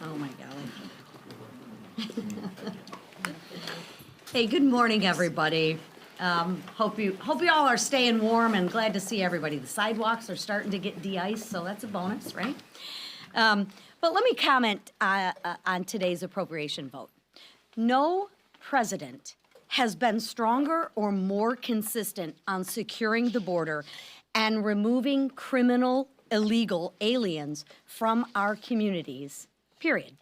Oh my golly. Hey, good morning, everybody. Hope you all are staying warm and glad to see everybody. The sidewalks are starting to get de-iced, so that's a bonus, right? But let me comment on today's appropriation vote. No president has been stronger or more consistent on securing the border and removing criminal, illegal aliens from our communities, period.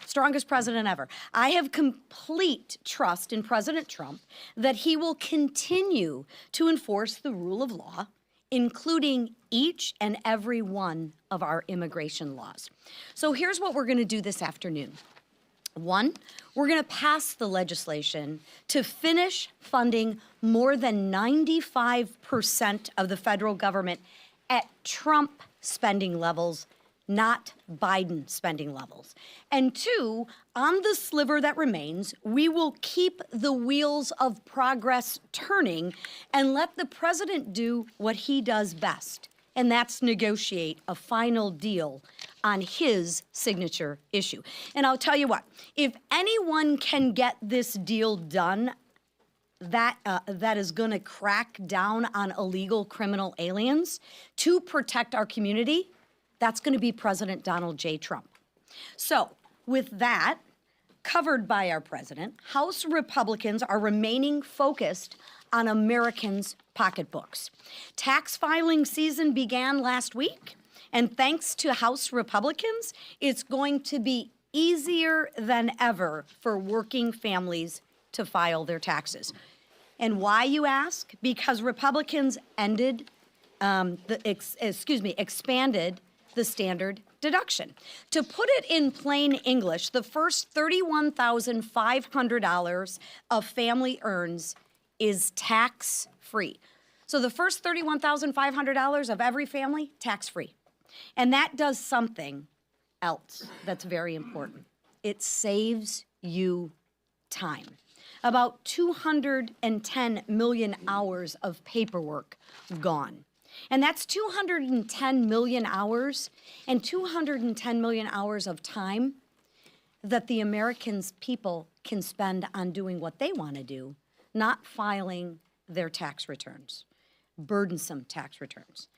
Strongest president ever. I have complete trust in President Trump that he will continue to enforce the rule of law, including each and every one of our immigration laws. So here's what we're going to do this afternoon. One, we're going to pass the legislation to finish funding more than 95% of the federal government at Trump spending levels, not Biden spending levels. And two, on the sliver that remains, we will keep the wheels of progress turning and let the president do what he does best, and that's negotiate a final deal on his signature issue. And I'll tell you what, if anyone can get this deal done that is going to crack down on illegal criminal aliens to protect our community, that's going to be President Donald J. Trump. So with that covered by our president, House Republicans are remaining focused on Americans' pocketbooks. Tax filing season began last week, and thanks to House Republicans, it's going to be easier than ever for working families to file their taxes. And why, you ask? Because Republicans expanded the standard deduction. To put it in plain English, the first $31,500 a family earns is tax-free. So the first $31,500 of every family, tax-free. And that does something else that's very important. It saves you time. About 210 million hours of paperwork gone. And that's 210 million hours and 210 million hours of time that the Americans people can spend on doing what they want to do, not filing their tax returns, burdensome tax returns.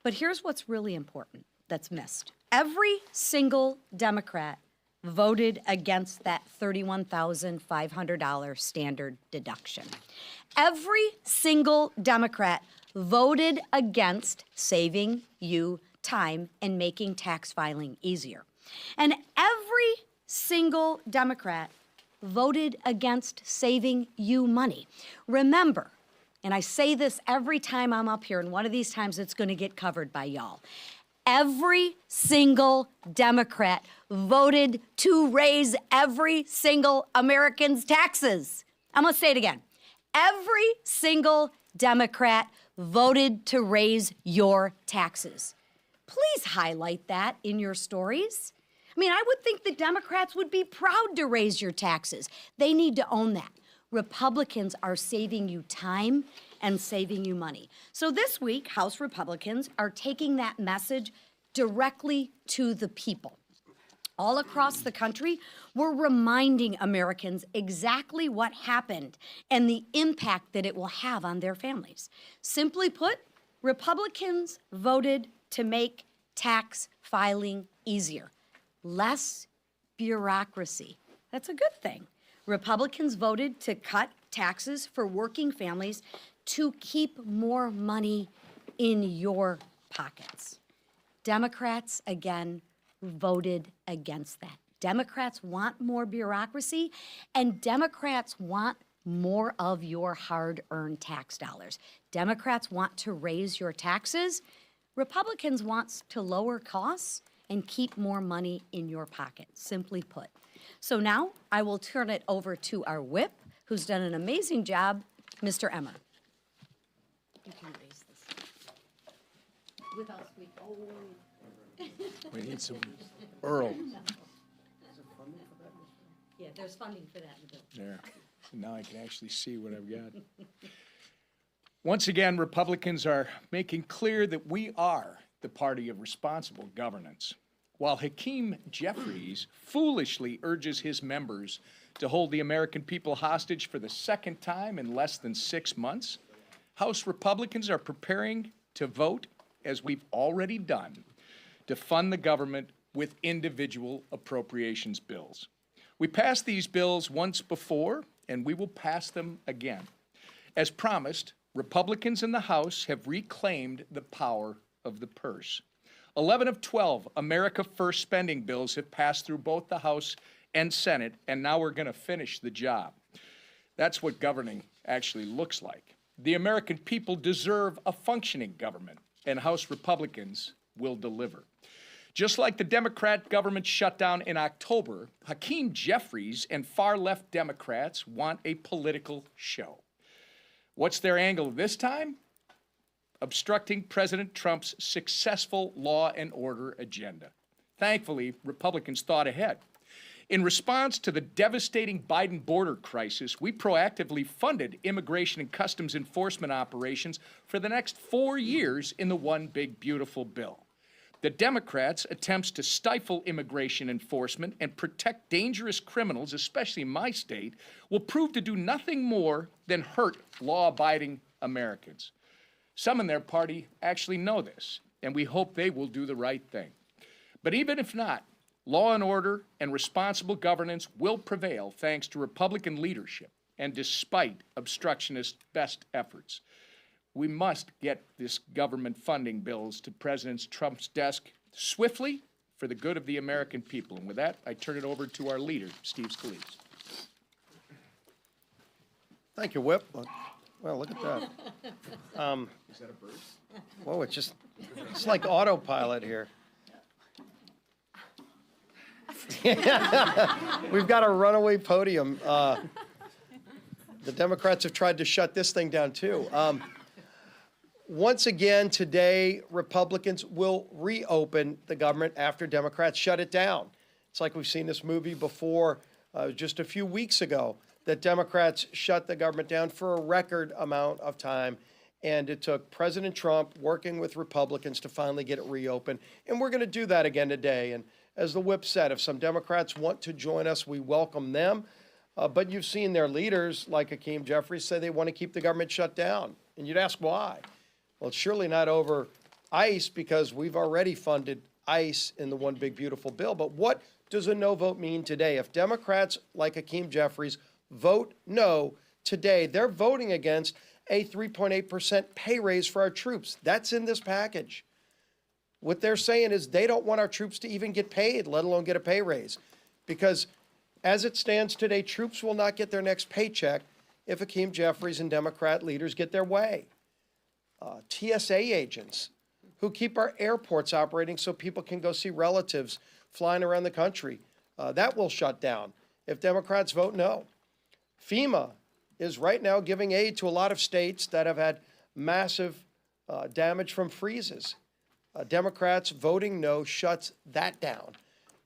But here's what's really important that's missed. Every single Democrat voted against that $31,500 standard deduction. Every single Democrat voted against saving you time and making tax filing easier. And every single Democrat voted against saving you money. Remember, and I say this every time I'm up here, and one of these times it's going to get covered by y'all. Every single Democrat voted to raise every single American's taxes. I'm going to say it again. Every single Democrat voted to raise your taxes. Please highlight that in your stories. I mean, I would think the Democrats would be proud to raise your taxes. They need to own that. Republicans are saving you time and saving you money. So this week, House Republicans are taking that message directly to the people. All across the country, we're reminding Americans exactly what happened and the impact that it will have on their families. Simply put, Republicans voted to make tax filing easier. Less bureaucracy. That's a good thing. Republicans voted to cut taxes for working families to keep more money in your pockets. Democrats, again, voted against that. Democrats want more bureaucracy, and Democrats want more of your hard-earned tax dollars. Democrats want to raise your taxes. Republicans want to lower costs and keep more money in your pocket, simply put. So now I will turn it over to our whip, who's done an amazing job, Mr. Emmer. You can raise this. Without squeak. Oh. We need some Earl. Yeah, there's funding for that in the bill. There. Now I can actually see what I've got. Once again, Republicans are making clear that we are the party of responsible governance. while Hakeem Jeffries foolishly urges his members to hold the American people hostage for the second time in less than 6 months, House Republicans are preparing to vote, as we've already done, to fund the government with individual appropriations bills. We passed these bills once before, and we will pass them again. As promised, Republicans in the House have reclaimed the power of the purse. 11 of 12 America First spending bills have passed through both the House and Senate, and now we're going to finish the job. That's what governing actually looks like. The American people deserve a functioning government, and House Republicans will deliver. Just like the Democrat government shutdown in October, Hakeem Jeffries and far-left Democrats want a political show. What's their angle this time? Obstructing President Trump's successful law and order agenda. Thankfully, Republicans thought ahead. In response to the devastating Biden border crisis, we proactively funded immigration and customs enforcement operations for the next 4 years in the One Big Beautiful Bill. The Democrats' attempts to stifle immigration enforcement and protect dangerous criminals, especially in my state, will prove to do nothing more than hurt law-abiding Americans. Some in their party actually know this, and we hope they will do the right thing. But even if not, law and order and responsible governance will prevail thanks to Republican leadership and despite obstructionist best efforts. We must get this government funding bills to President Trump's desk swiftly for the good of the American people. And with that, I turn it over to our leader, Steve Scalise. Thank you, Whip. Well, look at that. Is that a bird? Whoa, it's like autopilot here. We've got a runaway podium. The Democrats have tried to shut this thing down, too. Once again, today, Republicans will reopen the government after Democrats shut it down. It's like we've seen this movie before, just a few weeks ago, that Democrats shut the government down for a record amount of time, and it took President Trump working with Republicans to finally get it reopened. And we're going to do that again today. And as the Whip said, if some Democrats want to join us, we welcome them. But you've seen their leaders, like Hakeem Jeffries, say they want to keep the government shut down. And you'd ask why. Well, it's surely not over ICE, because we've already funded ICE in the One Big Beautiful Bill. But what does a no vote mean today? If Democrats like Hakeem Jeffries vote no today, they're voting against a 3.8% pay raise for our troops. That's in this package. What they're saying is they don't want our troops to even get paid, let alone get a pay raise. Because as it stands today, troops will not get their next paycheck if Hakeem Jeffries and Democrat leaders get their way. TSA agents who keep our airports operating so people can go see relatives flying around the country, that will shut down if Democrats vote no. FEMA is right now giving aid to a lot of states that have had massive damage from freezes. Democrats voting no shuts that down.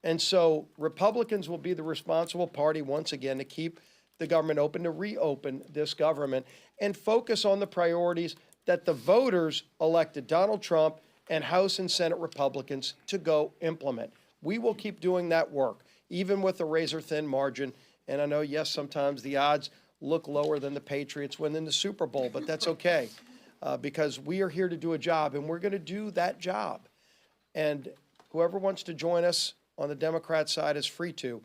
And so Republicans will be the responsible party once again to keep the government open, to reopen this government, and focus on the priorities that the voters elected Donald Trump and House and Senate Republicans to go implement. We will keep doing that work, even with a razor-thin margin. And I know, yes, sometimes the odds look lower than the Patriots winning the Super Bowl, but that's okay, because we are here to do a job, and we're going to do that job. And whoever wants to join us on the Democrat side is free to.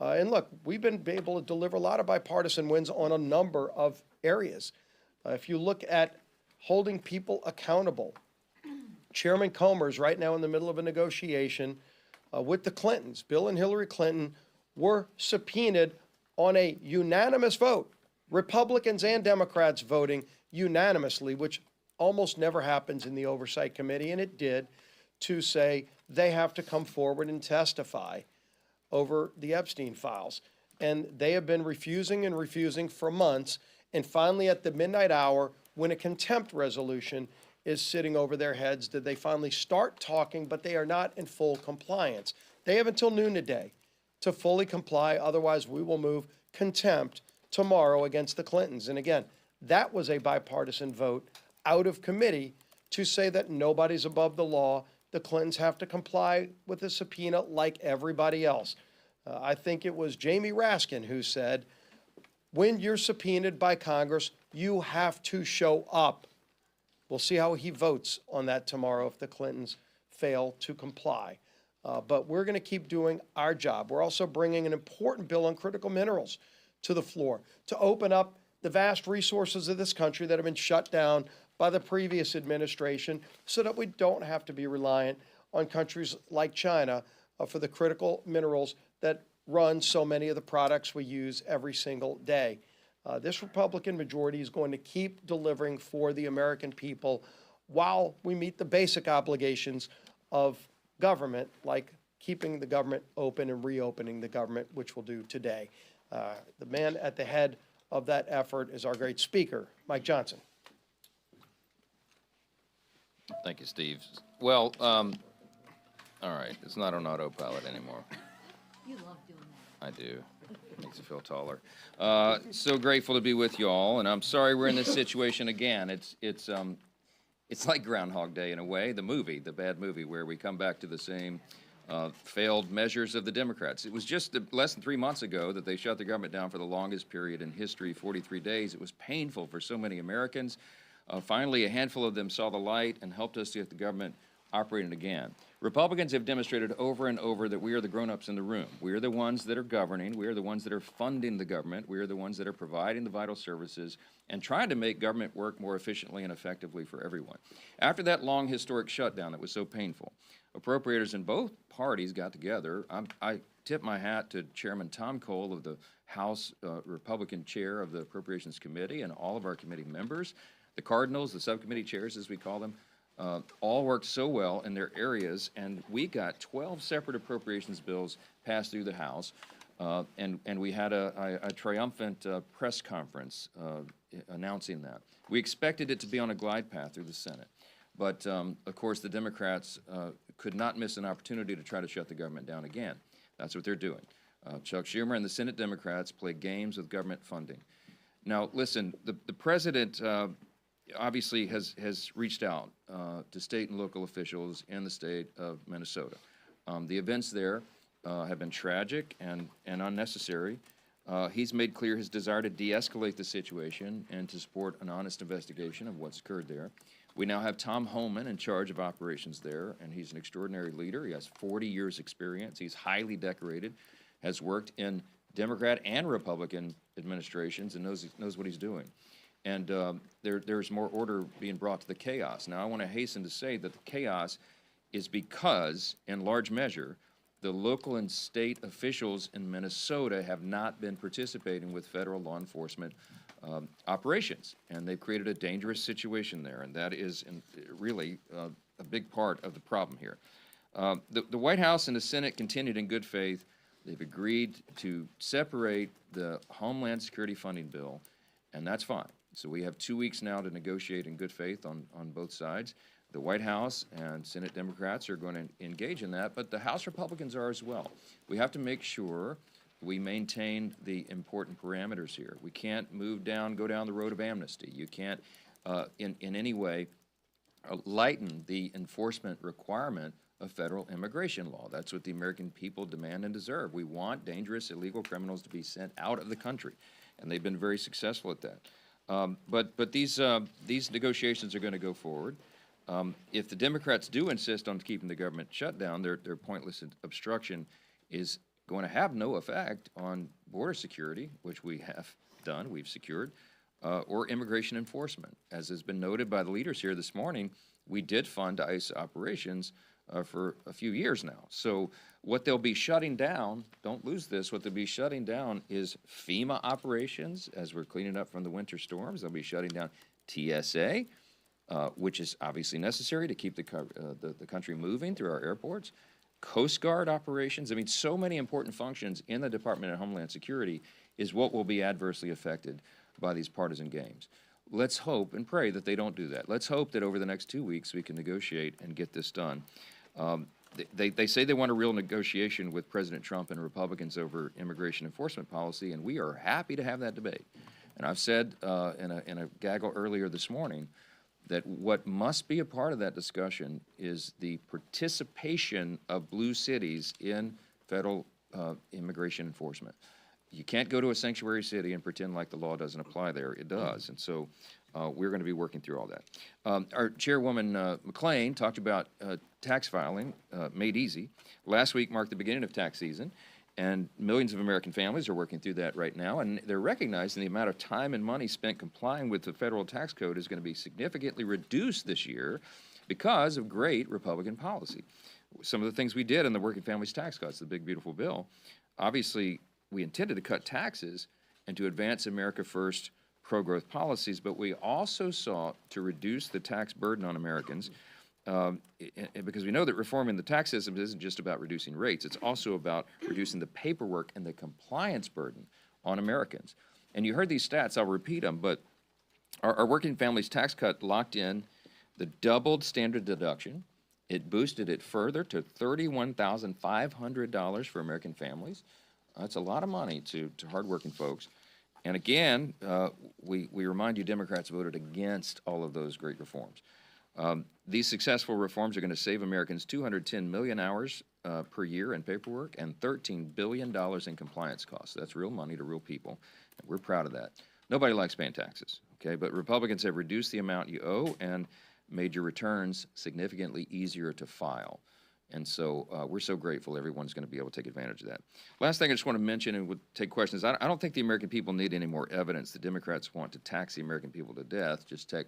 And look, we've been able to deliver a lot of bipartisan wins on a number of areas. If you look at holding people accountable, Chairman Comer's right now in the middle of a negotiation with the Clintons. Bill and Hillary Clinton were subpoenaed on a unanimous vote, Republicans and Democrats voting unanimously, which almost never happens in the Oversight Committee, and it did, to say they have to come forward and testify over the Epstein files. And they have been refusing and refusing for months, and finally at the midnight hour, when a contempt resolution is sitting over their heads, did they finally start talking, but they are not in full compliance. They have until noon today to fully comply, otherwise we will move contempt tomorrow against the Clintons. And again, that was a bipartisan vote out of committee to say that nobody's above the law the Clintons have to comply with a subpoena like everybody else. I think it was Jamie Raskin who said, when you're subpoenaed by Congress, you have to show up. We'll see how he votes on that tomorrow if the Clintons fail to comply. But we're going to keep doing our job. We're also bringing an important bill on critical minerals to the floor to open up the vast resources of this country that have been shut down by the previous administration so that we don't have to be reliant on countries like China for the critical minerals that run so many of the products we use every single day. This Republican majority is going to keep delivering for the American people while we meet the basic obligations of government, like keeping the government open and reopening the government, which we'll do today. The man at the head of that effort is our great speaker, Mike Johnson. Thank you, Steve. Well, all right, it's not on autopilot anymore. You love doing that. I do. Makes you feel taller. So grateful to be with you all, and I'm sorry we're in this situation again. It's like Groundhog Day in a way, the bad movie, where we come back to the same failed measures of the Democrats. It was just less than 3 months ago that they shut the government down for the longest period in history, 43 days. It was painful for so many Americans. Finally, a handful of them saw the light and helped us to get the government operating again. Republicans have demonstrated over and over that we are the grown-ups in the room. We are the ones that are governing. We are the ones that are funding the government. We are the ones that are providing the vital services and trying to make government work more efficiently and effectively for everyone. After that long historic shutdown that was so painful, appropriators in both parties got together. I tip my hat to Chairman Tom Cole of the House Republican chair of the Appropriations Committee and all of our committee members. The Cardinals, the subcommittee chairs, as we call them, all worked so well in their areas, and we got 12 separate appropriations bills passed through the House, and we had a triumphant press conference announcing that. We expected it to be on a glide path through the Senate, but of course the Democrats could not miss an opportunity to try to shut the government down again. That's what they're doing. Chuck Schumer and the Senate Democrats play games with government funding. Now, listen, the president obviously has reached out to state and local officials in the state of Minnesota. The events there have been tragic and unnecessary. He's made clear his desire to de-escalate the situation and to support an honest investigation of what's occurred there. We now have Tom Homan in charge of operations there, and he's an extraordinary leader. He has 40 years experience. He's highly decorated, has worked in Democrat and Republican administrations, and knows what he's doing. And there's more order being brought to the chaos. Now, I want to hasten to say that the chaos is because, in large measure, the local and state officials in Minnesota have not been participating with federal law enforcement operations, and they've created a dangerous situation there, and that is really a big part of the problem here. The White House and the Senate continued in good faith. They've agreed to separate the Homeland Security funding bill, and that's fine. So we have 2 weeks now to negotiate in good faith on both sides. The White House and Senate Democrats are going to engage in that, but the House Republicans are as well. We have to make sure we maintain the important parameters here. We can't go down the road of amnesty. You can't, in any way, lighten the enforcement requirement of federal immigration law. That's what the American people demand and deserve. We want dangerous illegal criminals to be sent out of the country, and they've been very successful at that. But these negotiations are going to go forward. If the Democrats do insist on keeping the government shut down, their pointless obstruction is going to have no effect on border security, which we have done, we've secured, or immigration enforcement. As has been noted by the leaders here this morning, we did fund ICE operations for a few years now. So what they'll be shutting down, don't lose this, what they'll be shutting down is FEMA operations as we're cleaning up from the winter storms. They'll be shutting down TSA, which is obviously necessary to keep the country moving through our airports. Coast Guard operations, I mean, so many important functions in the Department of Homeland Security is what will be adversely affected by these partisan games. Let's hope and pray that they don't do that. Let's hope that over the next 2 weeks we can negotiate and get this done. They say they want a real negotiation with President Trump and Republicans over immigration enforcement policy, and we are happy to have that debate. And I've said in a gaggle earlier this morning that what must be a part of that discussion is the participation of blue cities in federal immigration enforcement. You can't go to a sanctuary city and pretend like the law doesn't apply there. It does. And so we're going to be working through all that. Our Chairwoman McClain talked about tax filing made easy. Last week marked the beginning of tax season, and millions of American families are working through that right now, and they're recognizing the amount of time and money spent complying with the federal tax code is going to be significantly reduced this year because of great Republican policy. Some of the things we did in the Working Families Tax Cuts, the big, beautiful bill, obviously we intended to cut taxes and to advance America First pro-growth policies, but we also sought to reduce the tax burden on Americans because we know that reforming the tax system isn't just about reducing rates, it's also about reducing the paperwork and the compliance burden on Americans. And you heard these stats, I'll repeat them, but our Working Families Tax Cut locked in the doubled standard deduction. It boosted it further to $31,500 for American families. That's a lot of money to hardworking folks. And again, we remind you Democrats voted against all of those great reforms. These successful reforms are going to save Americans 210 million hours per year in paperwork and $13 billion in compliance costs. That's real money to real people, and we're proud of that. Nobody likes paying taxes, okay? But Republicans have reduced the amount you owe and made your returns significantly easier to file. And so we're so grateful everyone's going to be able to take advantage of that. Last thing I just want to mention, and we'll take questions, I don't think the American people need any more evidence that Democrats want to tax the American people to death. Just check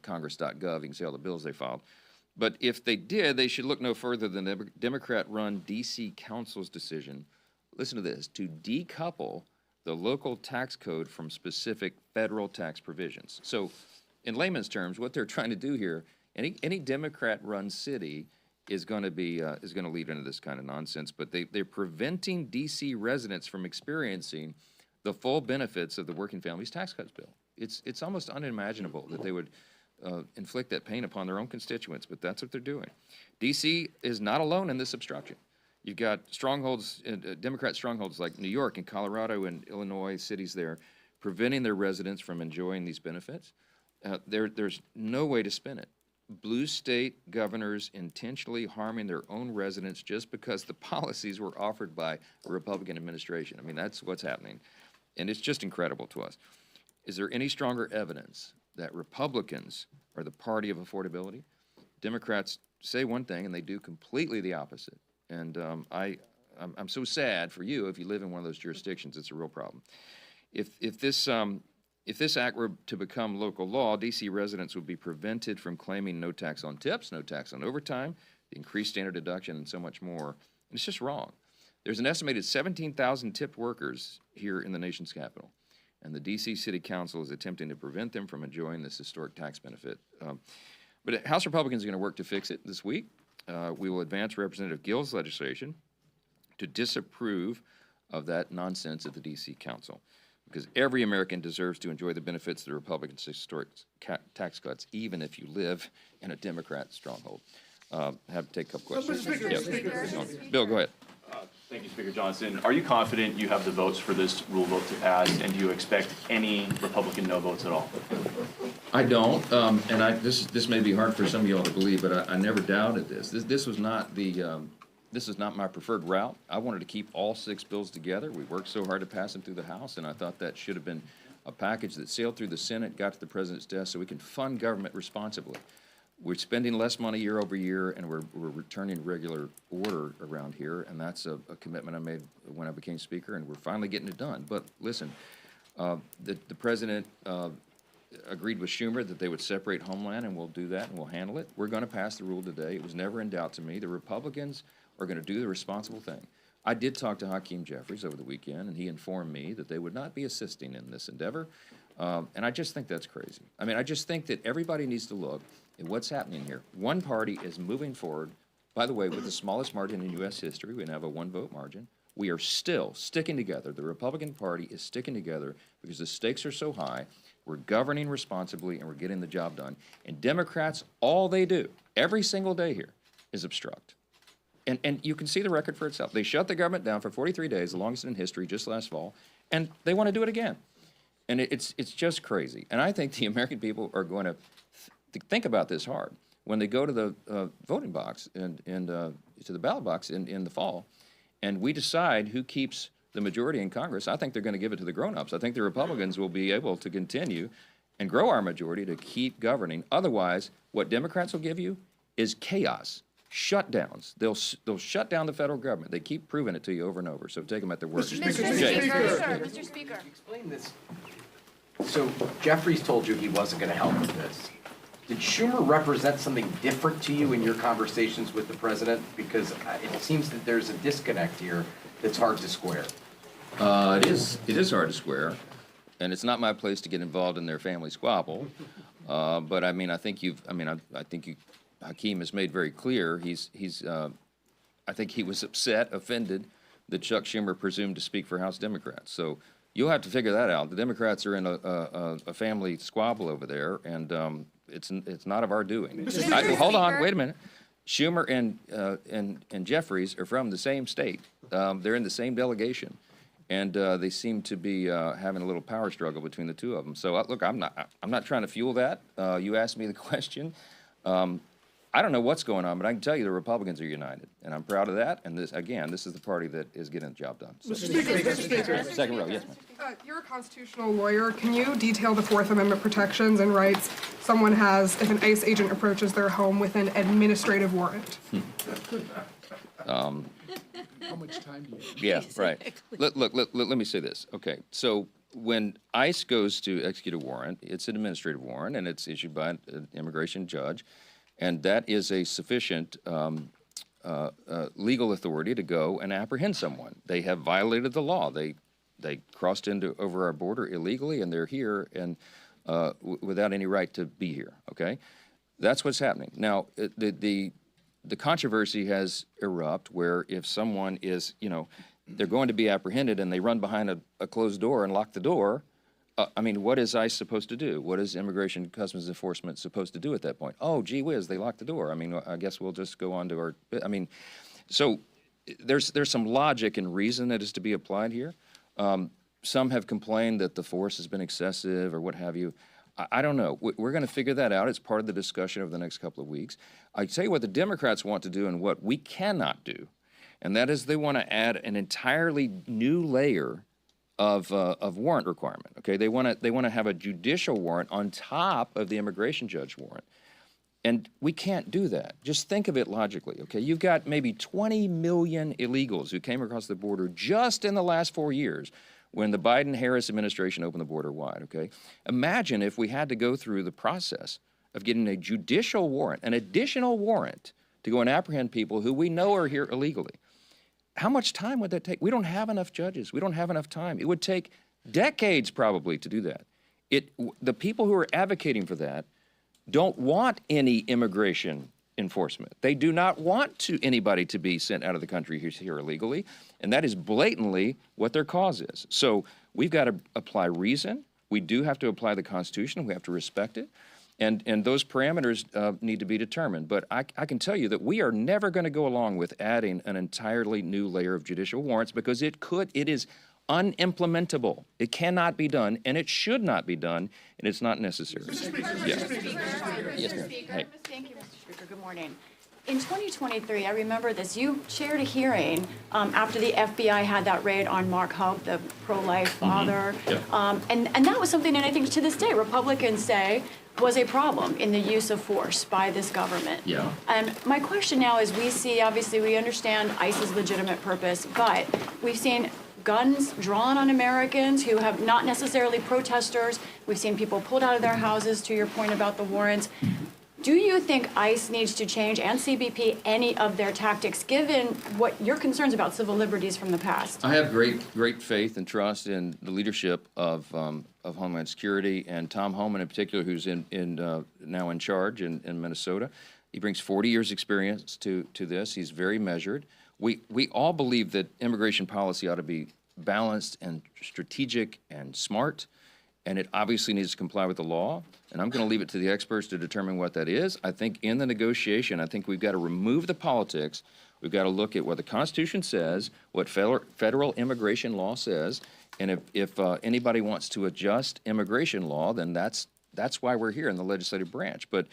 congress.gov, you can see all the bills they filed. But if they did, they should look no further than the Democrat-run D.C. Council's decision, listen to this, to decouple the local tax code from specific federal tax provisions. So in layman's terms, what they're trying to do here, any Democrat-run city is going to lead into this kind of nonsense, but they're preventing D.C. residents from experiencing the full benefits of the Working Families Tax Cuts bill. It's almost unimaginable that they would inflict that pain upon their own constituents, but that's what they're doing. D.C. is not alone in this obstruction. You've got strongholds, Democrat strongholds like New York and Colorado and Illinois, cities there, preventing their residents from enjoying these benefits. There's no way to spin it. Blue state governors intentionally harming their own residents just because the policies were offered by a Republican administration. I mean, that's what's happening. And it's just incredible to us. Is there any stronger evidence that Republicans are the party of affordability? Democrats say one thing and they do completely the opposite. And I'm so sad for you if you live in one of those jurisdictions. It's a real problem. If this act were to become local law, D.C. residents would be prevented from claiming no tax on tips, no tax on overtime, the increased standard deduction, and so much more. And it's just wrong. There's an estimated 17,000 tipped workers here in the nation's capital, and the D.C. City Council is attempting to prevent them from enjoying this historic tax benefit. But House Republicans are going to work to fix it this week. We will advance Representative Gill's legislation to disapprove of that nonsense at the D.C. Council, because every American deserves to enjoy the benefits of the Republicans' historic tax cuts, even if you live in a Democrat stronghold. Have to take a couple questions. Yep. Bill, go ahead. Thank you, Speaker Johnson. Are you confident you have the votes for this rule vote to pass, and do you expect any Republican no votes at all? I don't, and this may be hard for some of y'all to believe, but I never doubted this. This was not this is not my preferred route. I wanted to keep all 6 bills together. We worked so hard to pass them through the House, and I thought that should have been a package that sailed through the Senate, got to the President's desk, so we can fund government responsibly. We're spending less money year over year, and we're returning regular order around here, and that's a commitment I made when I became Speaker, and we're finally getting it done. But listen, the President agreed with Schumer that they would separate Homeland, and we'll do that, and we'll handle it. We're going to pass the rule today. It was never in doubt to me. The Republicans are going to do the responsible thing. I did talk to Hakeem Jeffries over the weekend, and he informed me that they would not be assisting in this endeavor, and I just think that's crazy. I mean, I just think that everybody needs to look at what's happening here. One party is moving forward, by the way, with the smallest margin in U.S. history. We have a 1-vote margin. We are still sticking together. The Republican Party is sticking together because the stakes are so high. We're governing responsibly, and we're getting the job done. And Democrats, all they do every single day here is obstruct. And you can see the record for itself. They shut the government down for 43 days, the longest in history, just last fall, and they want to do it again. And it's just crazy. And I think the American people are going to think about this hard. When they go to the voting box and to the ballot box in the fall, and we decide who keeps the majority in Congress, I think they're going to give it to the grown-ups. I think the Republicans will be able to continue and grow our majority to keep governing. Otherwise, what Democrats will give you is chaos, shutdowns. They'll shut down the federal government. They keep proving it to you over and over. So take them at their word. Mr. Speaker. Explain this. So Jeffries told you he wasn't going to help with this. Did Schumer represent something different to you in your conversations with the president? Because it seems that there's a disconnect here that's hard to square. It is hard to square, and it's not my place to get involved in their family squabble. But I mean, I think Hakeem has made very clear I think he was upset, offended that Chuck Schumer presumed to speak for House Democrats. So you'll have to figure that out. The Democrats are in a family squabble over there, and it's not of our doing. Hold on, wait a minute. Schumer and Jeffries are from the same state. They're in the same delegation, and they seem to be having a little power struggle between the two of them. So look, I'm not trying to fuel that. You asked me the question. I don't know what's going on, but I can tell you the Republicans are united, and I'm proud of that. And this is the party that is getting the job done. So, Mr. Speaker. second row, yes, ma'am. You're a constitutional lawyer. Can you detail the Fourth Amendment protections and rights someone has if an ICE agent approaches their home with an administrative warrant? How much time do you have? Yeah, right. Let me say this. Okay, so when ICE goes to execute a warrant, it's an administrative warrant, and it's issued by an immigration judge, and that is a sufficient legal authority to go and apprehend someone. They have violated the law. They crossed over our border illegally, and they're here and without any right to be here. Okay, that's what's happening now. The controversy has erupted where if someone is, they're going to be apprehended and they run behind a closed door and lock the door. I mean, what is ICE supposed to do? What is Immigration Customs Enforcement supposed to do at that point? Oh, gee whiz, they locked the door. I mean, I guess we'll just go on to our. I mean, so there's some logic and reason that is to be applied here. Some have complained that the force has been excessive or what have you. I don't know. We're going to figure that out. It's part of the discussion over the next couple of weeks. I tell you what the Democrats want to do and what we cannot do, and that is they want to add an entirely new layer of warrant requirement. Okay, they want to have a judicial warrant on top of the immigration judge warrant, and we can't do that. Just think of it logically. Okay, you've got maybe 20 million illegals who came across the border just in the last 4 years when the Biden-Harris administration opened the border wide. Okay, imagine if we had to go through the process of getting a judicial warrant, an additional warrant to go and apprehend people who we know are here illegally. How much time would that take? We don't have enough judges. We don't have enough time. It would take decades probably to do that. The people who are advocating for that don't want any immigration enforcement. They do not want anybody to be sent out of the country who's here illegally, and that is blatantly what their cause is. So we've got to apply reason. We do have to apply the Constitution. We have to respect it. And those parameters need to be determined. But I can tell you that we are never going to go along with adding an entirely new layer of judicial warrants because it is unimplementable. It cannot be done, and it should not be done, and it's not necessary. Mr. Speaker. Hey. Thank you, Mr. Speaker. Good morning. In 2023, I remember this, you chaired a hearing after the FBI had that raid on Mark Hope, the pro-life father. And that was something that I think to this day Republicans say was a problem in the use of force by this government. Yeah. And my question now is obviously we understand ICE's legitimate purpose, but we've seen guns drawn on Americans who have not necessarily protesters. We've seen people pulled out of their houses, to your point about the warrants. Do you think ICE needs to change, and CBP, any of their tactics, given what your concerns about civil liberties from the past? I have great faith and trust in the leadership of Homeland Security and Tom Homan in particular, who's now in charge in Minnesota. He brings 40 years experience to this. He's very measured. We all believe that immigration policy ought to be balanced and strategic and smart, and it obviously needs to comply with the law. And I'm going to leave it to the experts to determine what that is. I think in the negotiation, I think we've got to remove the politics. We've got to look at what the Constitution says, what federal immigration law says, and if anybody wants to adjust immigration law, then that's that's why we're here in the legislative branch. But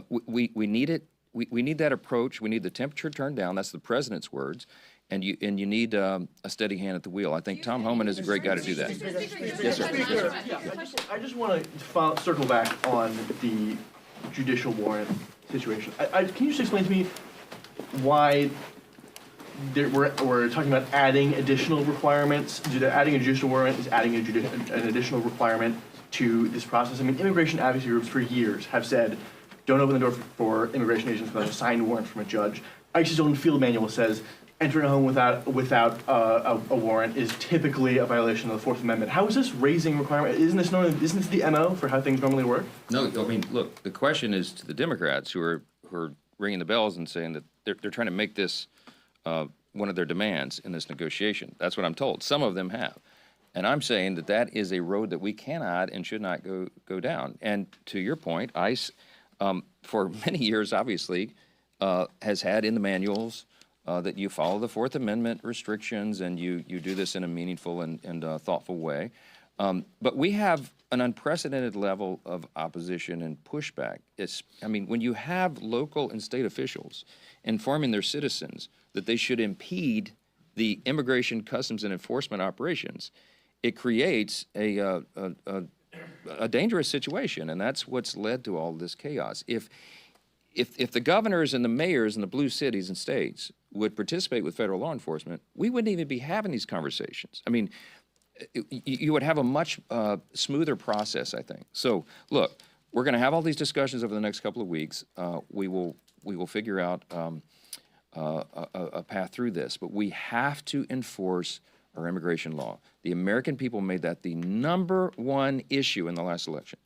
we need it. We need that approach. We need the temperature turned down. That's the president's words. And you need a steady hand at the wheel. I think Tom Homan is a great guy to do that. Yes, sir. Yes, sir. I just want to circle back on the judicial warrant situation. Can you just explain to me why we're talking about adding additional requirements? Adding a judicial warrant is adding an additional requirement to this process. I mean, immigration advocacy groups for years have said, don't open the door for immigration agents without a signed warrant from a judge. ICE's own field manual says entering a home without a warrant is typically a violation of the Fourth Amendment. How is this raising requirement? Isn't this the MO for how things normally work? No, I mean, look, the question is to the Democrats who are ringing the bells and saying that they're trying to make this one of their demands in this negotiation. That's what I'm told. Some of them have. And I'm saying that that is a road that we cannot and should not go down. And to your point, ICE, for many years, obviously, has had in the manuals that you follow the Fourth Amendment restrictions and you do this in a meaningful and thoughtful way. But we have an unprecedented level of opposition and pushback. I mean, when you have local and state officials informing their citizens that they should impede the immigration, customs, and enforcement operations, it creates a dangerous situation, and that's what's led to all this chaos. If the governors and the mayors in the blue cities and states would participate with federal law enforcement, we wouldn't even be having these conversations. I mean, you would have a much smoother process, I think. So, look, we're going to have all these discussions over the next couple of weeks. We will figure out a path through this, but we have to enforce our immigration law. The American people made that the #1 issue in the last election.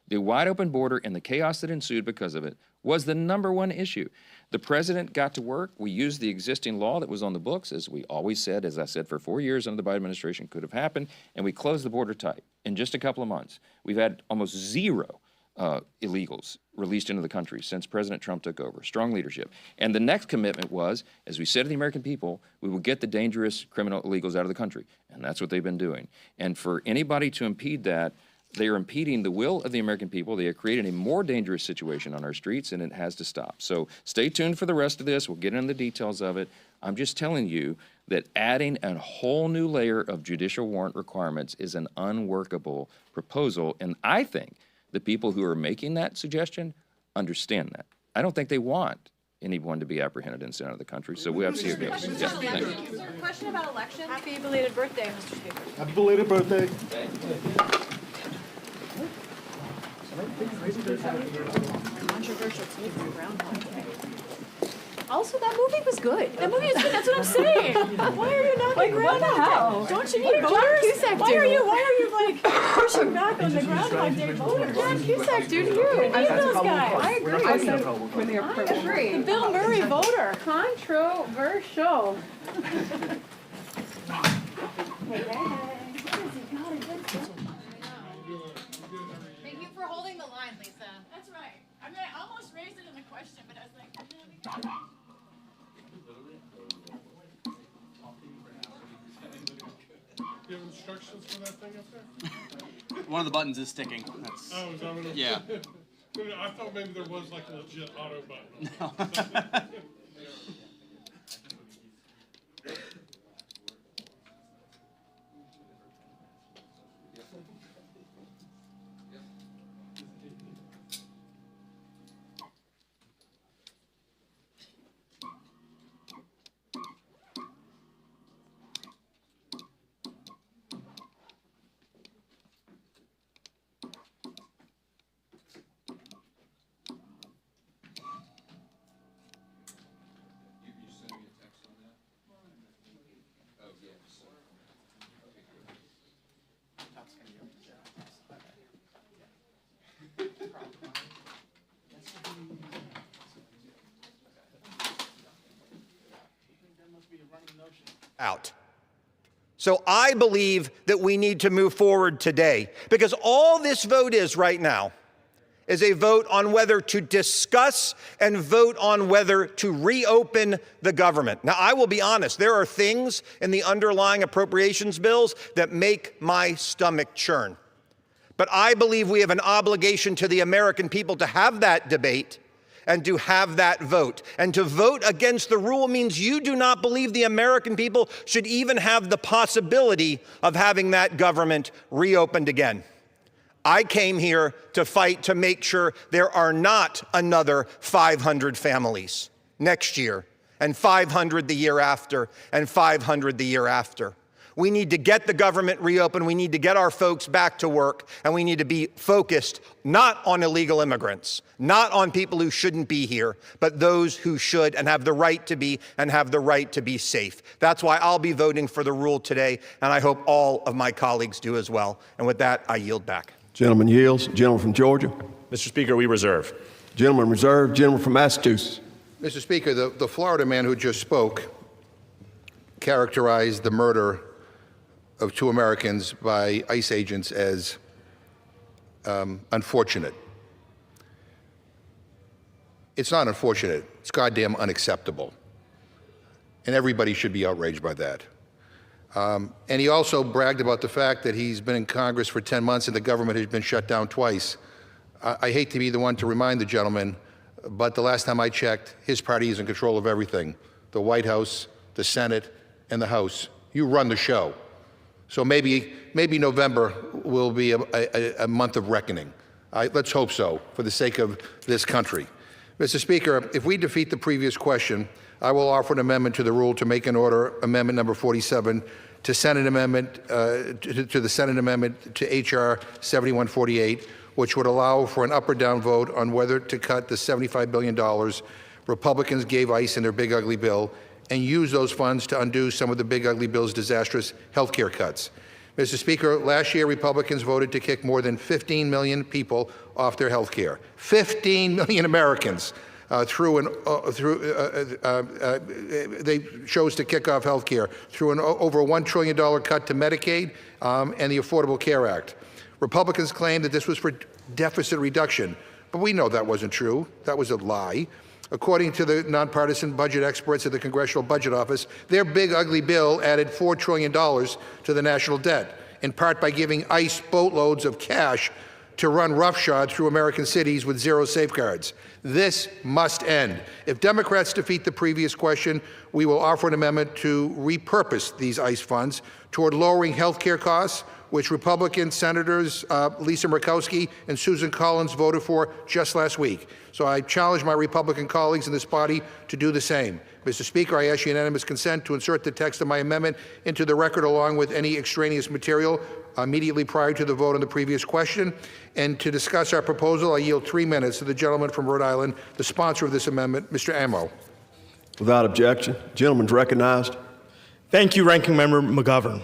The wide open border and the chaos that ensued because of it was the #1 issue. The president got to work. We used the existing law that was on the books, as we always said, as I said, for 4 years under the Biden administration could have happened, and we closed the border tight in just a couple of months. We've had almost zero illegals released into the country since President Trump took over. Strong leadership. And the next commitment was, as we said to the American people, we will get the dangerous criminal illegals out of the country. And that's what they've been doing. And for anybody to impede that, they are impeding the will of the American people. They are creating a more dangerous situation on our streets, and it has to stop. So stay tuned for the rest of this. We'll get into the details of it. I'm just telling you that adding a whole new layer of judicial warrant requirements is an unworkable proposal. And I think the people who are making that suggestion understand that. I don't think they want anyone to be apprehended in the center of the country, so we have to see it goes. Yeah, thank you. Is there a question about elections? Happy belated birthday, Mr. Speaker. Happy belated birthday. Controversial take on Groundhog Day. Also, that movie was good. That movie was good. That's what I'm saying. Why are you knocking Groundhog Day? Don't you need voters? Why are you like pushing back on the Groundhog Day voters? John Cusack, dude, you need those guys. I agree. I agree. The Bill Murray voter. Controversial. Thank you for holding the line, Lisa. That's right. I mean, I almost raised it in the question, but I was like, Do you have instructions for that thing up there? One of the buttons is sticking. That's, Oh, is that what it is? yeah. I thought maybe there was like a legit auto button. No. Out. So I believe that we need to move forward today, because all this vote is right now is a vote on whether to discuss and vote on whether to reopen the government. Now, I will be honest, there are things in the underlying appropriations bills that make my stomach churn. But I believe we have an obligation to the American people to have that debate and to have that vote. And to vote against the rule means you do not believe the American people should even have the possibility of having that government reopened again. I came here to fight to make sure there are not another 500 families next year, and 500 the year after, and 500 the year after. We need to get the government reopened. We need to get our folks back to work, and we need to be focused not on illegal immigrants, not on people who shouldn't be here, but those who should and have the right to be and have the right to be safe. That's why I'll be voting for the rule today, and I hope all of my colleagues do as well. And with that, I yield back. Gentleman yields. Gentleman from Georgia. Mr. Speaker, we reserve. Gentleman reserved. Gentleman from Massachusetts. Mr. Speaker, the Florida man who just spoke characterized the murder of 2 Americans by ICE agents as unfortunate. It's not unfortunate. It's goddamn unacceptable. And everybody should be outraged by that. And he also bragged about the fact that he's been in Congress for 10 months and the government has been shut down twice. I hate to be the one to remind the gentleman, but the last time I checked, his party is in control of everything. The White House, the Senate, and the House. You run the show. So maybe November will be a month of reckoning. Let's hope so, for the sake of this country. Mr. Speaker, if we defeat the previous question, I will offer an amendment to the rule to make an order, amendment number 47, to Senate amendment to the Senate amendment to H.R. 7148, which would allow for an up or down vote on whether to cut the $75 billion Republicans gave ICE in their big ugly bill, and use those funds to undo some of the big ugly bill's disastrous health care cuts. Mr. Speaker, last year Republicans voted to kick more than 15 million people off their health care. 15 million Americans they chose to kick off health care through an over $1 trillion cut to Medicaid and the Affordable Care Act. Republicans claimed that this was for deficit reduction, but we know that wasn't true. That was a lie. According to the nonpartisan budget experts at the Congressional Budget Office, their big ugly bill added $4 trillion to the national debt, in part by giving ICE boatloads of cash to run roughshod through American cities with zero safeguards. This must end. If Democrats defeat the previous question, we will offer an amendment to repurpose these ICE funds toward lowering health care costs, which Republican Senators Lisa McClain and Susan Collins voted for just last week. So I challenge my Republican colleagues in this body to do the same. Mr. Speaker, I ask unanimous consent to insert the text of my amendment into the record along with any extraneous material immediately prior to the vote on the previous question. And to discuss our proposal, I yield 3 minutes to the gentleman from Rhode Island, the sponsor of this amendment, Mr. Emmer. Without objection. Gentleman's recognized. Thank you, Ranking Member McGovern.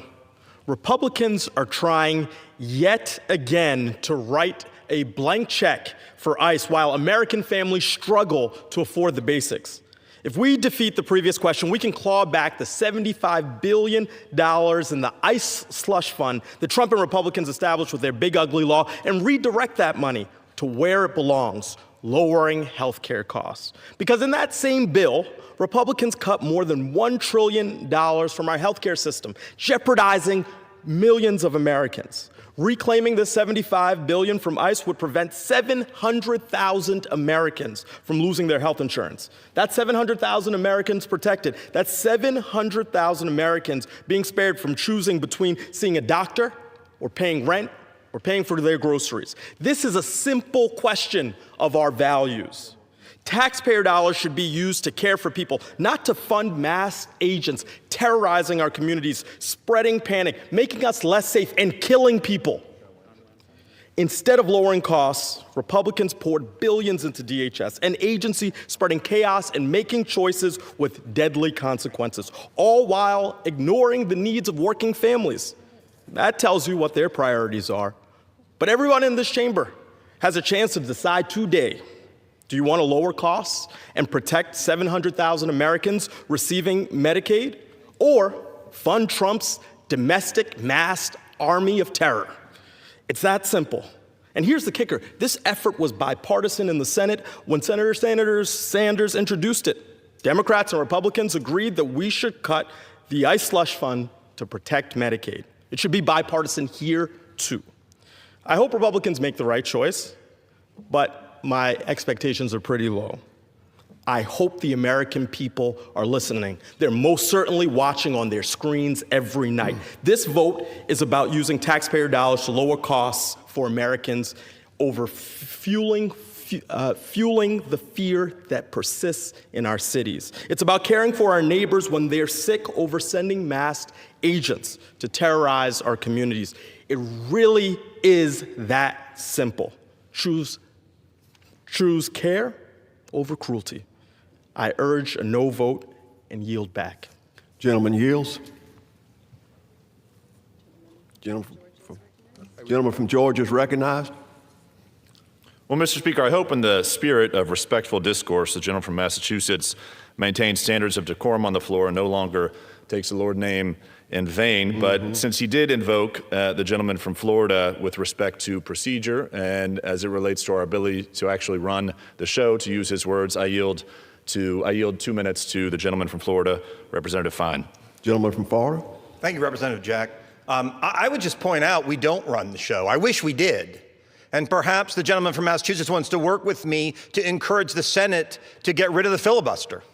Republicans are trying yet again to write a blank check for ICE while American families struggle to afford the basics. If we defeat the previous question, we can claw back the $75 billion in the ICE slush fund that Trump and Republicans established with their big ugly law and redirect that money to where it belongs, lowering health care costs. Because in that same bill, Republicans cut more than $1 trillion from our health care system, jeopardizing millions of Americans. Reclaiming the $75 billion from ICE would prevent 700,000 Americans from losing their health insurance. That's 700,000 Americans protected. That's 700,000 Americans being spared from choosing between seeing a doctor or paying rent or paying for their groceries. This is a simple question of our values. Taxpayer dollars should be used to care for people, not to fund mass agents terrorizing our communities, spreading panic, making us less safe, and killing people. Instead of lowering costs, Republicans poured billions into DHS, an agency spreading chaos and making choices with deadly consequences, all while ignoring the needs of working families. That tells you what their priorities are. But everyone in this chamber has a chance to decide today. Do you want to lower costs and protect 700,000 Americans receiving Medicaid, or fund Trump's domestic masked army of terror? It's that simple. And here's the kicker. This effort was bipartisan in the Senate when Senator Sanders introduced it. Democrats and Republicans agreed that we should cut the ICE slush fund to protect Medicaid. It should be bipartisan here, too. I hope Republicans make the right choice, but my expectations are pretty low. I hope the American people are listening. They're most certainly watching on their screens every night. This vote is about using taxpayer dollars to lower costs for Americans over fueling the fear that persists in our cities. It's about caring for our neighbors when they're sick over sending masked agents to terrorize our communities. It really is that simple. Choose care over cruelty. I urge a no vote and yield back. Gentleman yields. Gentleman from Georgia is recognized. Well, Mr. Speaker, I hope in the spirit of respectful discourse, the gentleman from Massachusetts maintains standards of decorum on the floor and no longer takes the Lord's name in vain. But since he did invoke the gentleman from Florida with respect to procedure and as it relates to our ability to actually run the show, to use his words, I yield 2 minutes to the gentleman from Florida, Representative Fine. Gentleman from Florida. Thank you, Representative Jack. I would just point out we don't run the show. I wish we did. And perhaps the gentleman from Massachusetts wants to work with me to encourage the Senate to get rid of the filibuster.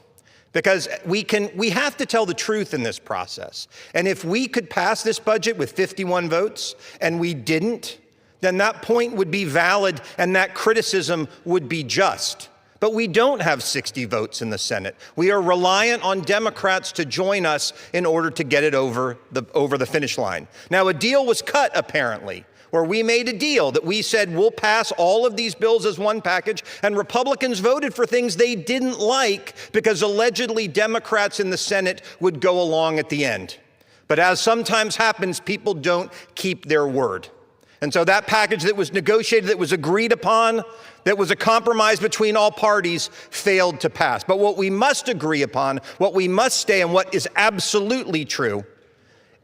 Because we have to tell the truth in this process. And if we could pass this budget with 51 votes and we didn't, then that point would be valid and that criticism would be just. But we don't have 60 votes in the Senate. We are reliant on Democrats to join us in order to get it over the finish line. Now, a deal was cut, apparently, where we made a deal that we said we'll pass all of these bills as one package, and Republicans voted for things they didn't like because allegedly Democrats in the Senate would go along at the end. But as sometimes happens, people don't keep their word. And so that package that was negotiated, that was agreed upon, that was a compromise between all parties, failed to pass. But what we must agree upon, what we must stay, and what is absolutely true,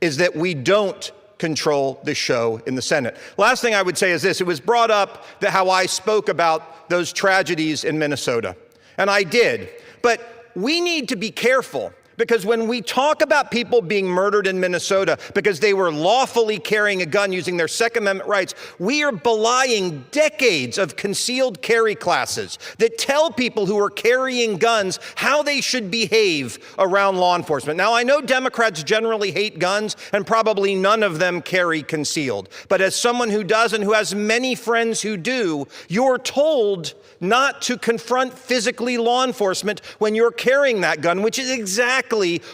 is that we don't control the show in the Senate. Last thing I would say is this. It was brought up that how I spoke about those tragedies in Minnesota. And I did. But we need to be careful. Because when we talk about people being murdered in Minnesota because they were lawfully carrying a gun using their Second Amendment rights, we are belying decades of concealed carry classes that tell people who are carrying guns how they should behave around law enforcement. Now, I know Democrats generally hate guns, and probably none of them carry concealed. But as someone who does and who has many friends who do, you're told not to confront physically law enforcement when you're carrying that gun, which is exactly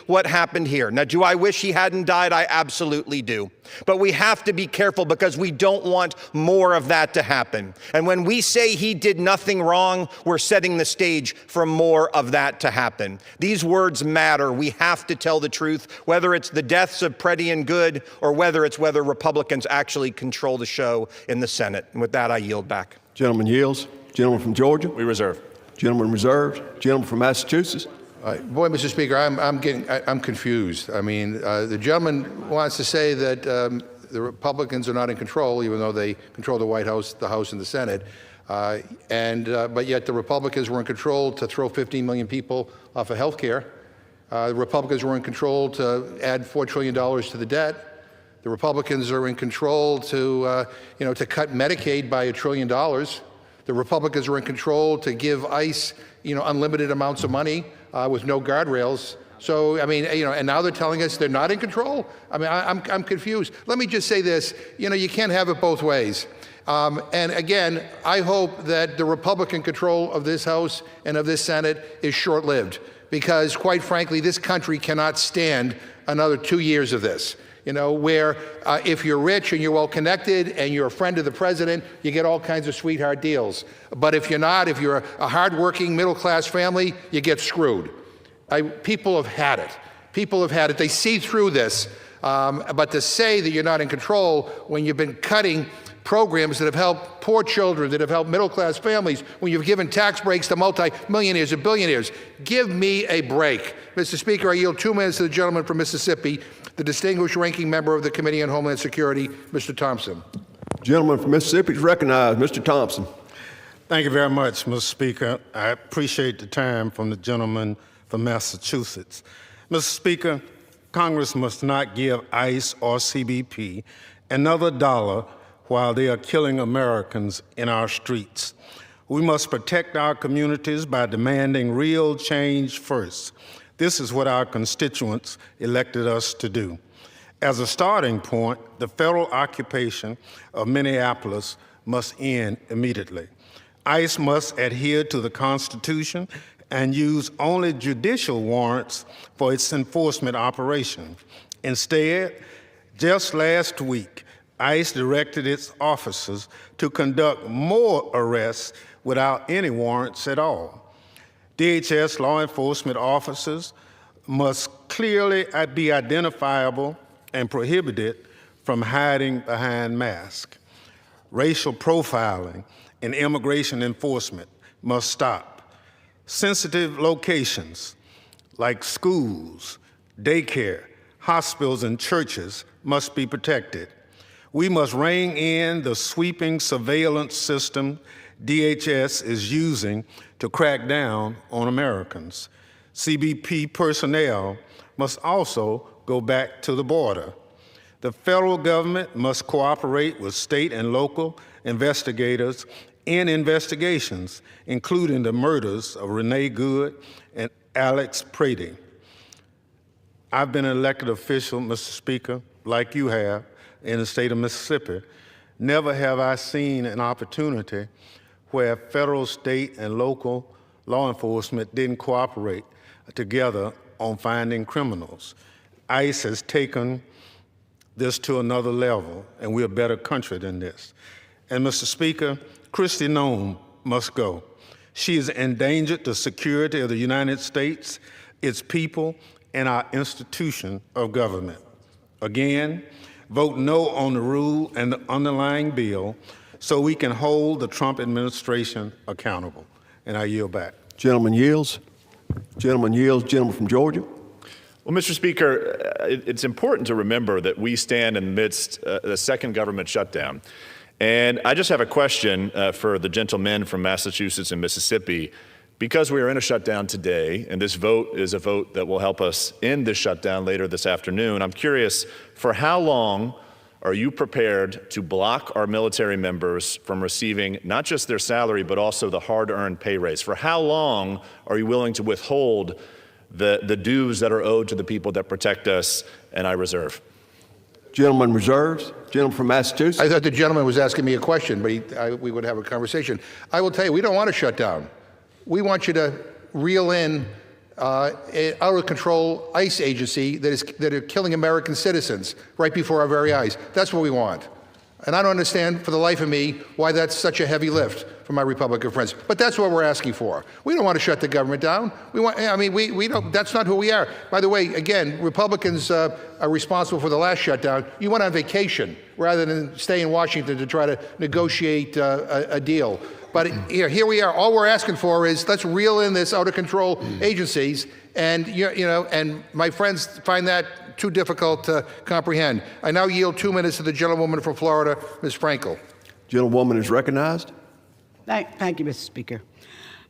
what happened here. Now, do I wish he hadn't died? I absolutely do. But we have to be careful because we don't want more of that to happen. And when we say he did nothing wrong, we're setting the stage for more of that to happen. These words matter. We have to tell the truth, whether it's the deaths of Preddy and Good or whether Republicans actually control the show in the Senate. And with that, I yield back. Gentleman yields. Gentleman from Georgia. We reserve. Gentleman reserved. Gentleman from Massachusetts. Boy, Mr. Speaker, I'm confused. I mean, the gentleman wants to say that the Republicans are not in control, even though they control the White House, the House, and the Senate. But yet the Republicans were in control to throw 15 million people off of health care. The Republicans were in control to add $4 trillion to the debt. The Republicans are in control to cut Medicaid by $1 trillion. The Republicans are in control to give ICE, unlimited amounts of money with no guardrails. So, I mean, and now they're telling us they're not in control? I mean, I'm confused. Let me just say this, you can't have it both ways. And again, I hope that the Republican control of this House and of this Senate is short-lived, because quite frankly, this country cannot stand another 2 years of this. Where if you're rich and you're well-connected and you're a friend of the president, you get all kinds of sweetheart deals. But if you're not, if you're a hardworking middle-class family, you get screwed. People have had it. People have had it. They see through this. But to say that you're not in control when you've been cutting programs that have helped poor children, that have helped middle-class families, when you've given tax breaks to multi-millionaires and billionaires, give me a break. Mr. Speaker, I yield 2 minutes to the gentleman from Mississippi, the distinguished ranking member of the Committee on Homeland Security, Mr. Thompson. Gentleman from Mississippi is recognized. Mr. Thompson. Thank you very much, Mr. Speaker. I appreciate the time from the gentleman from Massachusetts. Mr. Speaker, Congress must not give ICE or CBP another dollar while they are killing Americans in our streets. We must protect our communities by demanding real change first. This is what our constituents elected us to do. As a starting point, the federal occupation of Minneapolis must end immediately. ICE must adhere to the Constitution and use only judicial warrants for its enforcement operation. Instead, just last week, ICE directed its officers to conduct more arrests without any warrants at all. DHS law enforcement officers must clearly be identifiable and prohibited from hiding behind masks. Racial profiling in immigration enforcement must stop. Sensitive locations like schools, daycare, hospitals, and churches must be protected. We must rein in the sweeping surveillance system DHS is using to crack down on Americans. CBP personnel must also go back to the border. The federal government must cooperate with state and local investigators in investigations, including the murders of Renee Good and Alex Prady. I've been an elected official, Mr. Speaker, like you have, in the state of Mississippi. Never have I seen an opportunity where federal, state, and local law enforcement didn't cooperate together on finding criminals. ICE has taken this to another level, and we're a better country than this. And Mr. Speaker, Kristi Noem must go. She has endangered the security of the United States, its people, and our institution of government. Again, vote no on the rule and the underlying bill so we can hold the Trump administration accountable. And I yield back. Gentleman yields. Gentleman yields. Gentleman from Georgia. Well, Mr. Speaker, it's important to remember that we stand in the midst of the second government shutdown. And I just have a question for the gentlemen from Massachusetts and Mississippi. Because we are in a shutdown today, and this vote is a vote that will help us end this shutdown later this afternoon, I'm curious, for how long are you prepared to block our military members from receiving not just their salary, but also the hard-earned pay raise? For how long are you willing to withhold the dues that are owed to the people that protect us? And I reserve. Gentleman reserves. Gentleman from Massachusetts. I thought the gentleman was asking me a question, but we would have a conversation. I will tell you, we don't want to shut down. We want you to reel in an out-of-control ICE agency that are killing American citizens right before our very eyes. That's what we want. And I don't understand for the life of me why that's such a heavy lift for my Republican friends. But that's what we're asking for. We don't want to shut the government down. We don't, that's not who we are. By the way, again, Republicans are responsible for the last shutdown. You went on vacation rather than stay in Washington to try to negotiate a deal. But here we are. All we're asking for is let's reel in this out-of-control agencies, and and my friends find that too difficult to comprehend. I now yield 2 minutes to the gentlewoman from Florida, Ms. Frankel. Gentlewoman is recognized. Thank you, Mr. Speaker.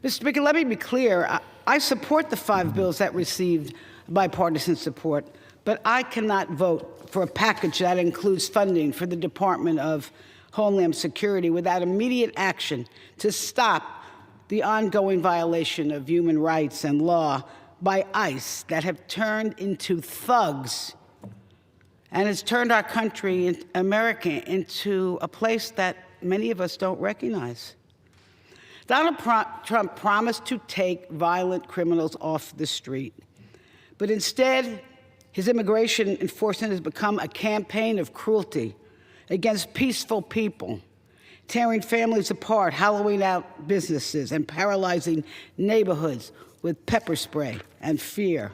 Mr. Speaker, let me be clear. I support the 5 bills that received bipartisan support, but I cannot vote for a package that includes funding for the Department of Homeland Security without immediate action to stop the ongoing violation of human rights and law by ICE that have turned into thugs and has turned our country, America, into a place that many of us don't recognize. Donald Trump promised to take violent criminals off the street, but instead, his immigration enforcement has become a campaign of cruelty against peaceful people, tearing families apart, hollowing out businesses, and paralyzing neighborhoods with pepper spray and fear.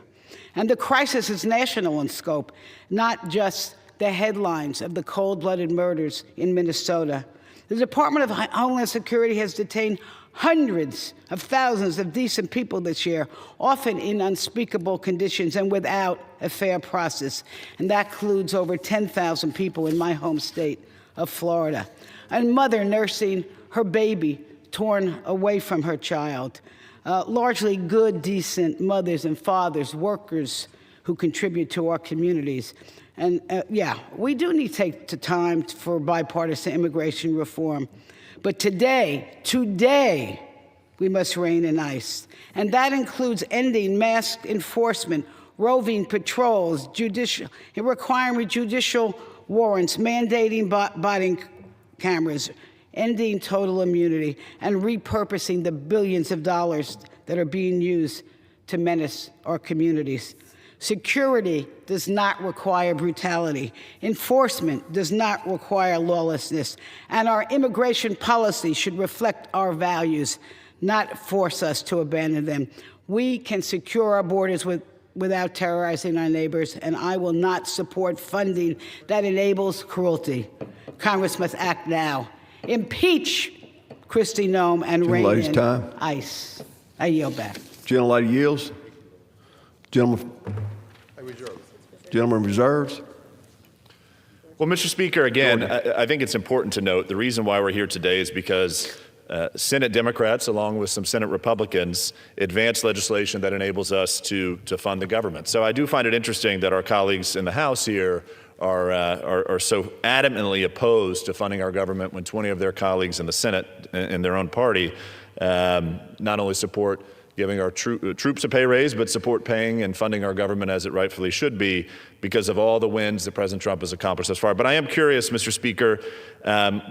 And the crisis is national in scope, not just the headlines of the cold-blooded murders in Minnesota. The Department of Homeland Security has detained hundreds of thousands of decent people this year, often in unspeakable conditions and without a fair process. And that includes over 10,000 people in my home state of Florida. A mother nursing her baby torn away from her child. Largely good, decent mothers and fathers, workers who contribute to our communities. And yeah, we do need to take the time for bipartisan immigration reform. But today, we must rein in ICE. And that includes ending mass enforcement, roving patrols, requiring judicial warrants, mandating body cameras, ending total immunity, and repurposing the billions of dollars that are being used to menace our communities. Security does not require brutality. Enforcement does not require lawlessness. And our immigration policy should reflect our values, not force us to abandon them. We can secure our borders without terrorizing our neighbors, and I will not support funding that enables cruelty. Congress must act now. Impeach Kristi Noem and rein in ICE. I yield back. Gentlelady yields. Gentleman reserves. Well, Mr. Speaker, again, I think it's important to note the reason why we're here today is because Senate Democrats, along with some Senate Republicans, advanced legislation that enables us to fund the government. So I do find it interesting that our colleagues in the House here are so adamantly opposed to funding our government when 20 of their colleagues in the Senate, in their own party, not only support giving our troops a pay raise, but support paying and funding our government as it rightfully should be because of all the wins that President Trump has accomplished thus far. But I am curious, Mr. Speaker,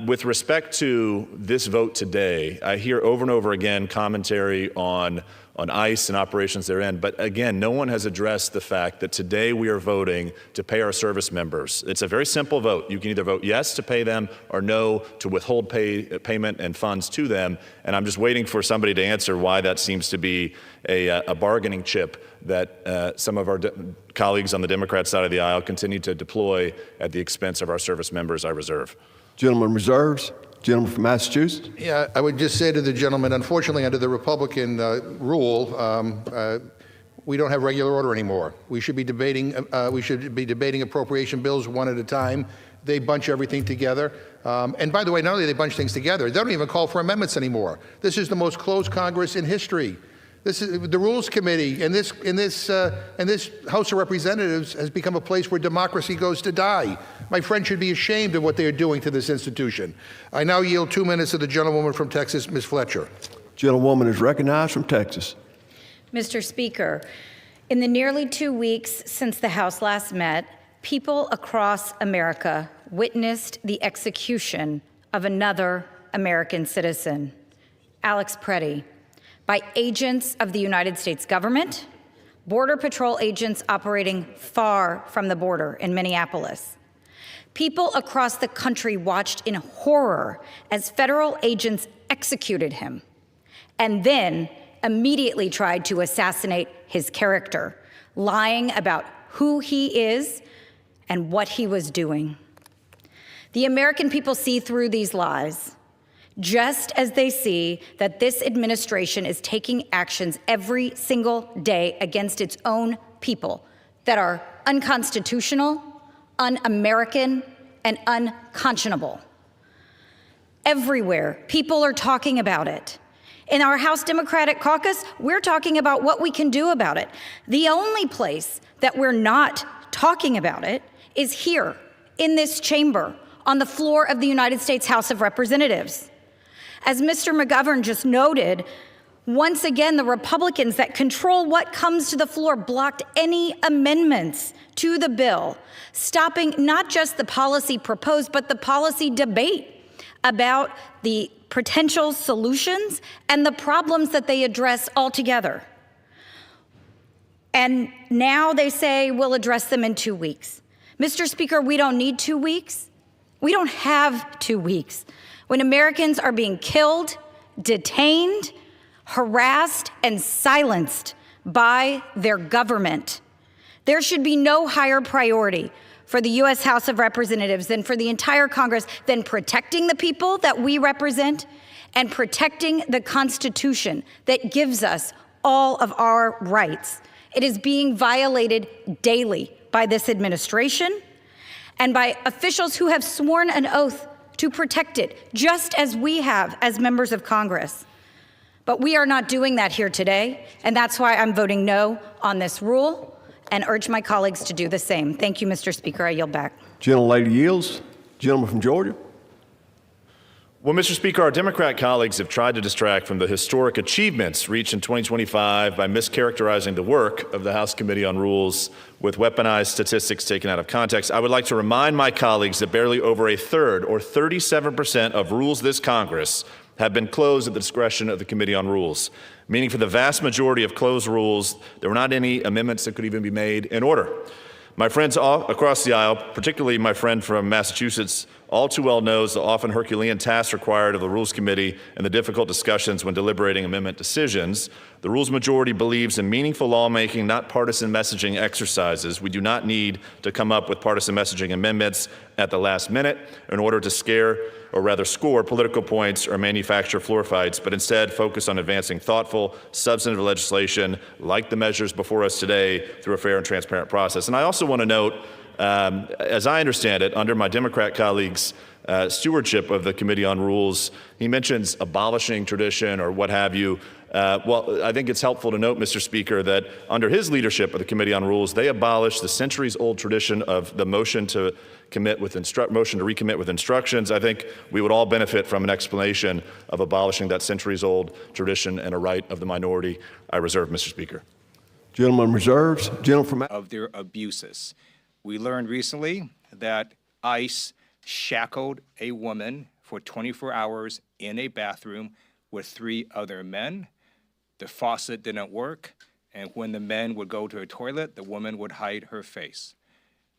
with respect to this vote today, I hear over and over again commentary on ICE and operations therein. But again, no one has addressed the fact that today we are voting to pay our service members. It's a very simple vote. You can either vote yes to pay them or no to withhold payment and funds to them. And I'm just waiting for somebody to answer why that seems to be a bargaining chip that some of our colleagues on the Democrat side of the aisle continue to deploy at the expense of our service members. I reserve. Gentleman reserves. Gentleman from Massachusetts. Yeah, I would just say to the gentleman, unfortunately, under the Republican rule, we don't have regular order anymore. We should be debating appropriation bills one at a time. They bunch everything together. And by the way, not only do they bunch things together, they don't even call for amendments anymore. This is the most closed Congress in history. This is the Rules Committee, and this House of Representatives has become a place where democracy goes to die. My friend should be ashamed of what they are doing to this institution. I now yield 2 minutes to the gentlewoman from Texas, Ms. Fletcher. Gentlewoman is recognized from Texas. Mr. Speaker, in the nearly 2 weeks since the House last met, people across America witnessed the execution of another American citizen, Alex Preddy, by agents of the United States government, Border Patrol agents operating far from the border in Minneapolis. People across the country watched in horror as federal agents executed him and then immediately tried to assassinate his character, lying about who he is and what he was doing. The American people see through these lies, just as they see that this administration is taking actions every single day against its own people that are unconstitutional, un-American, and unconscionable. Everywhere, people are talking about it. In our House Democratic caucus, we're talking about what we can do about it. The only place that we're not talking about it is here, in this chamber, on the floor of the United States House of Representatives. As Mr. McGovern just noted, once again, the Republicans that control what comes to the floor blocked any amendments to the bill, stopping not just the policy proposed, but the policy debate about the potential solutions and the problems that they address altogether. And now they say we'll address them in 2 weeks. Mr. Speaker, we don't need 2 weeks. We don't have 2 weeks. When Americans are being killed, detained, harassed, and silenced by their government, there should be no higher priority for the U.S. House of Representatives than for the entire Congress than protecting the people that we represent and protecting the Constitution that gives us all of our rights. It is being violated daily by this administration and by officials who have sworn an oath to protect it, just as we have as members of Congress. But we are not doing that here today, and that's why I'm voting no on this rule. and urge my colleagues to do the same. Thank you, Mr. Speaker. I yield back. Gentlelady yields. Gentleman from Georgia. Well, Mr. Speaker, our Democrat colleagues have tried to distract from the historic achievements reached in 2025 by mischaracterizing the work of the House Committee on Rules with weaponized statistics taken out of context. I would like to remind my colleagues that barely over a third, or 37%, of rules this Congress have been closed at the discretion of the Committee on Rules, meaning for the vast majority of closed rules, there were not any amendments that could even be made in order. My friends all across the aisle, particularly my friend from Massachusetts, all too well knows the often Herculean tasks required of the Rules Committee and the difficult discussions when deliberating amendment decisions. The Rules majority believes in meaningful lawmaking, not partisan messaging exercises. We do not need to come up with partisan messaging amendments at the last minute in order to scare, or rather score, political points or manufacture floor fights, but instead focus on advancing thoughtful, substantive legislation like the measures before us today through a fair and transparent process. And I also want to note, as I understand it, under my Democrat colleagues' stewardship of the Committee on Rules, he mentions abolishing tradition or what have you. Well, I think it's helpful to note, Mr. Speaker, that under his leadership of the Committee on Rules, they abolished the centuries-old tradition of the motion to recommit with instructions. I think we would all benefit from an explanation of abolishing that centuries-old tradition and a right of the minority. I reserve, Mr. Speaker. Gentleman reserves. Gentleman from of their abuses. We learned recently that ICE shackled a woman for 24 hours in a bathroom with 3 other men. The faucet didn't work, and when the men would go to a toilet, the woman would hide her face.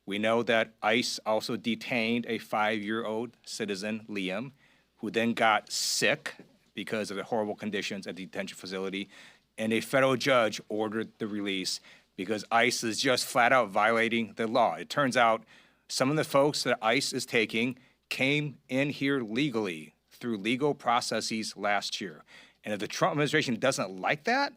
We know that ICE also detained a 5-year-old citizen, Liam, who then got sick because of the horrible conditions at the detention facility, and a federal judge ordered the release because ICE is just flat out violating the law. It turns out some of the folks that ICE is taking came in here legally through legal processes last year. And if the Trump administration doesn't like that,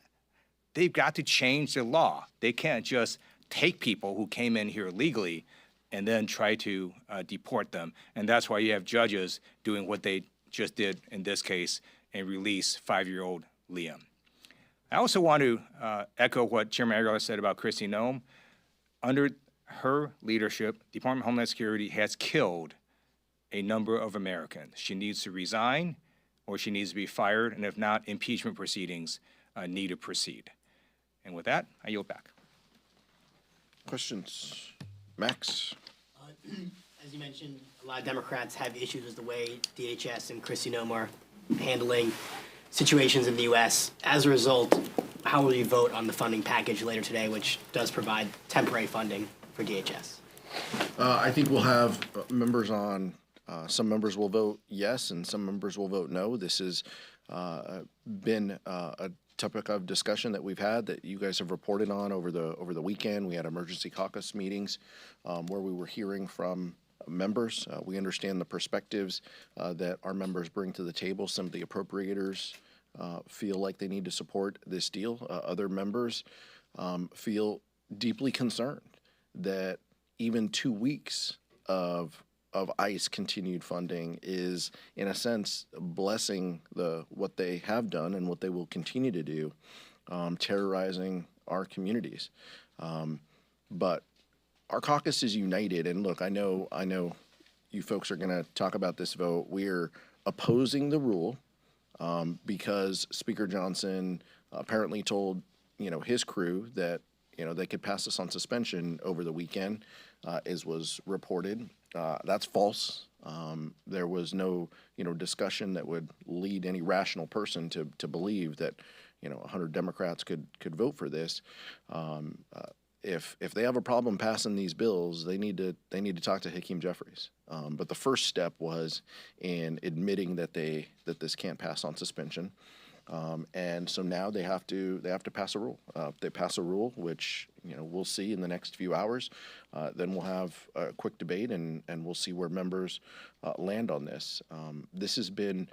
they've got to change the law. They can't just take people who came in here legally and then try to deport them. And that's why you have judges doing what they just did in this case and release 5-year-old Liam. I also want to echo what Chairman Aguilar said about Kristi Noem. Under her leadership, the Department of Homeland Security has killed a number of Americans. She needs to resign or she needs to be fired, and if not, impeachment proceedings need to proceed. And with that, I yield back. Questions? Max? As you mentioned, a lot of Democrats have issues with the way DHS and Kristi Noem are handling situations in the U.S. As a result, how will you vote on the funding package later today, which does provide temporary funding for DHS? I think we'll have members on, some members will vote yes and some members will vote no. This has been a topic of discussion that we've had that you guys have reported on over the weekend. We had emergency caucus meetings where we were hearing from members. We understand the perspectives that our members bring to the table. Some of the appropriators feel like they need to support this deal. Other members feel deeply concerned that even 2 weeks of ICE continued funding is, in a sense, blessing what they have done and what they will continue to do, terrorizing our communities. But our caucus is united, and look, I know you folks are going to talk about this vote. We're opposing the rule because Speaker Johnson apparently told his crew that they could pass this on suspension over the weekend, as was reported. That's false. There was no discussion that would lead any rational person to believe that 100 Democrats could vote for this. If they have a problem passing these bills, they need to talk to Hakeem Jeffries. But the first step was in admitting that this can't pass on suspension, and so now they have to pass a rule. If they pass a rule, which we'll see in the next few hours, then we'll have a quick debate and we'll see where members land on this. This has been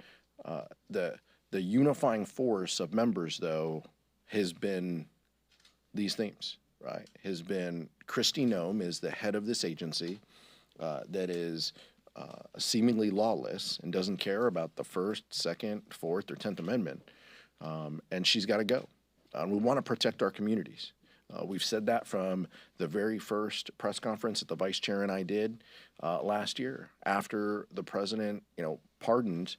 the unifying force of members, though, has been these themes. Right, has been Kristi Noem is the head of this agency that is seemingly lawless and doesn't care about the First, Second, Fourth, or 10th Amendment, and she's got to go. We want to protect our communities. We've said that from the very first press conference that the vice chair and I did last year after the president, pardoned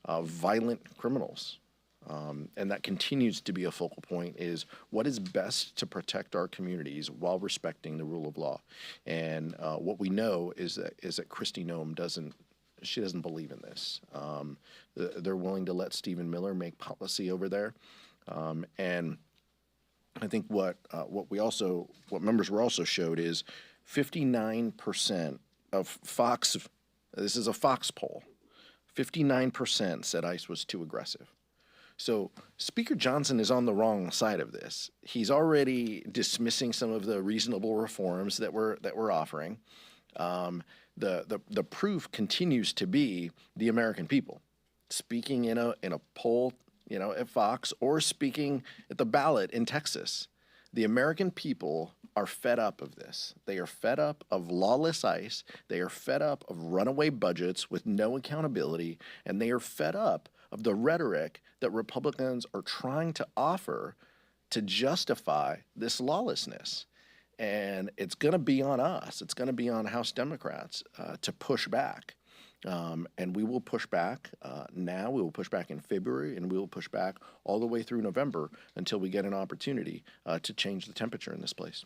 violent criminals. And that continues to be a focal point, is what is best to protect our communities while respecting the rule of law. And what we know is that Kristi Noem doesn't believe in this. They're willing to let Stephen Miller make policy over there. And I think what members were also showed is 59% of Fox, this is a Fox poll, 59% said ICE was too aggressive. So Speaker Johnson is on the wrong side of this. He's already dismissing some of the reasonable reforms that we're offering. The proof continues to be the American people speaking in a poll, at Fox, or speaking at the ballot in Texas. The American people are fed up of this. They are fed up of lawless ICE. They are fed up of runaway budgets with no accountability, and they are fed up of the rhetoric that Republicans are trying to offer to justify this lawlessness. And it's going to be on us. It's going to be on House Democrats to push back. And we will push back now. We will push back in February, and we will push back all the way through November until we get an opportunity to change the temperature in this place.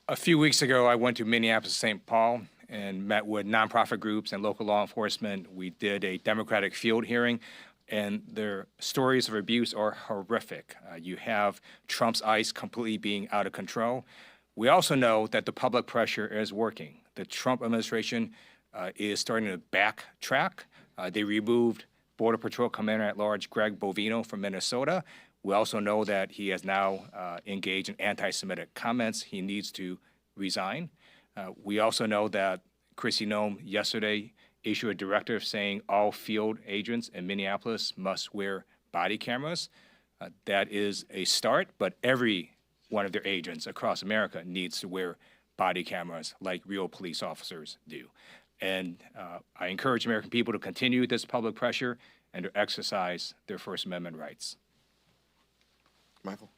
A few weeks ago, I went to Minneapolis, St. Paul, and met with nonprofit groups and local law enforcement. We did a Democratic field hearing, and their stories of abuse are horrific. You have Trump's ICE completely being out of control. We also know that the public pressure is working. The Trump administration is starting to backtrack. They removed Border Patrol Commander-at-Large Greg Bovino from Minnesota. We also know that he has now engaged in anti-Semitic comments. He needs to resign. We also know that Kristi Noem yesterday issued a directive saying all field agents in Minneapolis must wear body cameras. That is a start, but every one of their agents across America needs to wear body cameras like real police officers do. And I encourage American people to continue this public pressure and to exercise their First Amendment rights. Michael?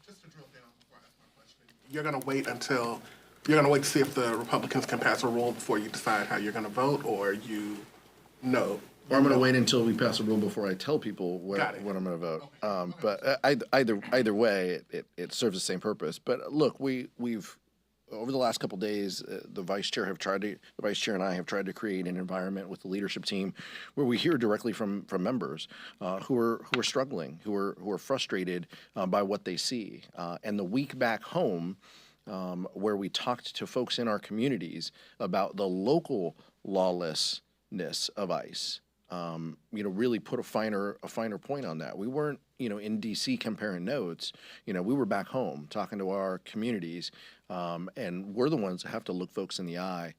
Just to drill down before I ask my question, you're going to wait to see if the Republicans can pass a rule before you decide how you're going to vote, or you know? Or I'm going to wait until we pass a rule before I tell people what I'm going to vote. Okay. But either way, it serves the same purpose. But look, we've over the last couple of days, the vice chair and I have tried to create an environment with the leadership team where we hear directly from members who are struggling, who are frustrated by what they see. And the week back home, where we talked to folks in our communities about the local lawlessness of ICE. Really put a finer point on that. We weren't, in D.C. comparing notes. We were back home talking to our communities, and we're the ones that have to look folks in the eye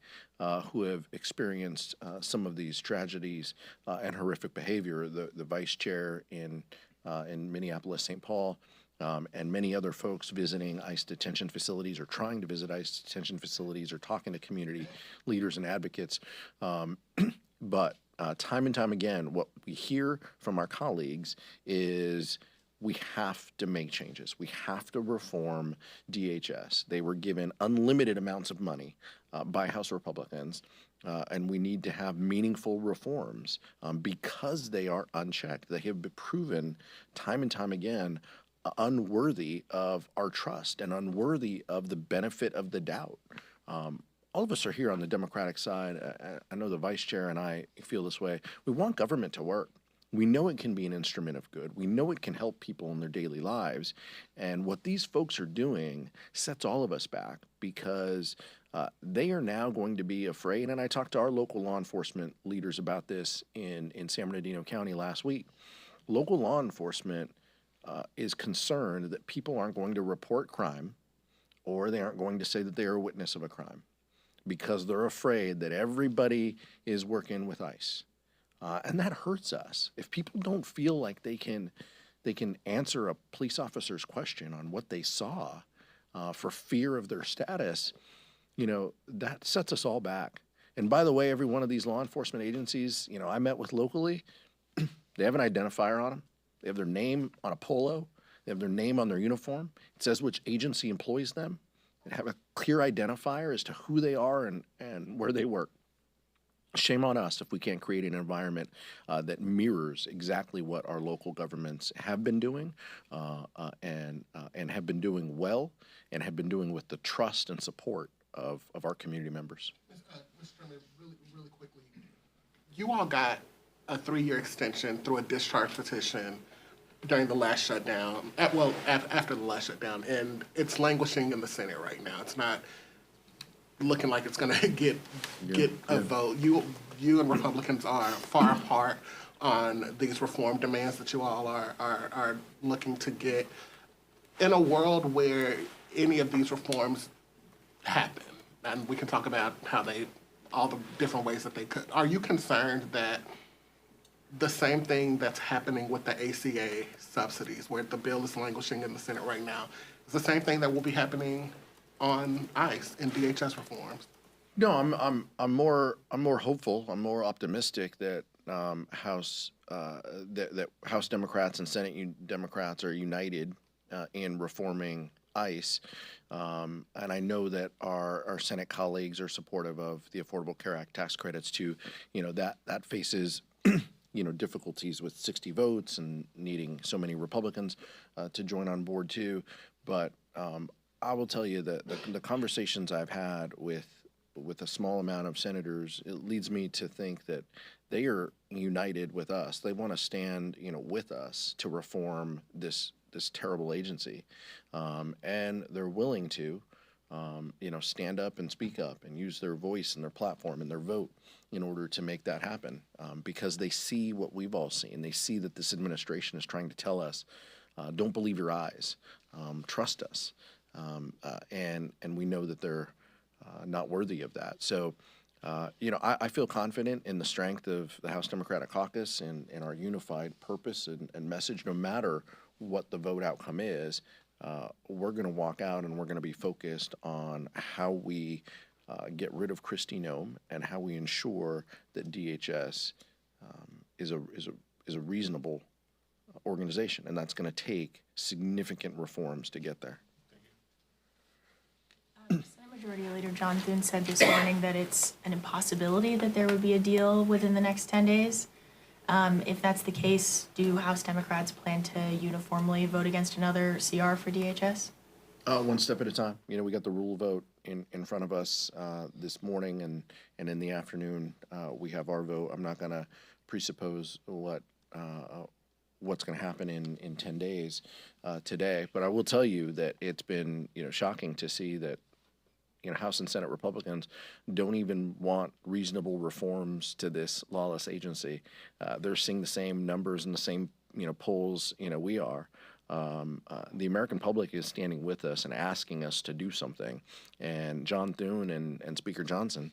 who have experienced some of these tragedies and horrific behavior. The vice chair in Minneapolis, St. Paul, and many other folks visiting ICE detention facilities or trying to visit ICE detention facilities or talking to community leaders and advocates. But time and time again, what we hear from our colleagues is we have to make changes. We have to reform DHS. They were given unlimited amounts of money by House Republicans, and we need to have meaningful reforms because they are unchecked. They have been proven time and time again unworthy of our trust and unworthy of the benefit of the doubt. All of us are here on the Democratic side. I know the vice chair and I feel this way. We want government to work. We know it can be an instrument of good. We know it can help people in their daily lives. And what these folks are doing sets all of us back because they are now going to be afraid. And I talked to our local law enforcement leaders about this in San Bernardino County last week. Local law enforcement is concerned that people aren't going to report crime or they aren't going to say that they are a witness of a crime, because they're afraid that everybody is working with ICE. And that hurts us. If people don't feel like they can answer a police officer's question on what they saw for fear of their status, that sets us all back. And by the way, every one of these law enforcement agencies, I met with locally, they have an identifier on them. They have their name on a polo. They have their name on their uniform. It says which agency employs them. And have a clear identifier as to who they are and where they work. Shame on us if we can't create an environment that mirrors exactly what our local governments have been doing and have been doing well and have been doing with the trust and support of our community members. Mr. Chairman, really quickly, you all got a 3-year extension through a discharge petition during the last shutdown, after the last shutdown, and it's languishing in the Senate right now. It's not looking like it's going to get a vote. You and Republicans are far apart on these reform demands that you all are looking to get. In a world where any of these reforms happen, and we can talk about all the different ways that they could, are you concerned that the same thing that's happening with the ACA subsidies, where the bill is languishing in the Senate right now, is the same thing that will be happening on ICE and DHS reforms? No, I'm more hopeful. I'm more optimistic that House Democrats and Senate Democrats are united in reforming ICE, and I know that our Senate colleagues are supportive of the Affordable Care Act tax credits too. That faces difficulties with 60 votes and needing so many Republicans to join on board too. But I will tell you that the conversations I've had with a small amount of senators, it leads me to think that they are united with us. They want to stand, with us to reform this terrible agency, and they're willing to, stand up and speak up and use their voice and their platform and their vote in order to make that happen, because they see what we've all seen. They see that this administration is trying to tell us, don't believe your eyes, trust us, and we know that they're not worthy of that. So, I feel confident in the strength of the House Democratic Caucus and our unified purpose and message. No matter what the vote outcome is, we're going to walk out and we're going to be focused on how we get rid of Kristi Noem and how we ensure that DHS is a reasonable organization, and that's going to take significant reforms to get there. Senate Majority Leader John Thune said this morning that it's an impossibility that there would be a deal within the next 10 days. If that's the case, do House Democrats plan to uniformly vote against another CR for DHS? One step at a time. We got the rule vote in front of us this morning, and in the afternoon we have our vote. I'm not going to presuppose what's going to happen in 10 days today, but I will tell you that it's been shocking to see that House and Senate Republicans don't even want reasonable reforms to this lawless agency. They're seeing the same numbers and the same polls we are. The American public is standing with us and asking us to do something, and John Thune and Speaker Johnson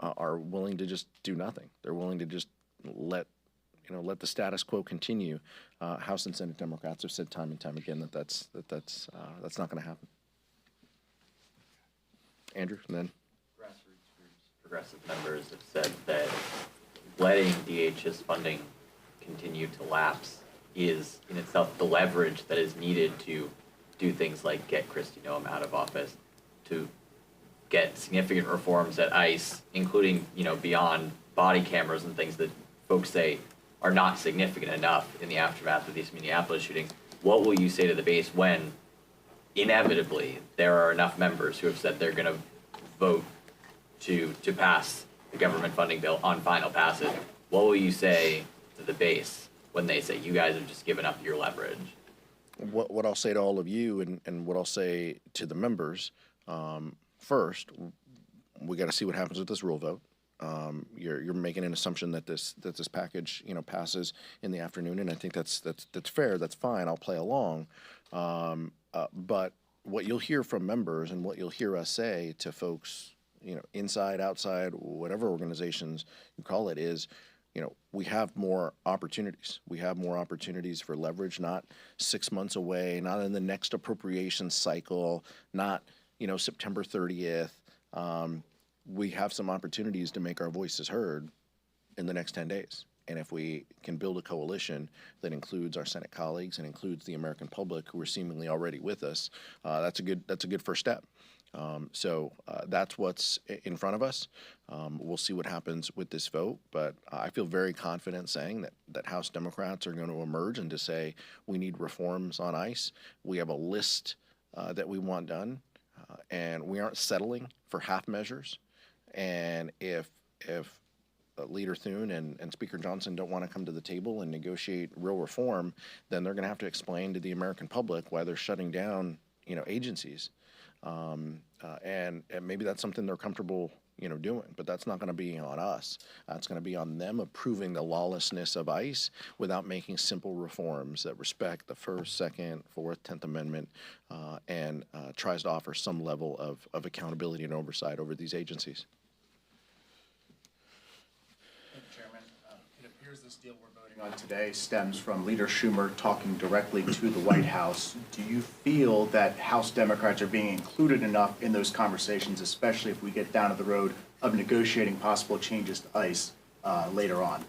are willing to just do nothing. They're willing to just let the status quo continue. House and Senate Democrats have said time and time again that's not going to happen. Andrew, and then grassroots groups, progressive members have said that letting DHS funding continue to lapse is in itself the leverage that is needed to do things like get Kristi Noem out of office, to get significant reforms at ICE, including beyond body cameras and things that folks say are not significant enough in the aftermath of these Minneapolis shootings. What will you say to the base when inevitably there are enough members who have said they're going to vote to pass the government funding bill on final passage? What will you say to the base when they say you guys have just given up your leverage? What I'll say to all of you and what I'll say to the members, first, we got to see what happens with this rule vote. You're making an assumption that this package passes in the afternoon, and I think that's fair. That's fine. I'll play along. But what you'll hear from members and what you'll hear us say to folks, inside, outside, whatever organizations you call it, is, we have more opportunities. We have more opportunities for leverage, not 6 months away, not in the next appropriation cycle, not, September 30th. We have some opportunities to make our voices heard in the next 10 days. And if we can build a coalition that includes our Senate colleagues and includes the American public who are seemingly already with us, that's a good first step. So that's what's in front of us. We'll see what happens with this vote, but I feel very confident saying that House Democrats are going to emerge and to say we need reforms on ICE. We have a list that we want done, and we aren't settling for half measures. And if Leader Thune and Speaker Johnson don't want to come to the table and negotiate real reform, then they're going to have to explain to the American public why they're shutting down, agencies. And maybe that's something they're comfortable, doing, but that's not going to be on us. It's going to be on them approving the lawlessness of ICE without making simple reforms that respect the First, Second, Fourth, 10th Amendment, and tries to offer some level of accountability and oversight over these agencies. It appears this deal we're voting on today stems from Leader Schumer talking directly to the White House. Do you feel that House Democrats are being included enough in those conversations, especially if we get down to the road of negotiating possible changes to ICE later on?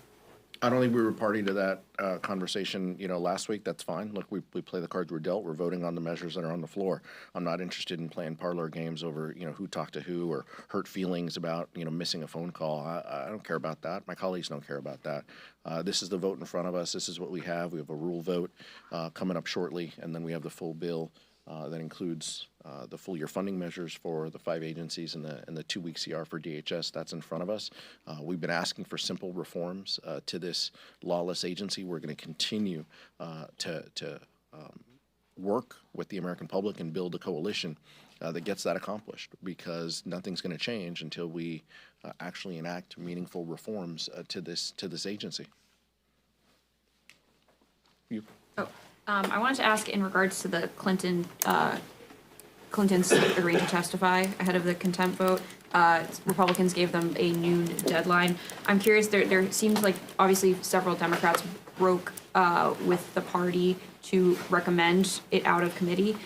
I don't think we were party to that conversation, last week. That's fine. Look, we play the cards we're dealt. We're voting on the measures that are on the floor. I'm not interested in playing parlor games over, who talked to who or hurt feelings about, missing a phone call. I don't care about that. My colleagues don't care about that. This is the vote in front of us. This is what we have. We have a rule vote coming up shortly, and then we have the full bill that includes the full year funding measures for the 5 agencies and the 2-week CR for DHS. That's in front of us. We've been asking for simple reforms to this lawless agency. We're going to continue to work with the American public and build a coalition that gets that accomplished, because nothing's going to change until we actually enact meaningful reforms to this agency. I wanted to ask in regards to the Clinton's agreeing to testify ahead of the contempt vote. Republicans gave them a noon deadline. I'm curious, there seems like obviously several Democrats broke with the party to recommend it out of committee.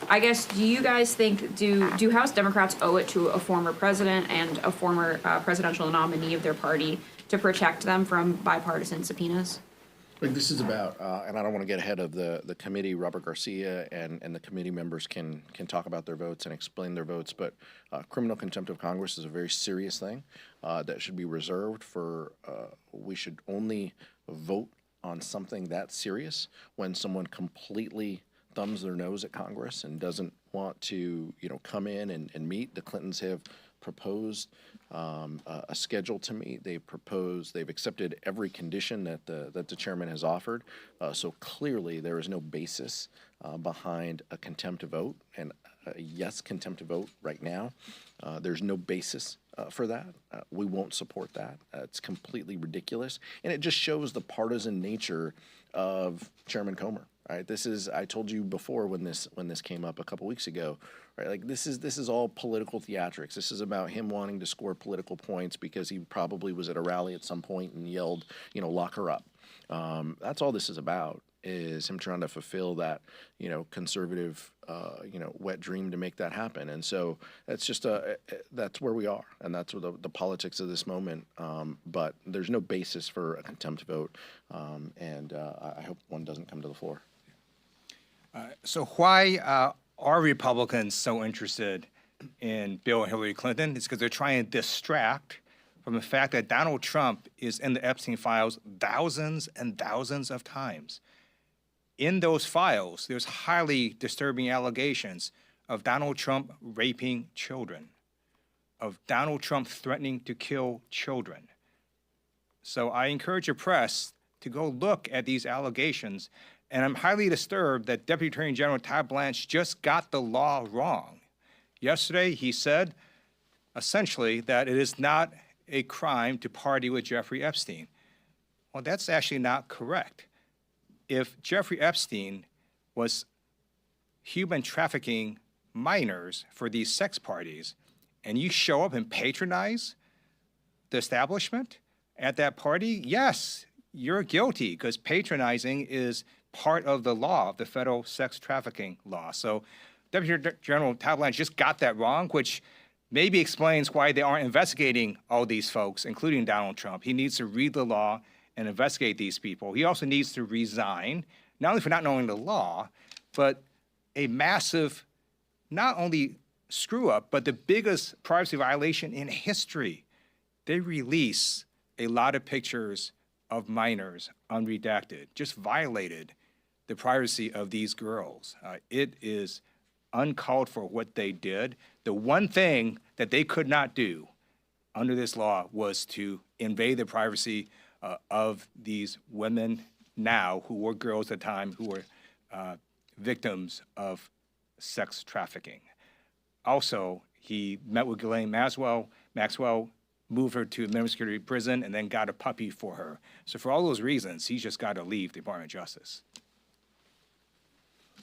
I guess, do you guys think, do House Democrats owe it to a former president and a former presidential nominee of their party to protect them from bipartisan subpoenas? Like, this is about, and I don't want to get ahead of the committee. Robert Garcia and the committee members can talk about their votes and explain their votes, but criminal contempt of Congress is a very serious thing that should be reserved for, we should only vote on something that serious when someone completely thumbs their nose at Congress and doesn't want to, come in and meet. The Clintons have proposed a schedule to meet. They've accepted every condition that the chairman has offered. So clearly there is no basis behind a contempt vote, and a yes contempt vote right now. There's no basis for that. We won't support that. It's completely ridiculous, and it just shows the partisan nature of Chairman Comer. Right? This is, I told you before when this came up a couple weeks ago, right? Like, this is all political theatrics. This is about him wanting to score political points because he probably was at a rally at some point and yelled, lock her up. That's all this is about, is him trying to fulfill that, conservative, wet dream to make that happen. And so that's just that's where we are, and that's the politics of this moment. But there's no basis for a contempt vote, and I hope one doesn't come to the floor. So why are Republicans so interested in Bill and Hillary Clinton? It's because they're trying to distract from the fact that Donald Trump is in the Epstein files thousands and thousands of times. In those files, there's highly disturbing allegations of Donald Trump raping children, of Donald Trump threatening to kill children. So I encourage your press to go look at these allegations. And I'm highly disturbed that Deputy Attorney General Todd Blanche just got the law wrong. Yesterday, he said, essentially, that it is not a crime to party with Jeffrey Epstein. Well, that's actually not correct. If Jeffrey Epstein was human trafficking minors for these sex parties, and you show up and patronize the establishment at that party, yes, you're guilty, because patronizing is part of the law, the federal sex trafficking law. So Deputy General Todd Blanche just got that wrong, which maybe explains why they aren't investigating all these folks, including Donald Trump. He needs to read the law and investigate these people. He also needs to resign, not only for not knowing the law, but a massive, not only screw up, but the biggest privacy violation in history. They release a lot of pictures of minors unredacted, just violated the privacy of these girls. It is uncalled for what they did. The one thing that they could not do under this law was to invade the privacy of these women now who were girls at the time who were victims of sex trafficking. Also, he met with Ghislaine Maxwell, moved her to a minimum security prison, and then got a puppy for her. So for all those reasons, he's just got to leave the Department of Justice.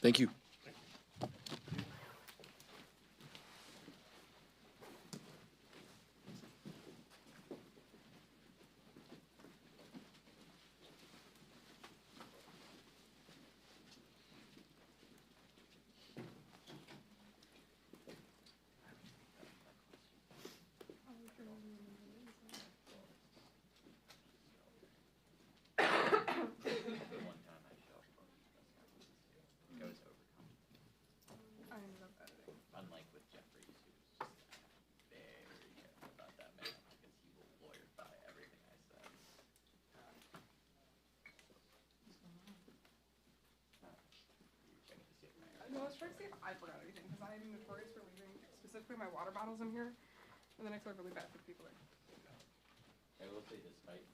Thank you. Unlike with Jeffries, who's just very careful about that man because he will lawyerify everything I said. No, I was trying to see if I forgot anything, because I am notorious for leaving specifically my water bottles in here, and then I feel really bad for the people there. I will say this might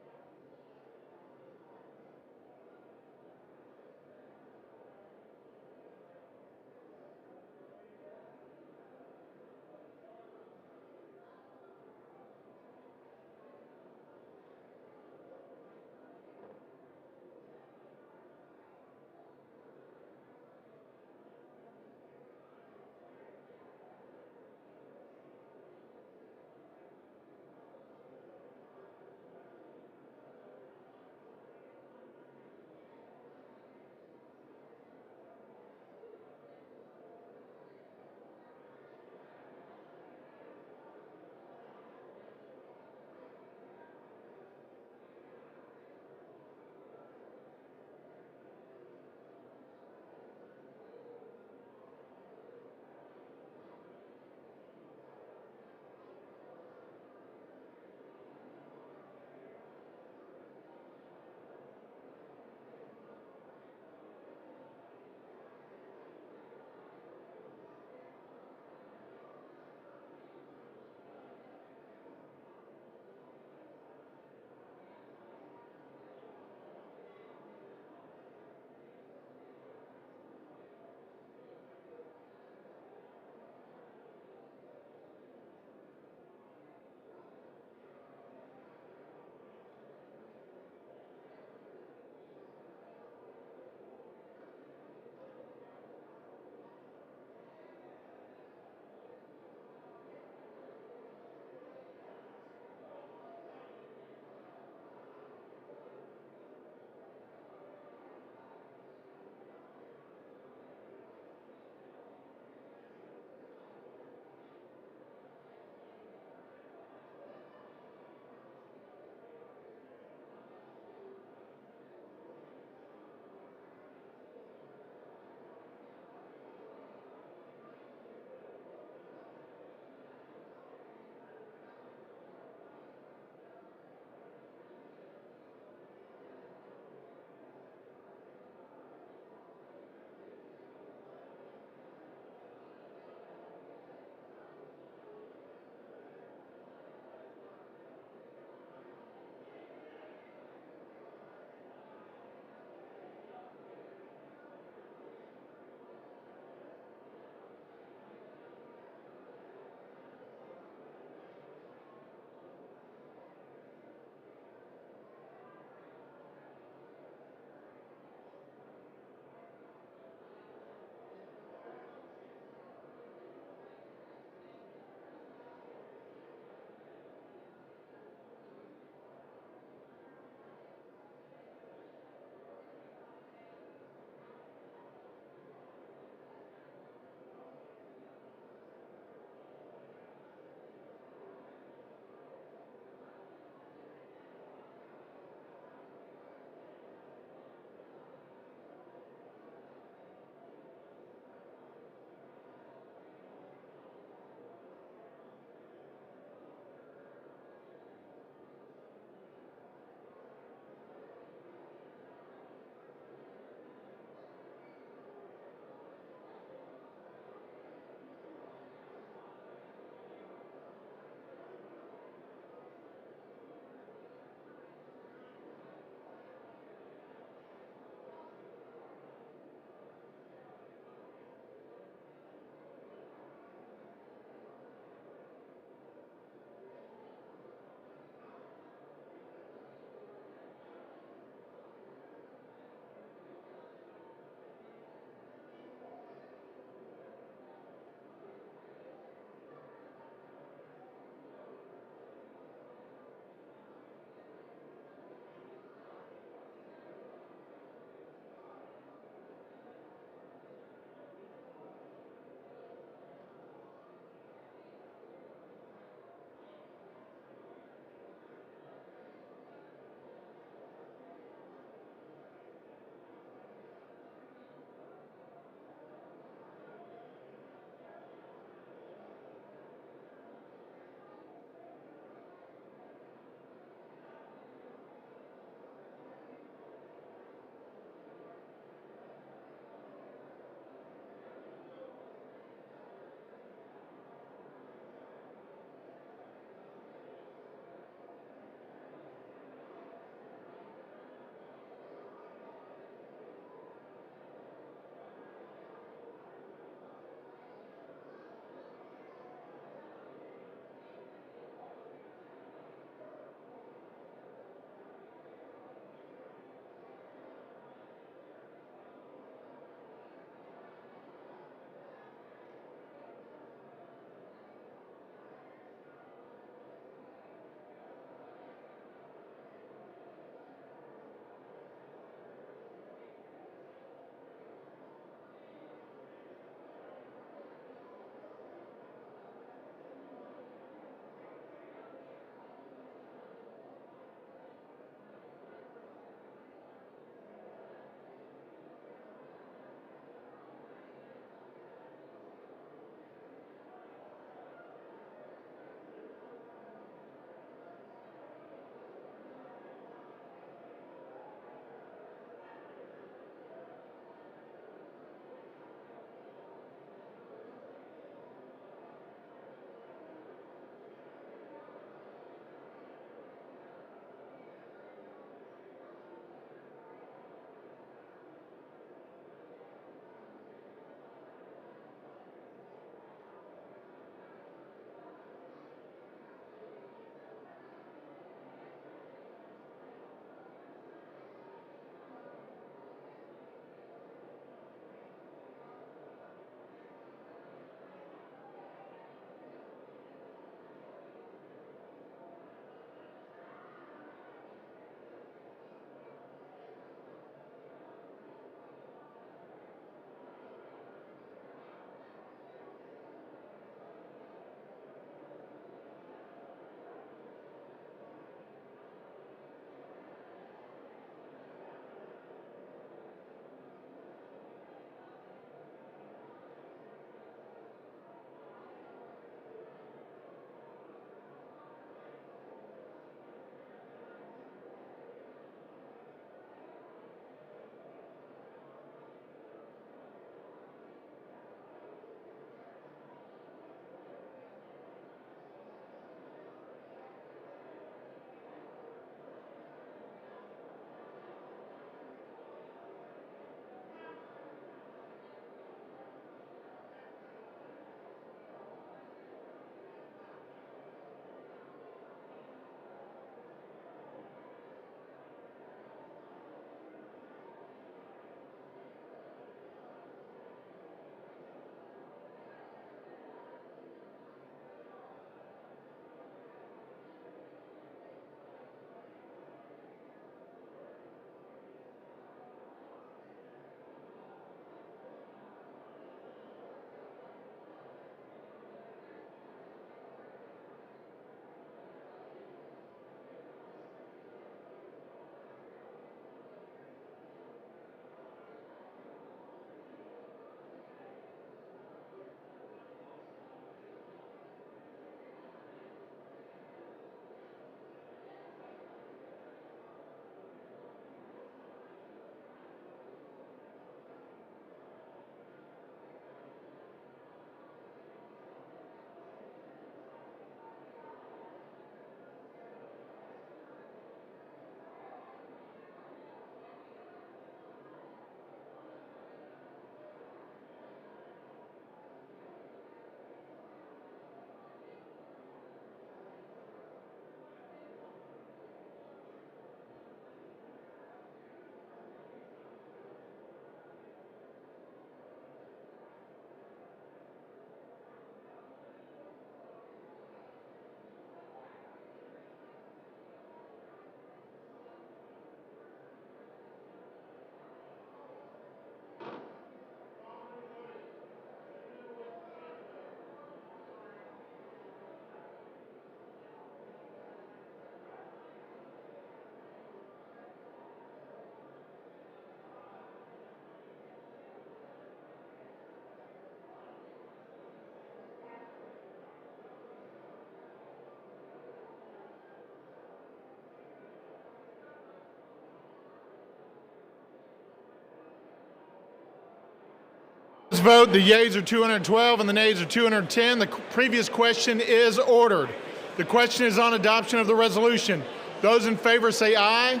vote. The yeas are 212 and the nays are 210. The previous question is ordered. The question is on adoption of the resolution. Those in favor say aye.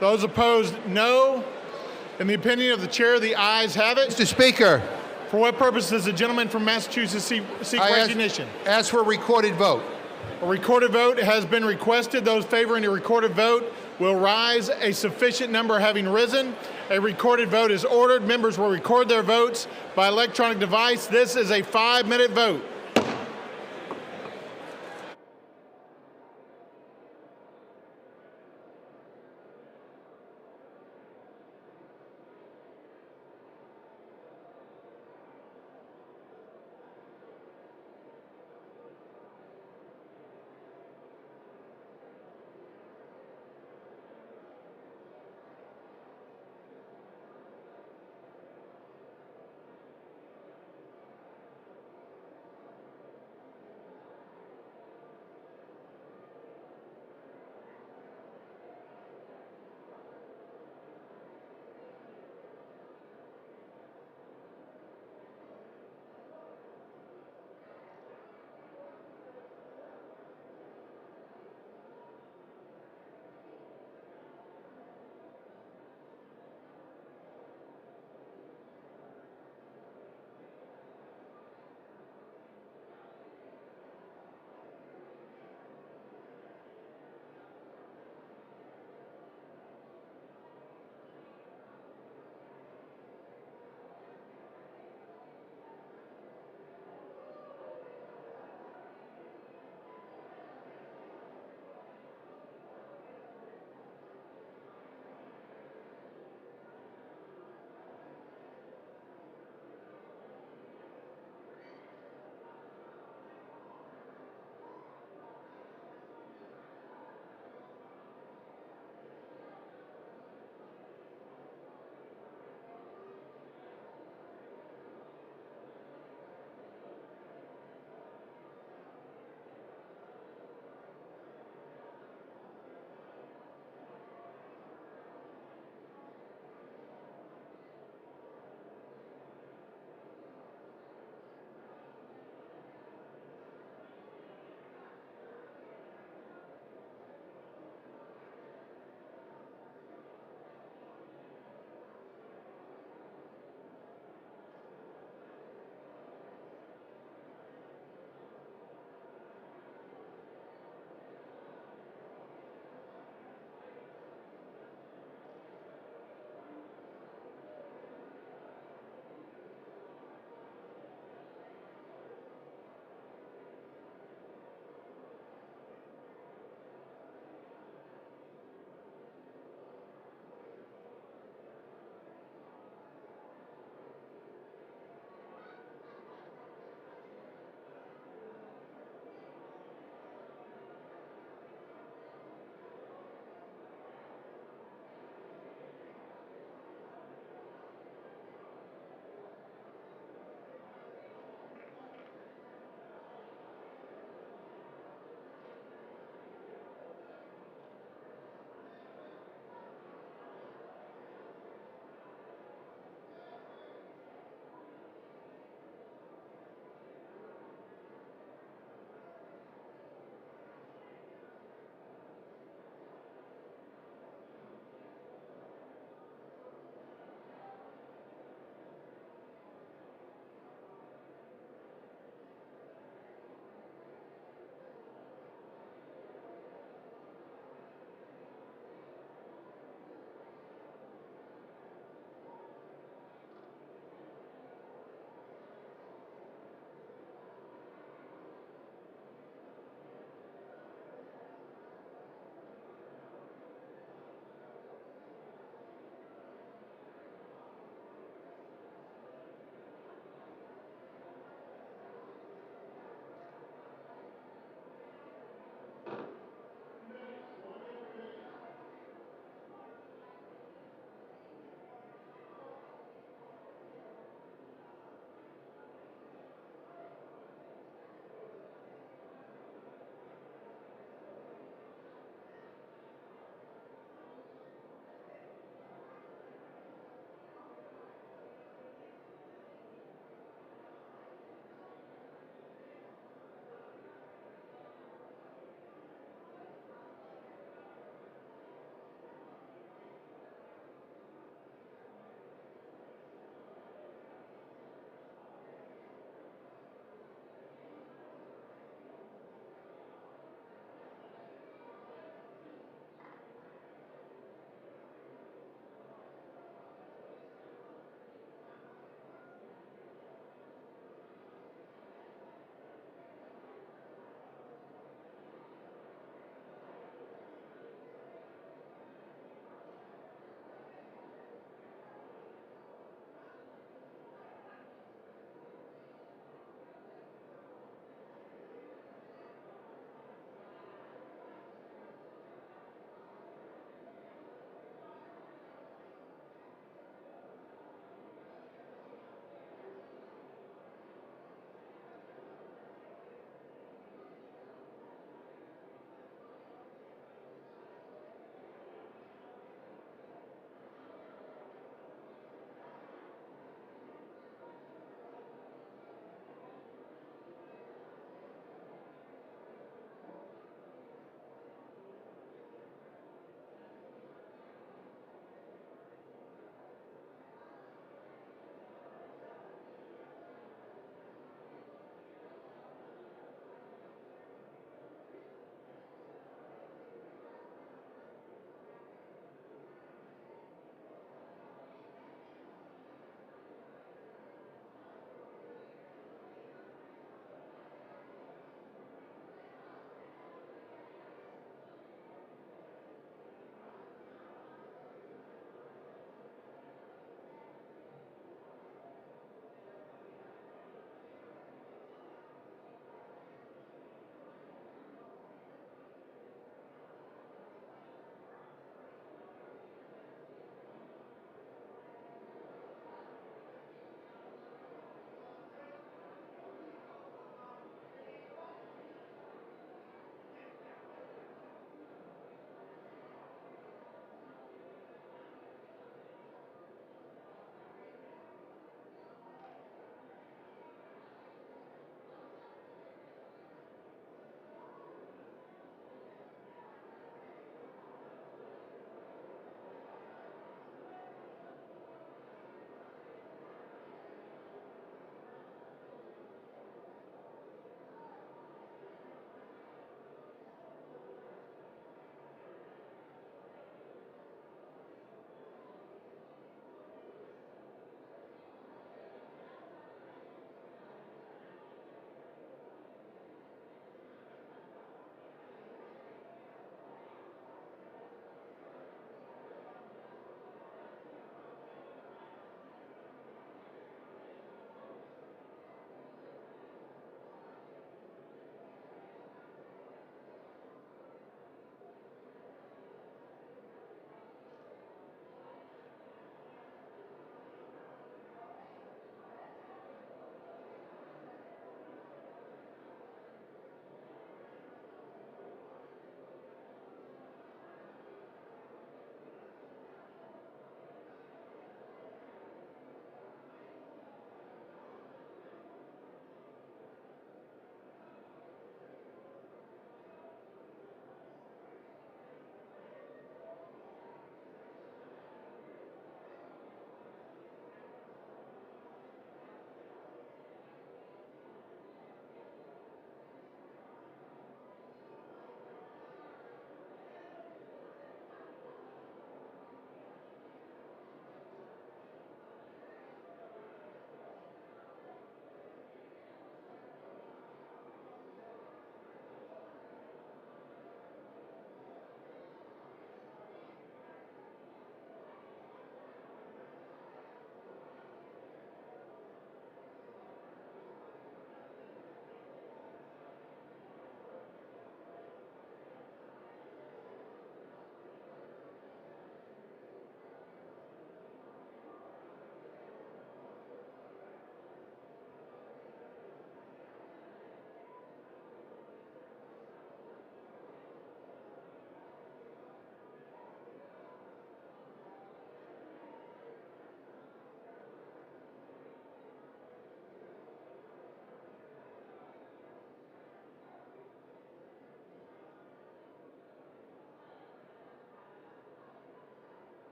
Those opposed, no. In the opinion of the chair, the ayes have it. Mr. Speaker. For what purpose does the gentleman from Massachusetts seek recognition? Ask for a recorded vote. A recorded vote has been requested. Those favoring a recorded vote will rise, a sufficient number having risen. A recorded vote is ordered. Members will record their votes by electronic device. This is a 5-minute vote.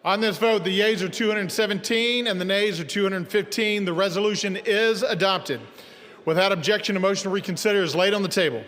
On this vote, the yeas are 217 and the nays are 215. The resolution is adopted. Without objection, a motion to reconsider is laid on the table.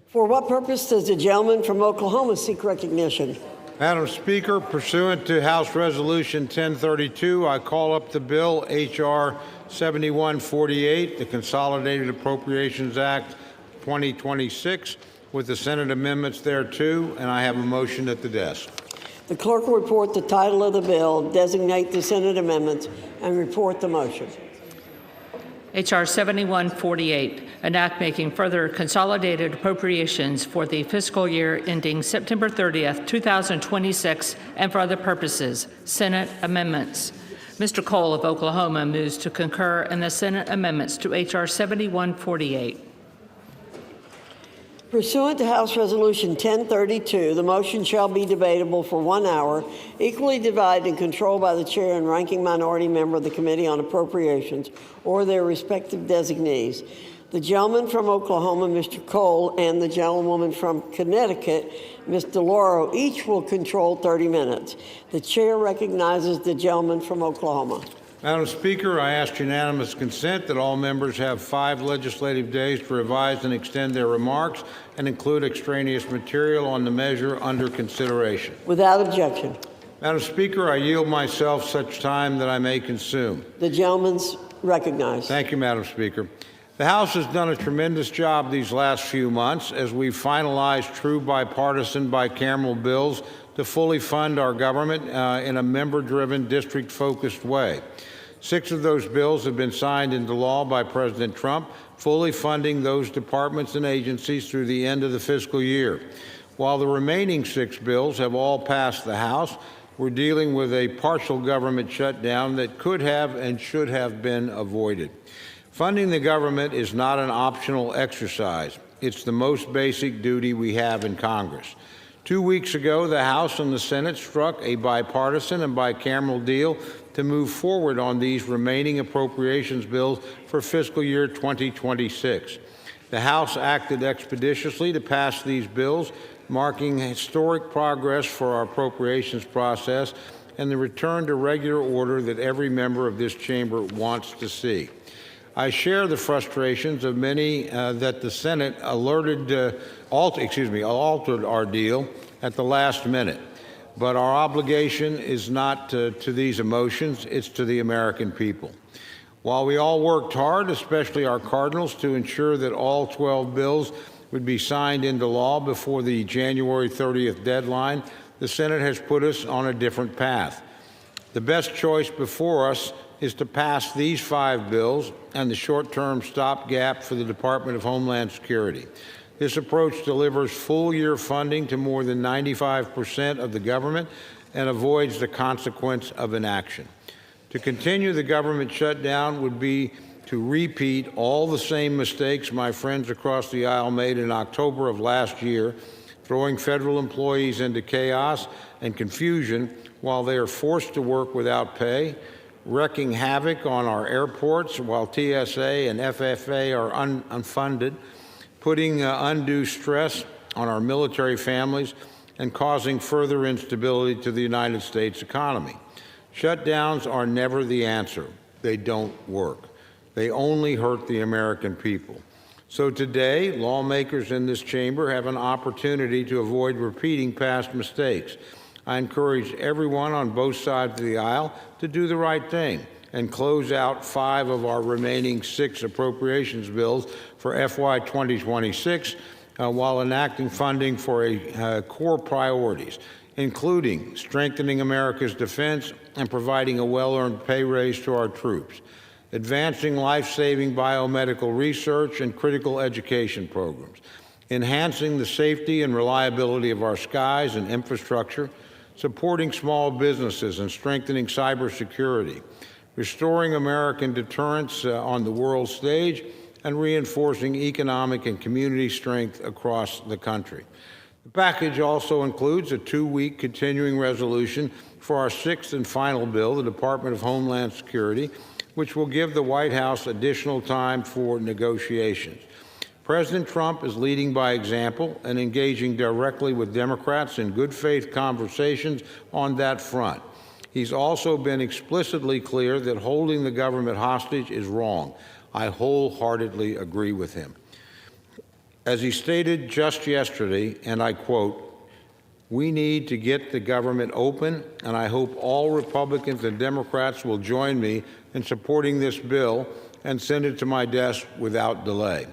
For what purpose does the gentleman from Oklahoma seek recognition? Madam Speaker, pursuant to House Resolution 1032, I call up the bill H.R. 7148, the Consolidated Appropriations Act 2026, with the Senate amendments thereto, and I have a motion at the desk. The clerk will report the title of the bill, designate the Senate amendments, and report the motion. H.R. 7148, an act making further consolidated appropriations for the fiscal year ending September 30th, 2026, and for other purposes. Senate amendments. Mr. Cole of Oklahoma moves to concur in the Senate amendments to H.R. 7148. Pursuant to House Resolution 1032, the motion shall be debatable for 1 hour, equally divided and controlled by the chair and ranking minority member of the Committee on Appropriations or their respective designees. The gentleman from Oklahoma, Mr. Cole, and the gentlewoman from Connecticut, Ms. DeLauro, each will control 30 minutes. The chair recognizes the gentleman from Oklahoma. Madam Speaker, I ask unanimous consent that all members have 5 legislative days to revise and extend their remarks and include extraneous material on the measure under consideration. Without objection. Madam Speaker, I yield myself such time that I may consume. The gentleman's recognized. Thank you, Madam Speaker. The House has done a tremendous job these last few months as we've finalized true bipartisan bicameral bills to fully fund our government in a member-driven, district-focused way. 6 of those bills have been signed into law by President Trump, fully funding those departments and agencies through the end of the fiscal year. While the remaining 6 bills have all passed the House, we're dealing with a partial government shutdown that could have and should have been avoided. Funding the government is not an optional exercise. It's the most basic duty we have in Congress. 2 weeks ago, the House and the Senate struck a bipartisan and bicameral deal to move forward on these remaining appropriations bills for fiscal year 2026. The House acted expeditiously to pass these bills, marking historic progress for our appropriations process and the return to regular order that every member of this chamber wants to see. I share the frustrations of many that the Senate altered our deal at the last minute. But our obligation is not to these emotions, it's to the American people. While we all worked hard, especially our Cardinals, to ensure that all 12 bills would be signed into law before the January 30th deadline, the Senate has put us on a different path. The best choice before us is to pass these 5 bills and the short-term stopgap for the Department of Homeland Security. This approach delivers full-year funding to more than 95% of the government and avoids the consequence of inaction. To continue the government shutdown would be to repeat all the same mistakes my friends across the aisle made in October of last year, throwing federal employees into chaos and confusion while they are forced to work without pay, wreaking havoc on our airports while TSA and FFA are unfunded, putting undue stress on our military families, and causing further instability to the United States economy. Shutdowns are never the answer. They don't work. They only hurt the American people. So today, lawmakers in this chamber have an opportunity to avoid repeating past mistakes. I encourage everyone on both sides of the aisle to do the right thing and close out 5 of our remaining 6 appropriations bills for FY 2026 while enacting funding for core priorities, including strengthening America's defense and providing a well-earned pay raise to our troops, advancing life-saving biomedical research and critical education programs, enhancing the safety and reliability of our skies and infrastructure, supporting small businesses and strengthening cybersecurity, restoring American deterrence on the world stage, and reinforcing economic and community strength across the country. The package also includes a 2-week continuing resolution for our 6th and final bill, the Department of Homeland Security, which will give the White House additional time for negotiations. President Trump is leading by example and engaging directly with Democrats in good faith conversations on that front. He's also been explicitly clear that holding the government hostage is wrong. I wholeheartedly agree with him. As he stated just yesterday, and I quote, "We need to get the government open, and I hope all Republicans and Democrats will join me in supporting this bill and send it to my desk without delay."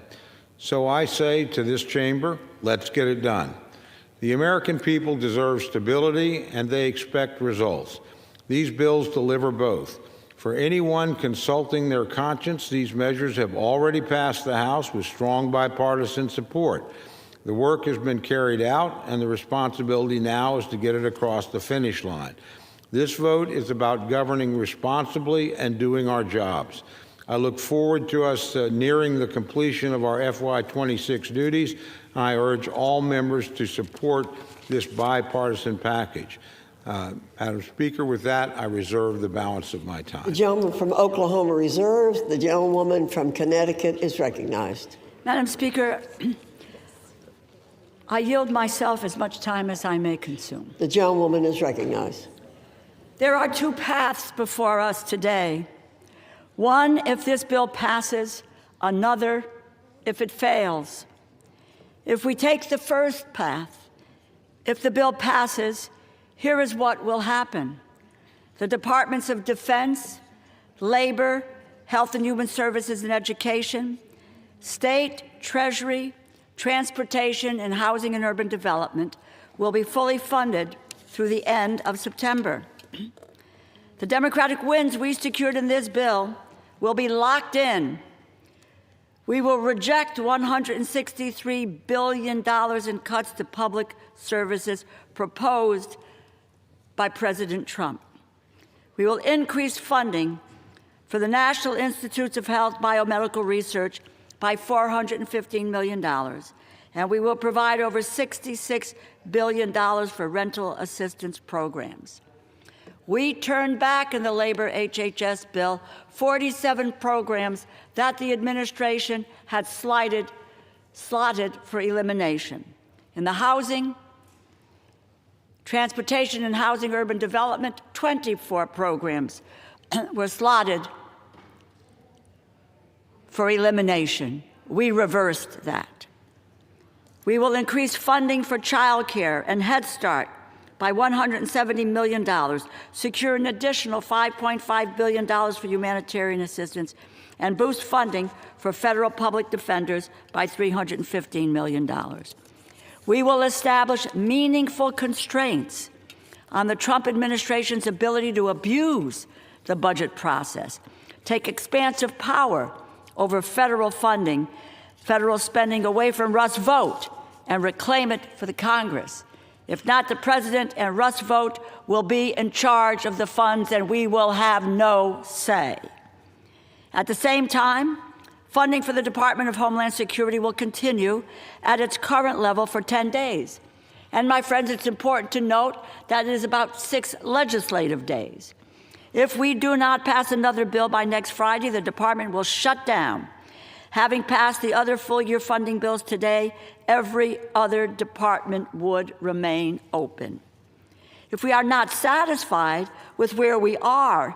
So I say to this chamber, let's get it done. The American people deserve stability, and they expect results. These bills deliver both. For anyone consulting their conscience, these measures have already passed the House with strong bipartisan support. The work has been carried out, and the responsibility now is to get it across the finish line. This vote is about governing responsibly and doing our jobs. I look forward to us nearing the completion of our FY 26 duties, and I urge all members to support this bipartisan package. Madam Speaker, with that, I reserve the balance of my time. The gentleman from Oklahoma reserves. The gentlewoman from Connecticut is recognized. Madam Speaker, I yield myself as much time as I may consume. The gentlewoman is recognized. There are 2 paths before us today. One, if this bill passes, another, if it fails. If we take the first path, if the bill passes, here is what will happen. The Departments of Defense, Labor, Health and Human Services and Education, State, Treasury, Transportation, and Housing and Urban Development will be fully funded through the end of September. The Democratic wins we secured in this bill will be locked in. We will reject $163 billion in cuts to public services proposed by President Trump. We will increase funding for the National Institutes of Health Biomedical Research by $415 million, and we will provide over $66 billion for rental assistance programs. We turned back in the labor HHS bill 47 programs that the administration had slotted for elimination. In the housing, transportation and housing urban development, 24 programs were slotted for elimination. We reversed that. We will increase funding for child care and Head Start by $170 million, secure an additional $5.5 billion for humanitarian assistance, and boost funding for federal public defenders by $315 million. We will establish meaningful constraints on the Trump administration's ability to abuse the budget process, take expansive power over federal funding, federal spending away from Russ Vote, and reclaim it for the Congress. If not, the president and Russ Vote will be in charge of the funds and we will have no say. At the same time, funding for the Department of Homeland Security will continue at its current level for 10 days. And my friends, it's important to note that it is about 6 legislative days. If we do not pass another bill by next Friday, the department will shut down. Having passed the other full-year funding bills today, every other department would remain open. If we are not satisfied with where we are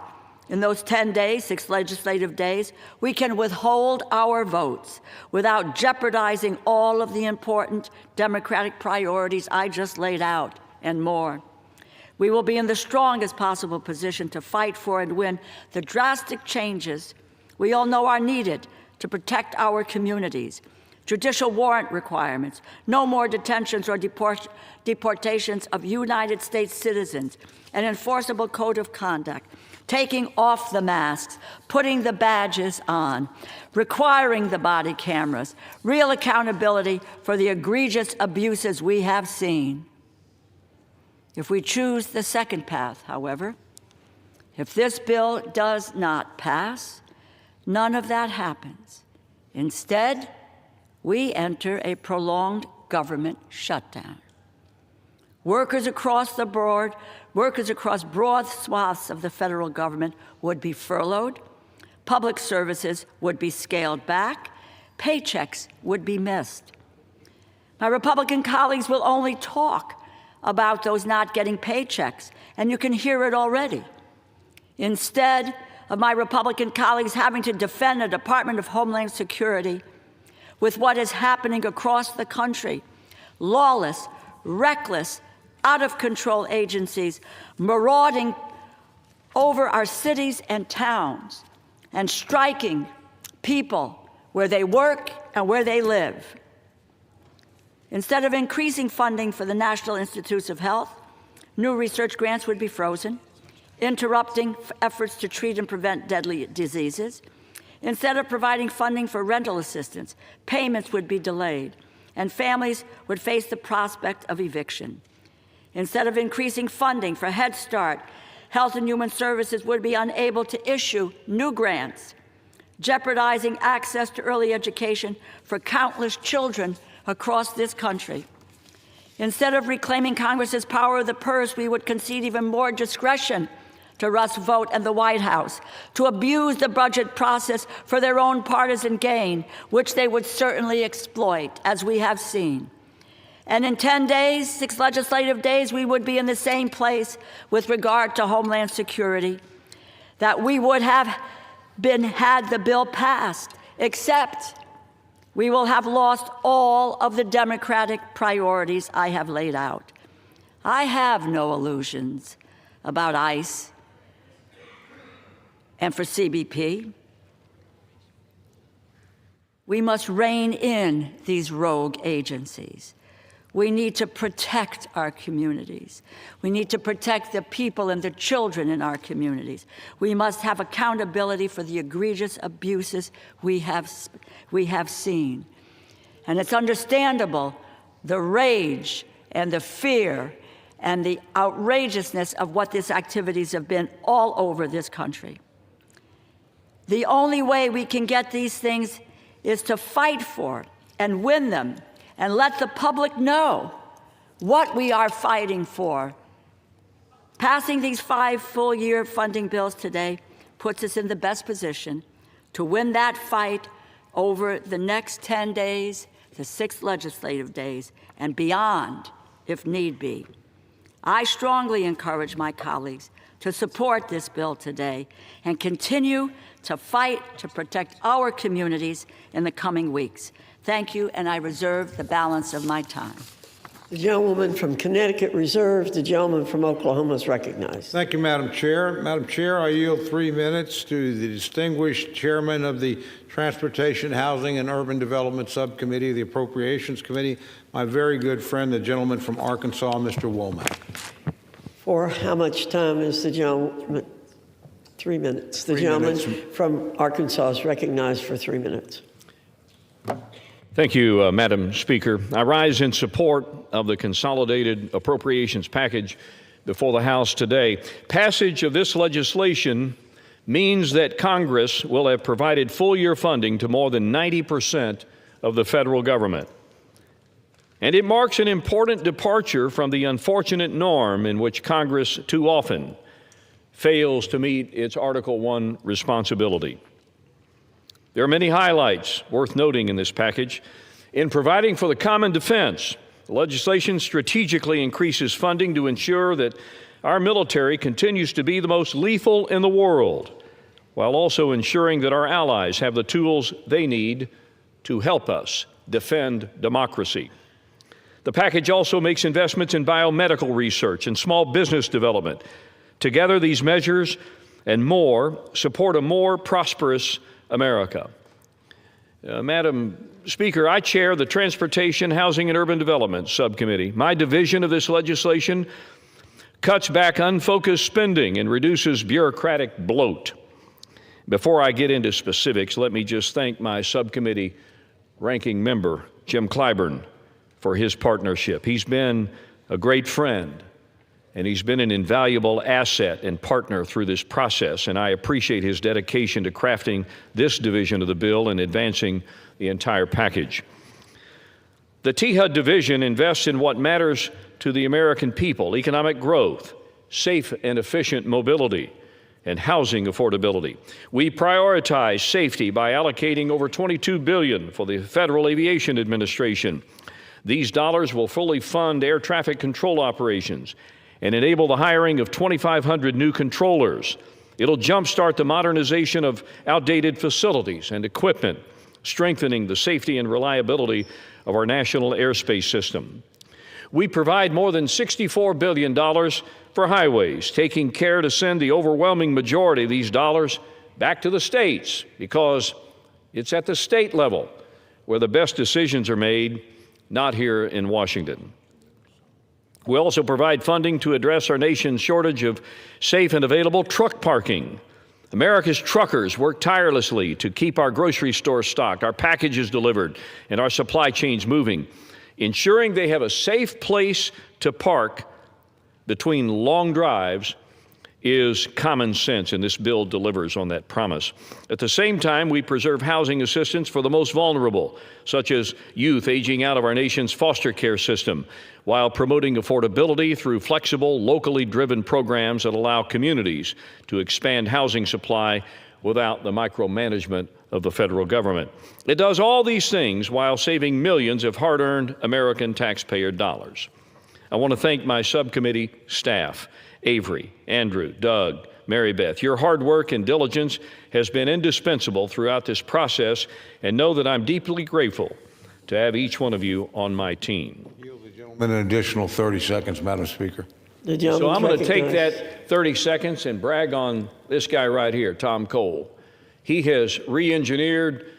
in those 10 days, 6 legislative days, we can withhold our votes without jeopardizing all of the important Democratic priorities I just laid out and more. We will be in the strongest possible position to fight for and win the drastic changes we all know are needed to protect our communities. Judicial warrant requirements, no more detentions or deportations of United States citizens, an enforceable code of conduct, taking off the masks, putting the badges on, requiring the body cameras, real accountability for the egregious abuses we have seen. If we choose the second path, however, if this bill does not pass, none of that happens. Instead, we enter a prolonged government shutdown. Workers across the board, workers across broad swaths of the federal government would be furloughed, public services would be scaled back, paychecks would be missed. My Republican colleagues will only talk about those not getting paychecks, and you can hear it already. Instead of my Republican colleagues having to defend the Department of Homeland Security with what is happening across the country, lawless, reckless, out-of-control agencies marauding over our cities and towns and striking people where they work and where they live. Instead of increasing funding for the National Institutes of Health, new research grants would be frozen, interrupting efforts to treat and prevent deadly diseases. Instead of providing funding for rental assistance, payments would be delayed, and families would face the prospect of eviction. Instead of increasing funding for Head Start, Health and Human Services would be unable to issue new grants, jeopardizing access to early education for countless children across this country. Instead of reclaiming Congress's power of the purse, we would concede even more discretion to Russ Vote and the White House to abuse the budget process for their own partisan gain, which they would certainly exploit, as we have seen. And in 10 days, 6 legislative days, we would be in the same place with regard to Homeland Security that we would have been had the bill passed, except we will have lost all of the Democratic priorities I have laid out. I have no illusions about ICE and for CBP. We must rein in these rogue agencies. We need to protect our communities. We need to protect the people and the children in our communities. We must have accountability for the egregious abuses we have seen. And it's understandable the rage and the fear and the outrageousness of what these activities have been all over this country. The only way we can get these things is to fight for and win them and let the public know what we are fighting for. Passing these 5 full-year funding bills today puts us in the best position to win that fight over the next 10 days, the 6 legislative days, and beyond, if need be. I strongly encourage my colleagues to support this bill today and continue to fight to protect our communities in the coming weeks. Thank you, and I reserve the balance of my time. The gentlewoman from Connecticut reserves. The gentleman from Oklahoma is recognized. Thank you, Madam Chair. Madam Chair, I yield 3 minutes to the distinguished chairman of the Transportation, Housing, and Urban Development Subcommittee of the Appropriations Committee, my very good friend, the gentleman from Arkansas, Mr. Womack. For how much time is the gentleman? 3 minutes. The 3 gentleman minutes. from Arkansas is recognized for 3 minutes. Thank you, Madam Speaker. I rise in support of the consolidated appropriations package before the House today. Passage of this legislation means that Congress will have provided full-year funding to more than 90% of the federal government. And it marks an important departure from the unfortunate norm in which Congress too often fails to meet its Article I responsibility. There are many highlights worth noting in this package. In providing for the common defense, the legislation strategically increases funding to ensure that our military continues to be the most lethal in the world, while also ensuring that our allies have the tools they need to help us defend democracy. The package also makes investments in biomedical research and small business development. Together, these measures and more support a more prosperous America. Madam Speaker, I chair the Transportation, Housing, and Urban Development Subcommittee. My division of this legislation cuts back unfocused spending and reduces bureaucratic bloat. Before I get into specifics, let me just thank my subcommittee ranking member, Jim Clyburn, for his partnership. He's been a great friend, and he's been an invaluable asset and partner through this process, and I appreciate his dedication to crafting this division of the bill and advancing the entire package. The THUD division invests in what matters to the American people: economic growth, safe and efficient mobility, and housing affordability. We prioritize safety by allocating over $22 billion for the Federal Aviation Administration. These dollars will fully fund air traffic control operations and enable the hiring of 2,500 new controllers. It'll jumpstart the modernization of outdated facilities and equipment, strengthening the safety and reliability of our national airspace system. We provide more than $64 billion for highways, taking care to send the overwhelming majority of these dollars back to the states, because it's at the state level where the best decisions are made, not here in Washington. We also provide funding to address our nation's shortage of safe and available truck parking. America's truckers work tirelessly to keep our grocery stores stocked, our packages delivered, and our supply chains moving. Ensuring they have a safe place to park between long drives is common sense, and this bill delivers on that promise. At the same time, we preserve housing assistance for the most vulnerable, such as youth aging out of our nation's foster care system, while promoting affordability through flexible, locally driven programs that allow communities to expand housing supply without the micromanagement of the federal government. It does all these things while saving millions of hard-earned American taxpayer dollars. I want to thank my subcommittee staff, Avery, Andrew, Doug, Mary Beth. Your hard work and diligence has been indispensable throughout this process, and know that I'm deeply grateful to have each one of you on my team. An additional 30 seconds, Madam Speaker. So I'm going to take that 30 seconds and brag on this guy right here, Tom Cole. He has re-engineered,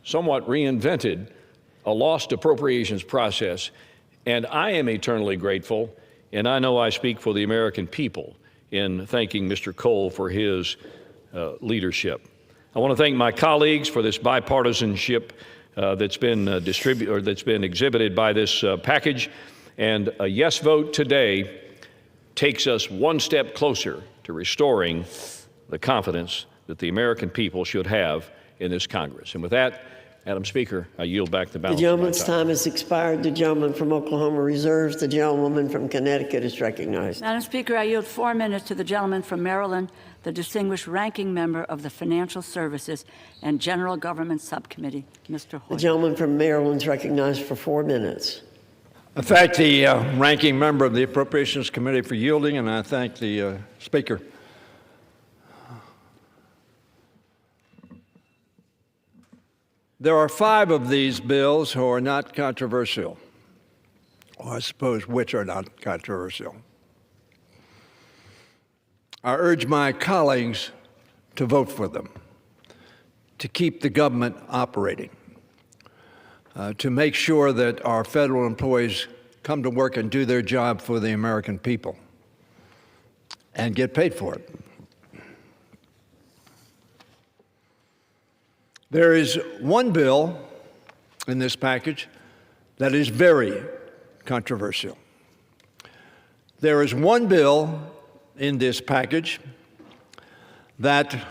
somewhat reinvented, a lost appropriations process, and I am eternally grateful, and I know I speak for the American people in thanking Mr. Cole for his leadership. I want to thank my colleagues for this bipartisanship that's been exhibited by this package, and a yes vote today takes us one step closer to restoring the confidence that the American people should have in this Congress. And with that, Madam Speaker, I yield back the balance. The gentleman's time has expired. The gentleman from Oklahoma reserves. The gentlewoman from Connecticut is recognized. Madam Speaker, I yield 4 minutes to the gentleman from Maryland, the distinguished ranking member of the Financial Services and General Government Subcommittee, Mr. Hoyer. The gentleman from Maryland is recognized for 4 minutes. I thank the ranking member of the Appropriations Committee for yielding, and I thank the Speaker. There are 5 of these bills who are not controversial, or I suppose which are not controversial. I urge my colleagues to vote for them, to keep the government operating, to make sure that our federal employees come to work and do their job for the American people and get paid for it. There is one bill in this package that is very controversial. There is one bill in this package that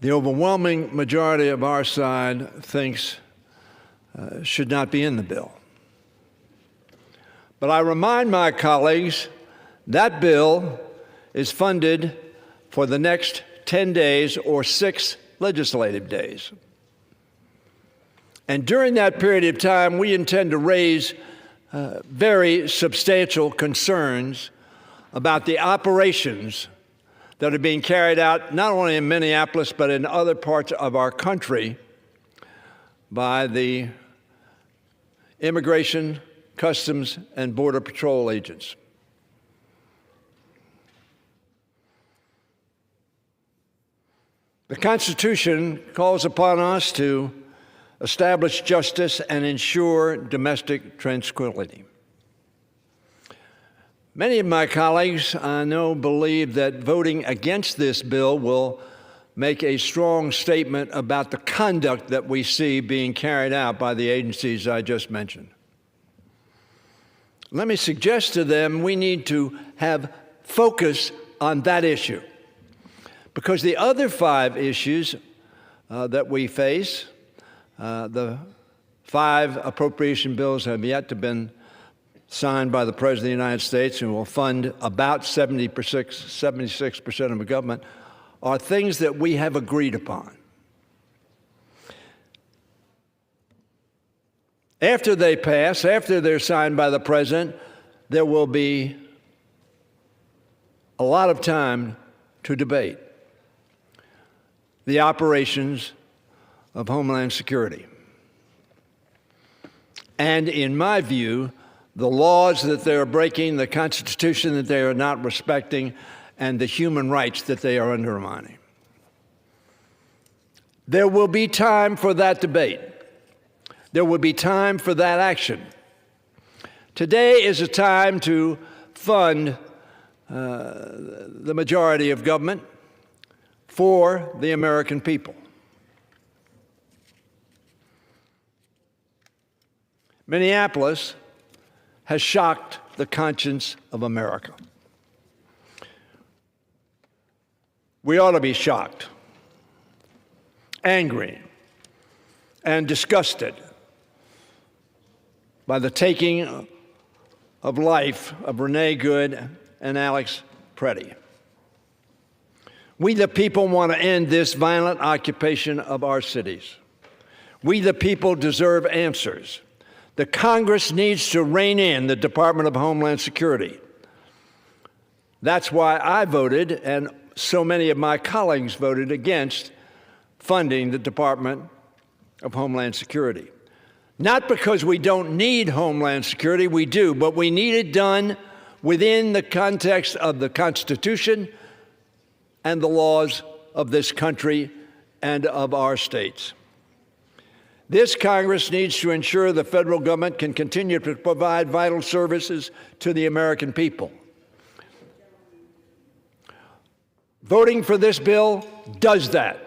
the overwhelming majority of our side thinks should not be in the bill. But I remind my colleagues that bill is funded for the next 10 days or 6 legislative days. And during that period of time, we intend to raise very substantial concerns about the operations that are being carried out not only in Minneapolis but in other parts of our country by the Immigration, Customs, and Border Patrol agents. The Constitution calls upon us to establish justice and ensure domestic tranquility. Many of my colleagues, I know, believe that voting against this bill will make a strong statement about the conduct that we see being carried out by the agencies I just mentioned. Let me suggest to them we need to have focus on that issue, because the other 5 issues that we face, the 5 appropriation bills have yet to been signed by the President of the United States and will fund about 76% of the government, are things that we have agreed upon. After they pass, after they're signed by the President, there will be a lot of time to debate the operations of Homeland Security. And in my view, the laws that they are breaking, the Constitution that they are not respecting, and the human rights that they are undermining. There will be time for that debate. There will be time for that action. Today is a time to fund the majority of government for the American people. Minneapolis has shocked the conscience of America. We ought to be shocked, angry, and disgusted by the taking of life of Renee Good and Alex Preddy. We the people want to end this violent occupation of our cities. We the people deserve answers. The Congress needs to rein in the Department of Homeland Security. That's why I voted, and so many of my colleagues voted against funding the Department of Homeland Security. Not because we don't need Homeland Security, we do, but we need it done within the context of the Constitution and the laws of this country and of our states. This Congress needs to ensure the federal government can continue to provide vital services to the American people. Voting for this bill does that.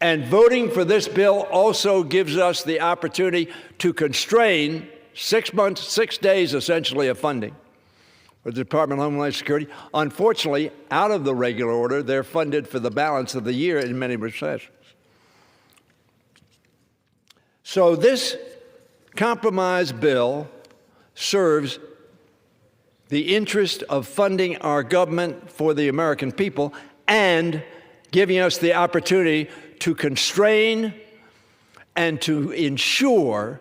And voting for this bill also gives us the opportunity to constrain 6 months, 6 days essentially of funding for the Department of Homeland Security. Unfortunately, out of the regular order, they're funded for the balance of the year in many respects. So this compromise bill serves the interest of funding our government for the American people and giving us the opportunity to constrain and to ensure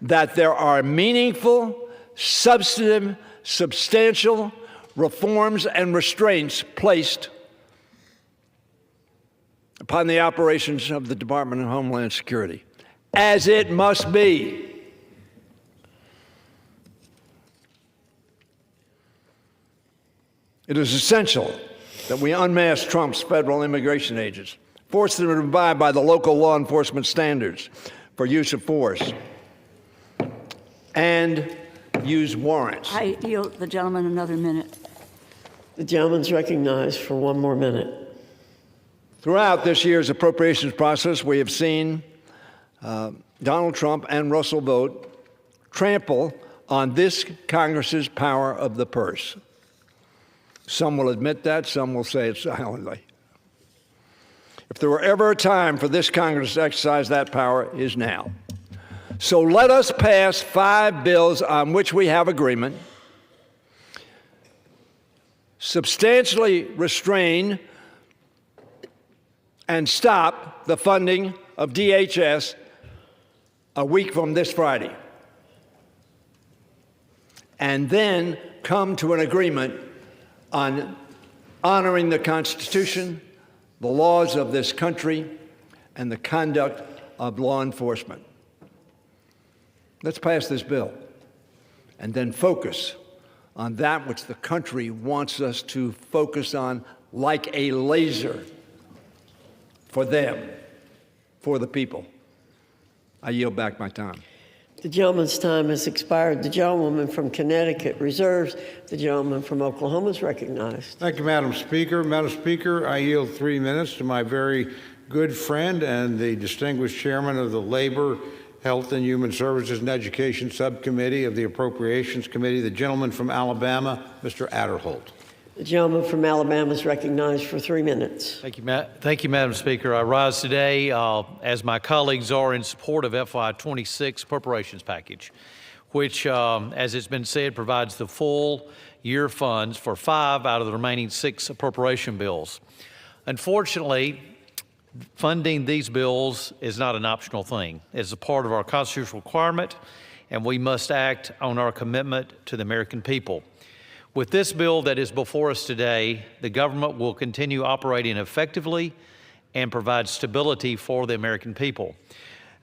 that there are meaningful, substantive, substantial reforms and restraints placed upon the operations of the Department of Homeland Security, as it must be. It is essential that we unmask Trump's federal immigration agents, force them to abide by the local law enforcement standards for use of force, and use warrants. I yield the gentleman another minute. The gentleman's recognized for 1 more minute. Throughout this year's appropriations process, we have seen Donald Trump and Russell Vought trample on this Congress's power of the purse. Some will admit that, some will say it silently. If there were ever a time for this Congress to exercise that power, it is now. So let us pass 5 bills on which we have agreement, substantially restrain and stop the funding of DHS a week from this Friday, and then come to an agreement on honoring the Constitution, the laws of this country, and the conduct of law enforcement. Let's pass this bill and then focus on that which the country wants us to focus on like a laser for them, for the people. I yield back my time. The gentleman's time has expired. The gentlewoman from Connecticut reserves. The gentleman from Oklahoma is recognized. Thank you, Madam Speaker. Madam Speaker, I yield 3 minutes to my very good friend and the distinguished chairman of the Labor, Health and Human Services and Education Subcommittee of the Appropriations Committee, the gentleman from Alabama, Mr. Adderholt. The gentleman from Alabama is recognized for 3 minutes. Thank you, Madam Speaker. I rise today, as my colleagues are, in support of FY26 appropriations package, which, as it's been said, provides the full year funds for 5 out of the remaining 6 appropriation bills. Unfortunately, funding these bills is not an optional thing. It's a part of our constitutional requirement, and we must act on our commitment to the American people. With this bill that is before us today, the government will continue operating effectively and provide stability for the American people.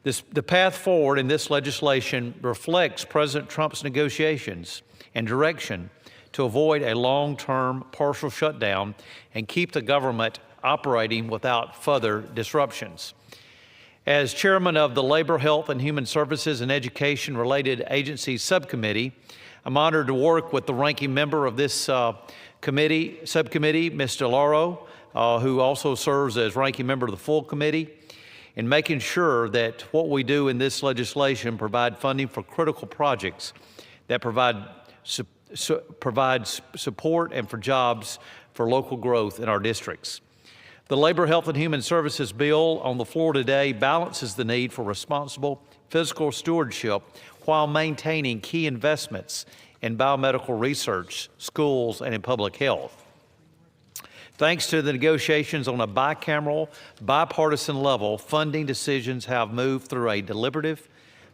The path forward in this legislation reflects President Trump's negotiations and direction to avoid a long-term partial shutdown and keep the government operating without further disruptions. As chairman of the Labor, Health and Human Services and Education Related Agencies Subcommittee, I'm honored to work with the ranking member of this subcommittee, Ms. DeLauro, who also serves as ranking member of the full committee, in making sure that what we do in this legislation provide funding for critical projects that provide support and for jobs for local growth in our districts. The Labor, Health and Human Services bill on the floor today balances the need for responsible fiscal stewardship while maintaining key investments in biomedical research, schools, and in public health. Thanks to the negotiations on a bicameral, bipartisan level, funding decisions have moved through a deliberative,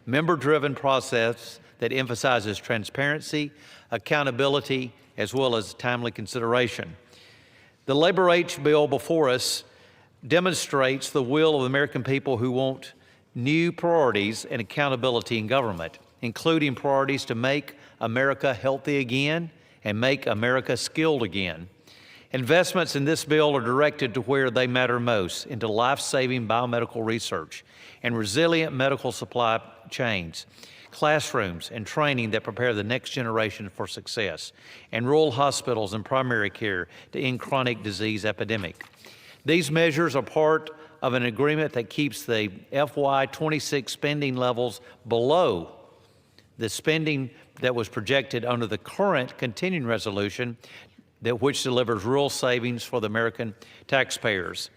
member-driven process that emphasizes transparency, accountability, as well as timely consideration. The Labor H bill before us demonstrates the will of the American people who want new priorities and accountability in government, including priorities to make America healthy again and make America skilled again. Investments in this bill are directed to where they matter most, into life-saving biomedical research and resilient medical supply chains, classrooms and training that prepare the next generation for success, and rural hospitals and primary care to end chronic disease epidemic. These measures are part of an agreement that keeps the FY26 spending levels below the spending that was projected under the current continuing resolution, which delivers real savings for the American taxpayers.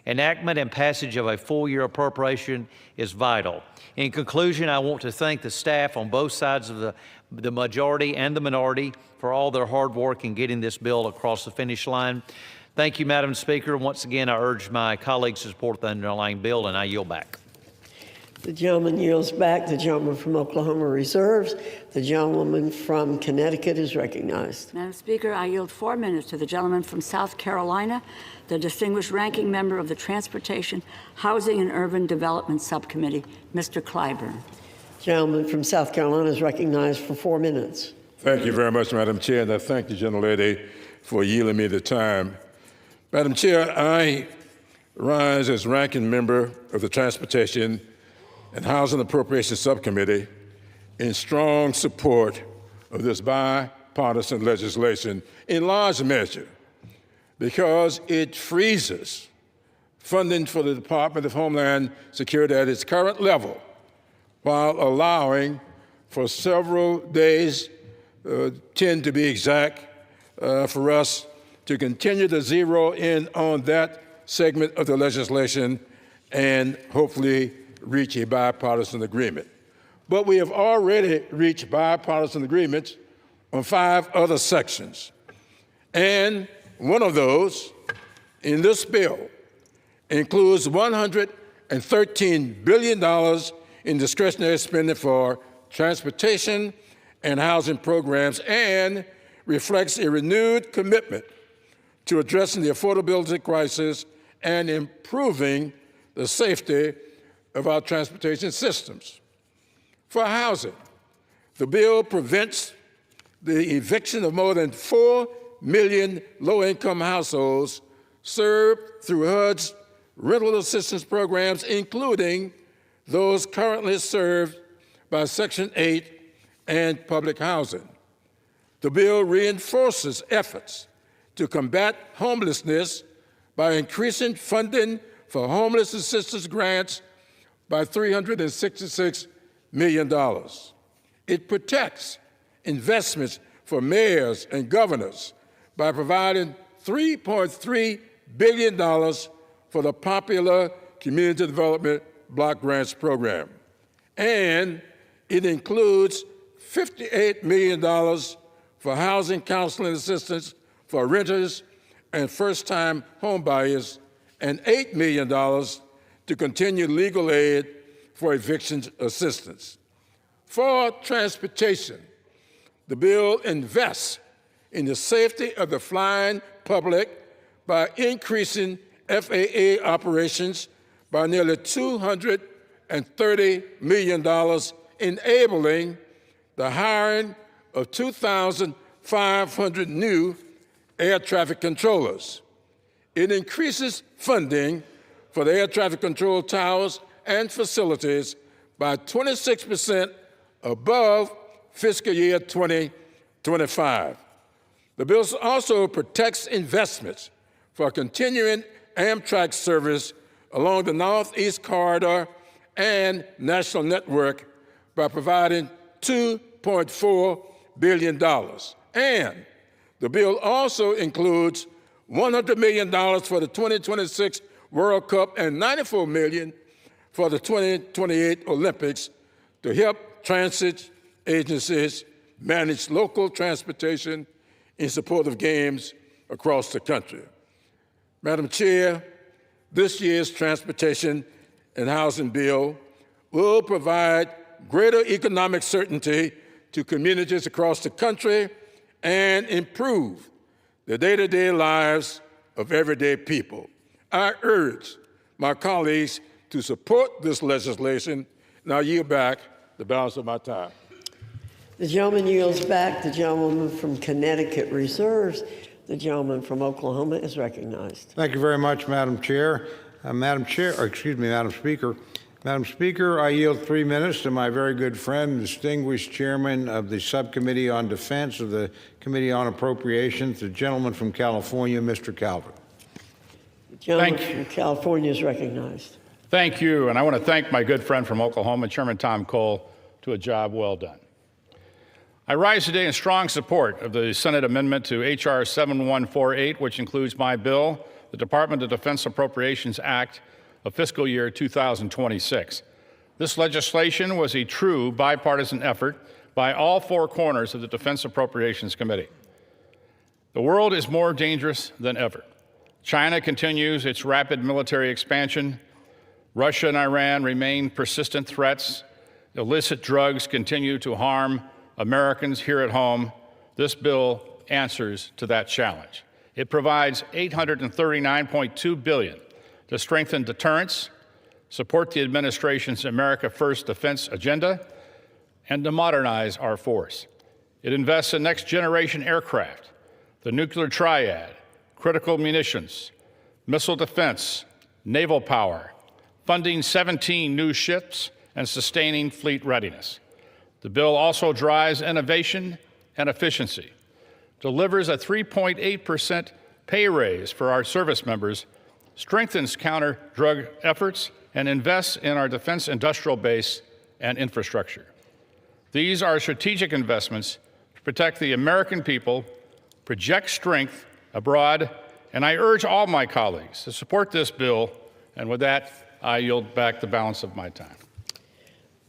Enactment and passage of a full-year appropriation is vital. In conclusion, I want to thank the staff on both sides of the majority and the minority for all their hard work in getting this bill across the finish line. Thank you, Madam Speaker. Once again, I urge my colleagues to support the underlying bill, and I yield back. The gentleman yields back. The gentleman from Oklahoma reserves. The gentlewoman from Connecticut is recognized. Madam Speaker, I yield 4 minutes to the gentleman from South Carolina, the distinguished ranking member of the Transportation, Housing and Urban Development Subcommittee, Mr. Clyburn. Gentleman from South Carolina is recognized for 4 minutes. Thank you very much, Madam Chair, and I thank the gentlelady for yielding me the time. Madam Chair, I rise as ranking member of the Transportation and Housing Appropriations Subcommittee in strong support of this bipartisan legislation, in large measure because it freezes funding for the Department of Homeland Security at its current level, while allowing for several days, 10 to be exact, for us to continue to zero in on that segment of the legislation and hopefully reach a bipartisan agreement. But we have already reached bipartisan agreements on 5 other sections. And one of those in this bill includes $113 billion in discretionary spending for transportation and housing programs and reflects a renewed commitment to addressing the affordability crisis and improving the safety of our transportation systems. For housing, the bill prevents the eviction of more than 4 million low-income households served through HUD's rental assistance programs, including those currently served by Section 8 and public housing. The bill reinforces efforts to combat homelessness by increasing funding for homeless assistance grants by $366 million. It protects investments for mayors and governors by providing $3.3 billion for the popular Community Development Block Grants Program. And it includes $58 million for housing counseling assistance for renters and first-time homebuyers, and $8 million to continue legal aid for eviction assistance. For transportation, the bill invests in the safety of the flying public by increasing FAA operations by nearly $230 million, enabling the hiring of 2,500 new air traffic controllers. It increases funding for the air traffic control towers and facilities by 26% above fiscal year 2025. The bill also protects investments for continuing Amtrak service along the Northeast Corridor and National Network by providing $2.4 billion. And the bill also includes $100 million for the 2026 World Cup and $94 million for the 2028 Olympics to help transit agencies manage local transportation in support of games across the country. Madam Chair, this year's transportation and housing bill will provide greater economic certainty to communities across the country and improve the day-to-day lives of everyday people. I urge my colleagues to support this legislation, and I yield back the balance of my time. The gentleman yields back. The gentleman from Connecticut reserves. The gentleman from Oklahoma is recognized. Thank you very much, Madam Chair. Madam Speaker. Madam Speaker, I yield 3 minutes to my very good friend, distinguished chairman of the Subcommittee on Defense of the Committee on Appropriations, the gentleman from California, Mr. Calvert. The gentleman from California is recognized. Thank you, and I want to thank my good friend from Oklahoma, Chairman Tom Cole, to a job well done. I rise today in strong support of the Senate amendment to H.R. 7148, which includes my bill, the Department of Defense Appropriations Act of fiscal year 2026. This legislation was a true bipartisan effort by all 4 corners of the Defense Appropriations Committee. The world is more dangerous than ever. China continues its rapid military expansion. Russia and Iran remain persistent threats. Illicit drugs continue to harm Americans here at home. This bill answers to that challenge. It provides $839.2 billion to strengthen deterrence, support the administration's America First defense agenda, and to modernize our force. It invests in next-generation aircraft, the nuclear triad, critical munitions, missile defense, naval power, funding 17 new ships, and sustaining fleet readiness. The bill also drives innovation and efficiency, delivers a 3.8% pay raise for our service members, strengthens counter-drug efforts, and invests in our defense industrial base and infrastructure. These are strategic investments to protect the American people, project strength abroad, and I urge all my colleagues to support this bill. And with that, I yield back the balance of my time.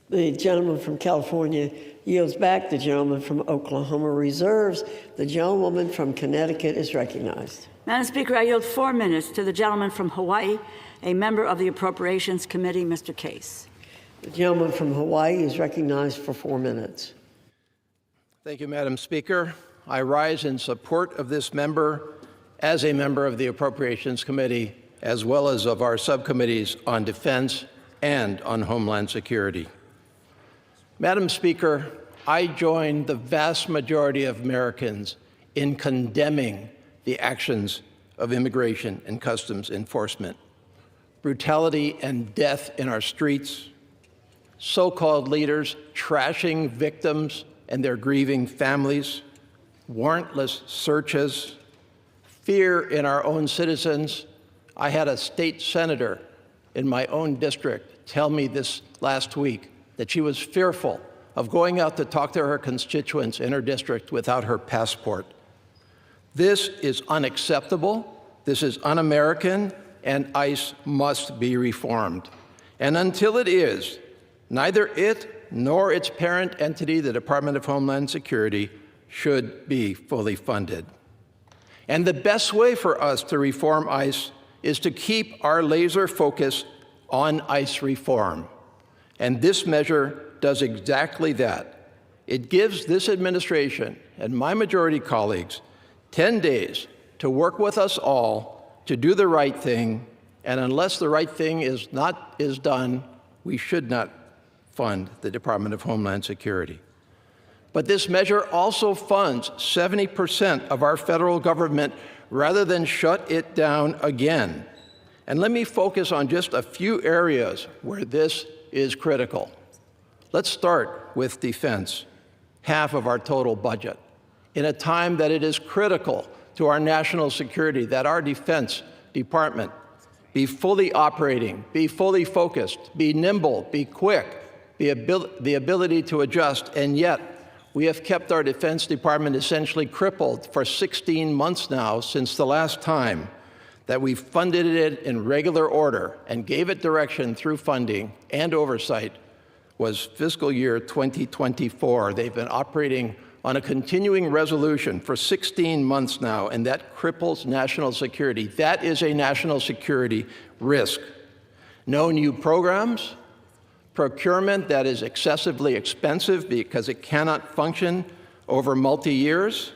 The gentleman from California yields back. The gentleman from Oklahoma reserves. The gentlewoman from Connecticut is recognized. Madam Speaker, I yield 4 minutes to the gentleman from Hawaii, a member of the Appropriations Committee, Mr. Case. The gentleman from Hawaii is recognized for 4 minutes. Thank you, Madam Speaker. I rise in support of this member as a member of the Appropriations Committee, as well as of our subcommittees on defense and on homeland security. Madam Speaker, I join the vast majority of Americans in condemning the actions of immigration and customs enforcement. Brutality and death in our streets, so-called leaders trashing victims and their grieving families, warrantless searches, fear in our own citizens. I had a state senator in my own district tell me this last week that she was fearful of going out to talk to her constituents in her district without her passport. This is unacceptable, this is un-American, and ICE must be reformed. And until it is, neither it nor its parent entity, the Department of Homeland Security, should be fully funded. And the best way for us to reform ICE is to keep our laser focus on ICE reform. And this measure does exactly that. It gives this administration and my majority colleagues 10 days to work with us all to do the right thing, and unless the right thing is done, we should not fund the Department of Homeland Security. But this measure also funds 70% of our federal government rather than shut it down again. And let me focus on just a few areas where this is critical. Let's start with defense, half of our total budget. In a time that it is critical to our national security that our Defense Department be fully operating, be fully focused, be nimble, be quick, the ability to adjust, and yet we have kept our Defense Department essentially crippled for 16 months now since the last time that we funded it in regular order and gave it direction through funding and oversight was fiscal year 2024. They've been operating on a continuing resolution for 16 months now, and that cripples national security. That is a national security risk. No new programs, procurement that is excessively expensive because it cannot function over multi-years,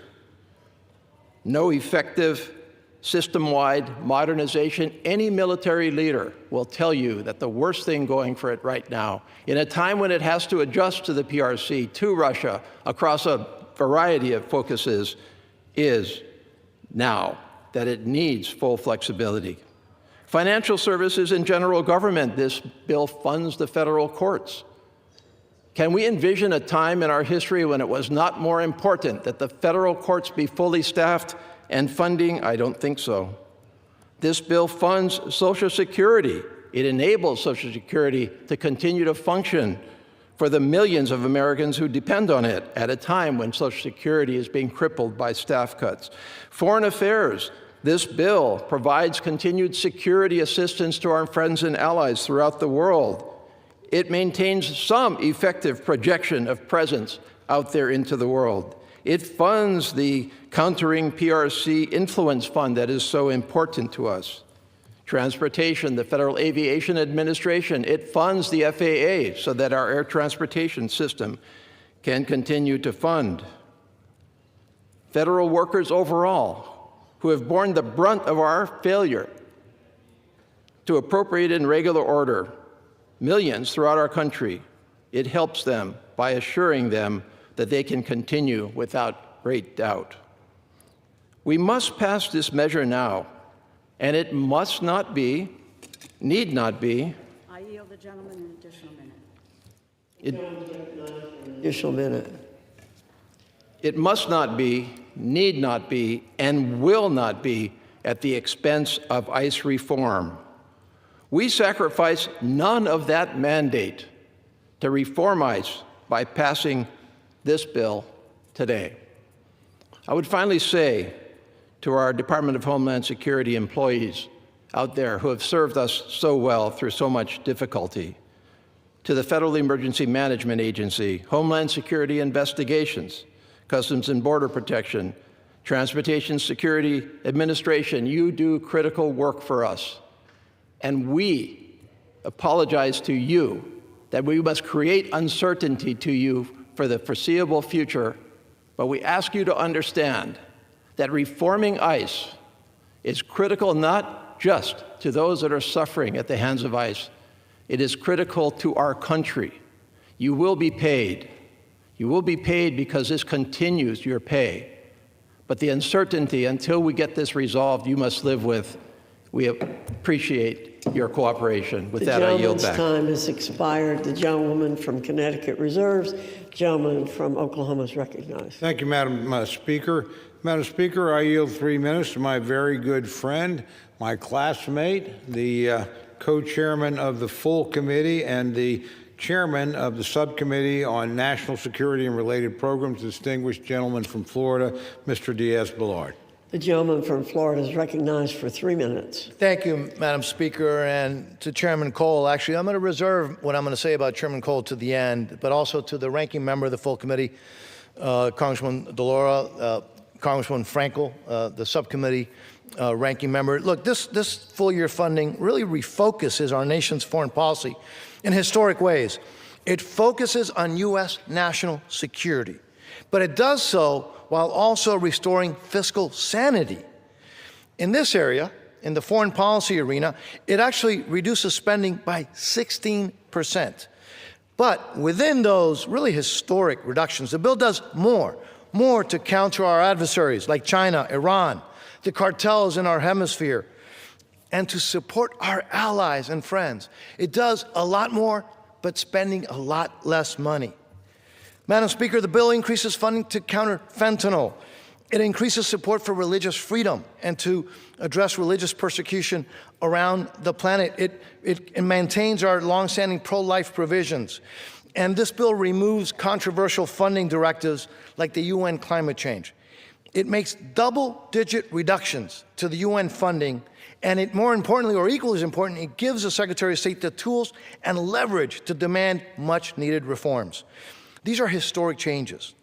no effective system-wide modernization. Any military leader will tell you that the worst thing going for it right now, in a time when it has to adjust to the PRC, to Russia, across a variety of focuses, is now that it needs full flexibility. Financial services and general government, this bill funds the federal courts. Can we envision a time in our history when it was not more important that the federal courts be fully staffed and funding? I don't think so. This bill funds Social Security. It enables Social Security to continue to function for the millions of Americans who depend on it at a time when Social Security is being crippled by staff cuts. Foreign affairs. This bill provides continued security assistance to our friends and allies throughout the world. It maintains some effective projection of presence out there into the world. It funds the Countering PRC Influence Fund that is so important to us. Transportation, the Federal Aviation Administration, it funds the FAA so that our air transportation system can continue to fund. Federal workers overall, who have borne the brunt of our failure to appropriate in regular order, millions throughout our country, it helps them by assuring them that they can continue without great doubt. We must pass this measure now, and it must not be, need not be. I yield the gentleman an additional minute. Additional minute. It must not be, need not be, and will not be at the expense of ICE reform. We sacrifice none of that mandate to reform ICE by passing this bill today. I would finally say to our Department of Homeland Security employees out there who have served us so well through so much difficulty, to the Federal Emergency Management Agency, Homeland Security Investigations, Customs and Border Protection, Transportation Security Administration, you do critical work for us. And we apologize to you that we must create uncertainty to you for the foreseeable future, but we ask you to understand that reforming ICE is critical not just to those that are suffering at the hands of ICE. It is critical to our country. You will be paid. You will be paid because this continues your pay. But the uncertainty, until we get this resolved, you must live with. We appreciate your cooperation. With that, I yield back. The gentleman's time has expired. The gentlewoman from Connecticut reserves. Gentleman from Oklahoma is recognized. Thank you, Madam Speaker. Madam Speaker, I yield 3 minutes to my very good friend, my classmate, the co-chairman of the full committee and the chairman of the subcommittee on national security and related programs, distinguished gentleman from Florida, Mr. Diaz-Balart. The gentleman from Florida is recognized for 3 minutes. Thank you, Madam Speaker, and to Chairman Cole. Actually, I'm going to reserve what I'm going to say about Chairman Cole to the end, but also to the ranking member of the full committee, Congresswoman DeLauro, Congresswoman Frankel, the subcommittee ranking member. Look, this full-year funding really refocuses our nation's foreign policy in historic ways. It focuses on U.S. national security, but it does so while also restoring fiscal sanity. In this area, in the foreign policy arena, it actually reduces spending by 16%. But within those really historic reductions, the bill does more to counter our adversaries like China, Iran, the cartels in our hemisphere, and to support our allies and friends. It does a lot more, but spending a lot less money. Madam Speaker, the bill increases funding to counter fentanyl. It increases support for religious freedom and to address religious persecution around the planet. It maintains our longstanding pro-life provisions. And this bill removes controversial funding directives like the UN climate change. It makes double-digit reductions to the UN funding, and it, more importantly, or equally as important, it gives the Secretary of State the tools and leverage to demand much-needed reforms. These are historic changes,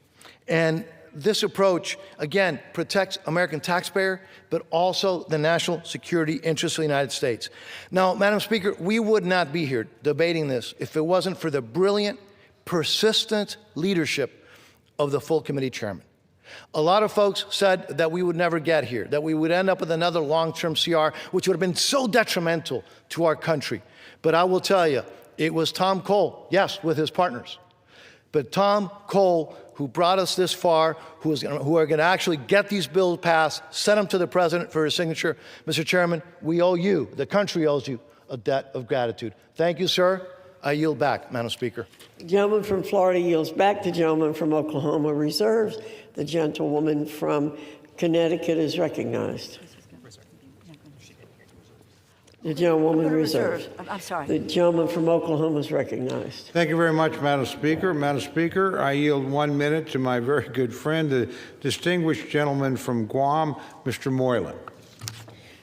and this approach, again, protects American taxpayer, but also the national security interests of the United States. Now, Madam Speaker, we would not be here debating this if it wasn't for the brilliant, persistent leadership of the full committee chairman. A lot of folks said that we would never get here, that we would end up with another long-term CR, which would have been so detrimental to our country. But I will tell you, it was Tom Cole, yes, with his partners, but Tom Cole who brought us this far, who are going to actually get these bills passed, send them to the president for his signature. Mr. Chairman, we owe you, the country owes you, a debt of gratitude. Thank you, sir. I yield back, Madam Speaker. The gentleman from Florida yields back. The gentleman from Oklahoma reserves. The gentlewoman from Connecticut is recognized. The gentlewoman reserves. I'm sorry. The gentleman from Oklahoma is recognized. Thank you very much, Madam Speaker. Madam Speaker, I yield 1 minute to my very good friend, the distinguished gentleman from Guam, Mr. Moylan.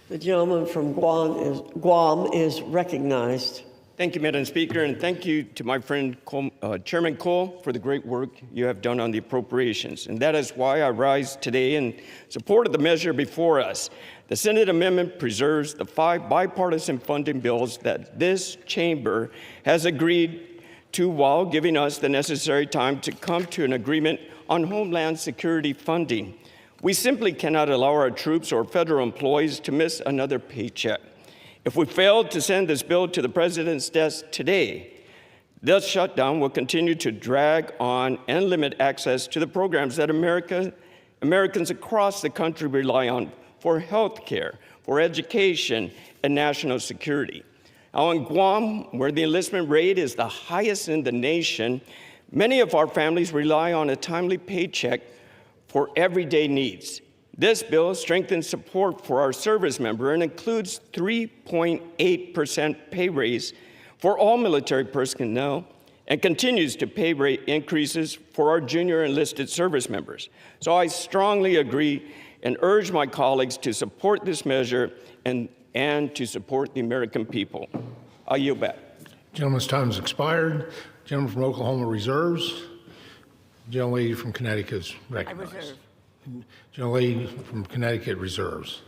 The gentleman from Guam is recognized. Thank you, Madam Speaker, and thank you to my friend Chairman Cole for the great work you have done on the appropriations. And that is why I rise today in support of the measure before us. The Senate amendment preserves the 5 bipartisan funding bills that this chamber has agreed to while giving us the necessary time to come to an agreement on Homeland Security funding. We simply cannot allow our troops or federal employees to miss another paycheck. If we fail to send this bill to the president's desk today, this shutdown will continue to drag on and limit access to the programs that Americans across the country rely on for health care, for education, and national security. Now in Guam, where the enlistment rate is the highest in the nation, many of our families rely on a timely paycheck for everyday needs. This bill strengthens support for our service member and includes 3.8% pay raise for all military personnel and continues to pay rate increases for our junior enlisted service members. So I strongly agree and urge my colleagues to support this measure and to support the American people. I yield back. Gentleman's time has expired. Gentleman from Oklahoma reserves. Gentlelady from Connecticut is recognized. I reserve. Gentlelady from Connecticut reserves.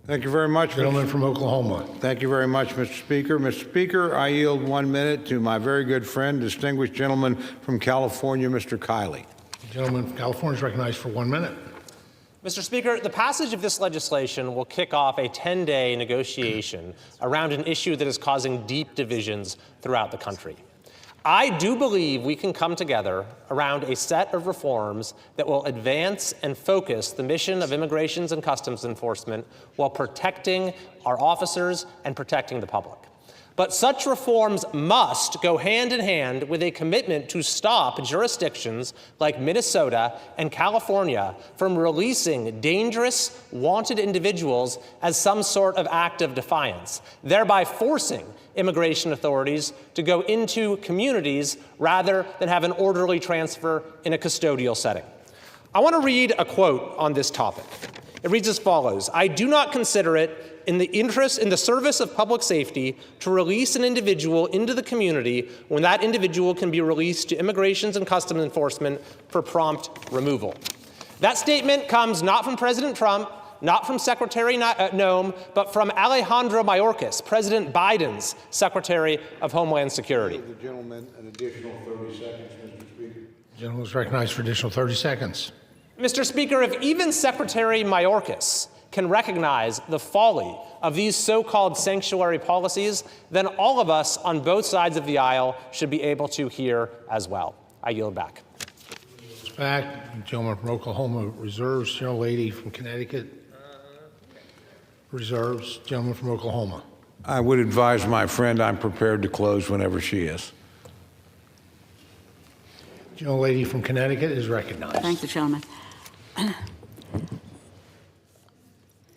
Thank you very much. Gentleman from Oklahoma. Thank you very much, Mr. Speaker. Mr. Speaker, I yield 1 minute to my very good friend, distinguished gentleman from California, Mr. Kiley. Gentleman from California is recognized for 1 minute. Mr. Speaker, the passage of this legislation will kick off a 10-day negotiation around an issue that is causing deep divisions throughout the country. I do believe we can come together around a set of reforms that will advance and focus the mission of Immigration and Customs Enforcement while protecting our officers and protecting the public. But such reforms must go hand in hand with a commitment to stop jurisdictions like Minnesota and California from releasing dangerous, wanted individuals as some sort of act of defiance, thereby forcing immigration authorities to go into communities rather than have an orderly transfer in a custodial setting. I want to read a quote on this topic. It reads as follows: "I do not consider it in the service of public safety to release an individual into the community when that individual can be released to Immigration and Customs Enforcement for prompt removal." That statement comes not from President Trump, not from Secretary Noem, but from Alejandro Mayorkas, President Biden's Secretary of Homeland Security. The gentleman an additional 30 seconds, Mr. Speaker. The gentleman is recognized for additional 30 seconds. Mr. Speaker, if even Secretary Mayorkas can recognize the folly of these so-called sanctuary policies, then all of us on both sides of the aisle should be able to hear as well. I yield back. Back. Gentleman from Oklahoma reserves. Gentlelady from Connecticut reserves. Gentleman from Oklahoma. I would advise my friend I'm prepared to close whenever she is. Gentlelady from Connecticut is recognized. Thank you, gentleman.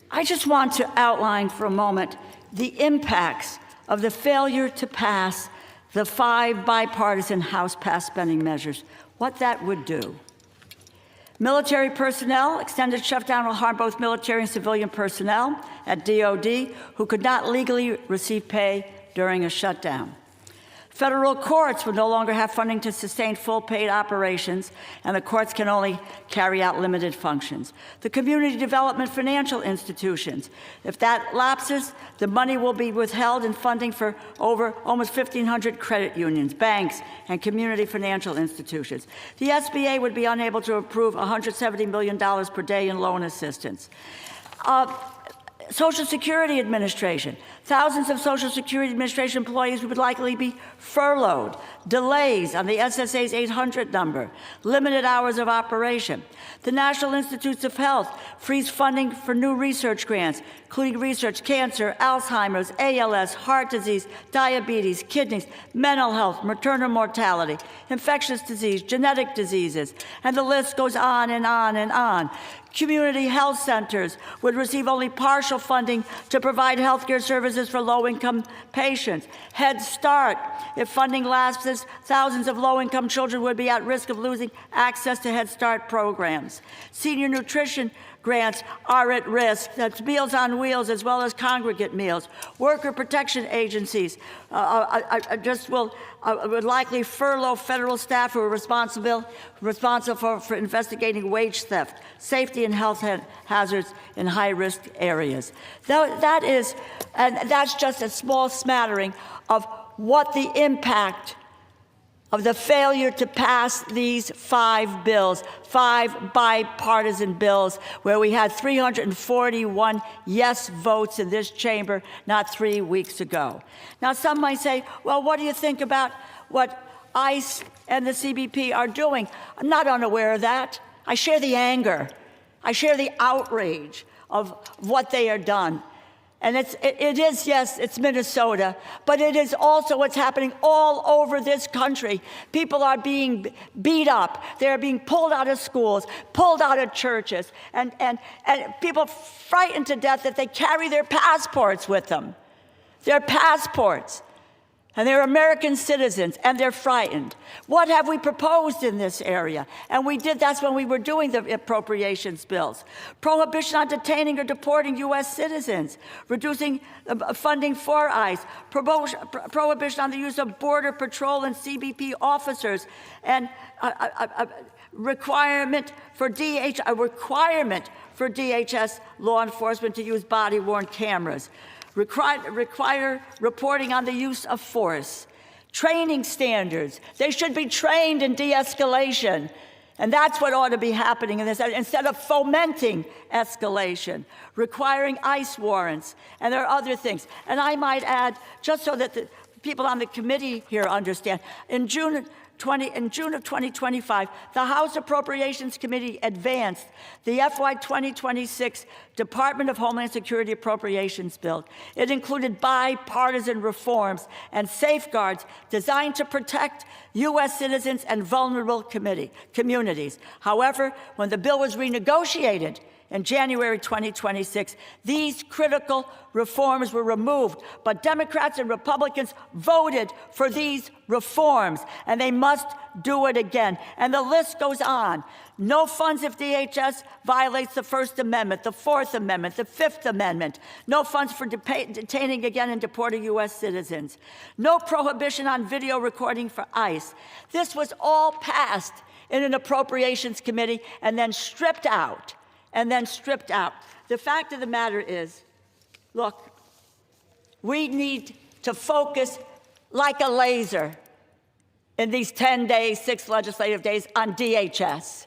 I just want to outline for a moment the impacts of the failure to pass the 5 bipartisan House-passed spending measures, what that would do. Military personnel, extended shutdown will harm both military and civilian personnel at DOD who could not legally receive pay during a shutdown. Federal courts will no longer have funding to sustain full paid operations, and the courts can only carry out limited functions. The community development financial institutions, if that lapses, the money will be withheld in funding for over almost 1,500 credit unions, banks, and community financial institutions. The SBA would be unable to approve $170 million per day in loan assistance. Social Security Administration. Thousands of Social Security Administration employees would likely be furloughed. Delays on the SSA's 800 number. Limited hours of operation. The National Institutes of Health freeze funding for new research grants, including research, cancer, Alzheimer's, ALS, heart disease, diabetes, kidneys, mental health, maternal mortality, infectious disease, genetic diseases, and the list goes on and on and on. Community health centers would receive only partial funding to provide health care services for low-income patients. Head Start, if funding lapses, thousands of low-income children would be at risk of losing access to Head Start programs. Senior nutrition grants are at risk. That's Meals on Wheels as well as congregate meals. Worker protection agencies would likely furlough federal staff who are responsible for investigating wage theft, safety and health hazards in high-risk areas. That's just a small smattering of what the impact of the failure to pass these 5 bills, 5 bipartisan bills, where we had 341 yes votes in this chamber not 3 weeks ago. Now, some might say, well, what do you think about what ICE and the CBP are doing? I'm not unaware of that. I share the anger. I share the outrage of what they are done. And it is, yes, it's Minnesota, but it is also what's happening all over this country. People are being beat up. They're being pulled out of schools, pulled out of churches, and people frightened to death that they carry their passports with them. Their passports. And they're American citizens, and they're frightened. What have we proposed in this area? And we did, that's when we were doing the appropriations bills. Prohibition on detaining or deporting U.S. citizens, reducing funding for ICE, prohibition on the use of Border Patrol and CBP officers, and a requirement for DHS law enforcement to use body-worn cameras. Require reporting on the use of force. Training standards. They should be trained in de-escalation. And that's what ought to be happening in this, instead of fomenting escalation. Requiring ICE warrants. And there are other things. And I might add, just so that the people on the committee here understand, in June of 2025, the House Appropriations Committee advanced the FY 2026 Department of Homeland Security Appropriations Bill. It included bipartisan reforms and safeguards designed to protect U.S. citizens and vulnerable communities. However, when the bill was renegotiated in January 2026, these critical reforms were removed, but Democrats and Republicans voted for these reforms, and they must do it again. And the list goes on. No funds if DHS violates the First Amendment, the Fourth Amendment, the Fifth Amendment. No funds for detaining again and deporting U.S. citizens. No prohibition on video recording for ICE. This was all passed in an Appropriations Committee and then stripped out. The fact of the matter is, look, we need to focus like a laser in these 10 days, 6 legislative days on DHS.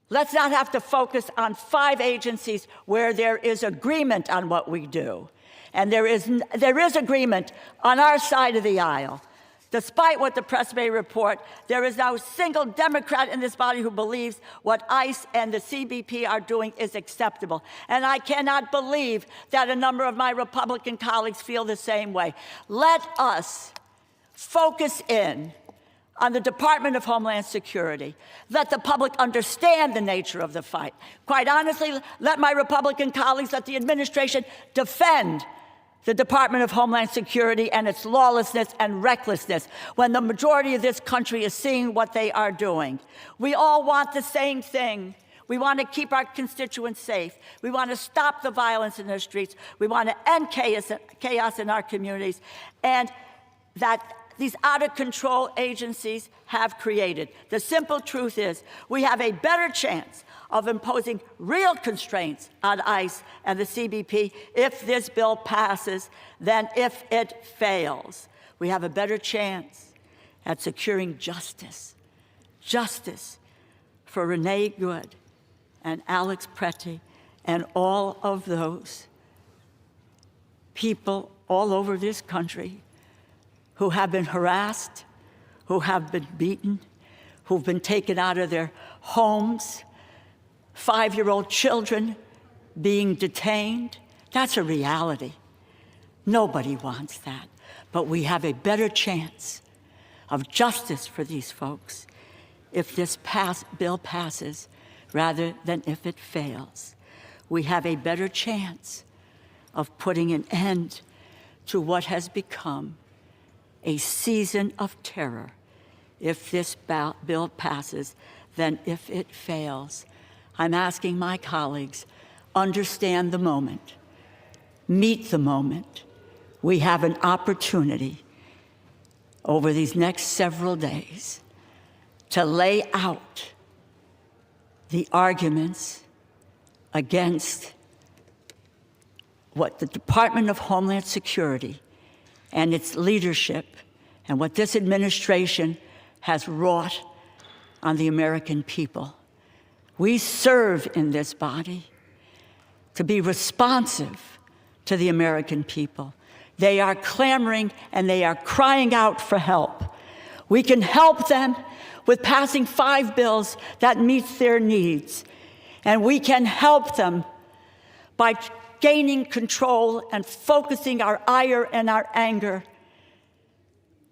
Let's not have to focus on 5 agencies where there is agreement on what we do. And there is agreement on our side of the aisle. Despite what the press may report, there is now a single Democrat in this body who believes what ICE and the CBP are doing is acceptable. And I cannot believe that a number of my Republican colleagues feel the same way. Let us focus in on the Department of Homeland Security. Let the public understand the nature of the fight. Quite honestly, let my Republican colleagues, let the administration defend the Department of Homeland Security and its lawlessness and recklessness when the majority of this country is seeing what they are doing. We all want the same thing. We want to keep our constituents safe. We want to stop the violence in the streets. We want to end chaos in our communities, and that these out-of-control agencies have created. The simple truth is we have a better chance of imposing real constraints on ICE and the CBP if this bill passes than if it fails. We have a better chance at securing justice. Justice for Renee Good and Alex Pretty and all of those people all over this country who have been harassed, who have been beaten, who've been taken out of their homes, 5-year-old children being detained. That's a reality. Nobody wants that. But we have a better chance of justice for these folks if this bill passes rather than if it fails. We have a better chance of putting an end to what has become a season of terror if this bill passes than if it fails. I'm asking my colleagues, understand the moment, meet the moment. We have an opportunity over these next several days to lay out the arguments against what the Department of Homeland Security and its leadership and what this administration has wrought on the American people. We serve in this body to be responsive to the American people. They are clamoring and they are crying out for help. We can help them with passing 5 bills that meets their needs. And we can help them by gaining control and focusing our ire and our anger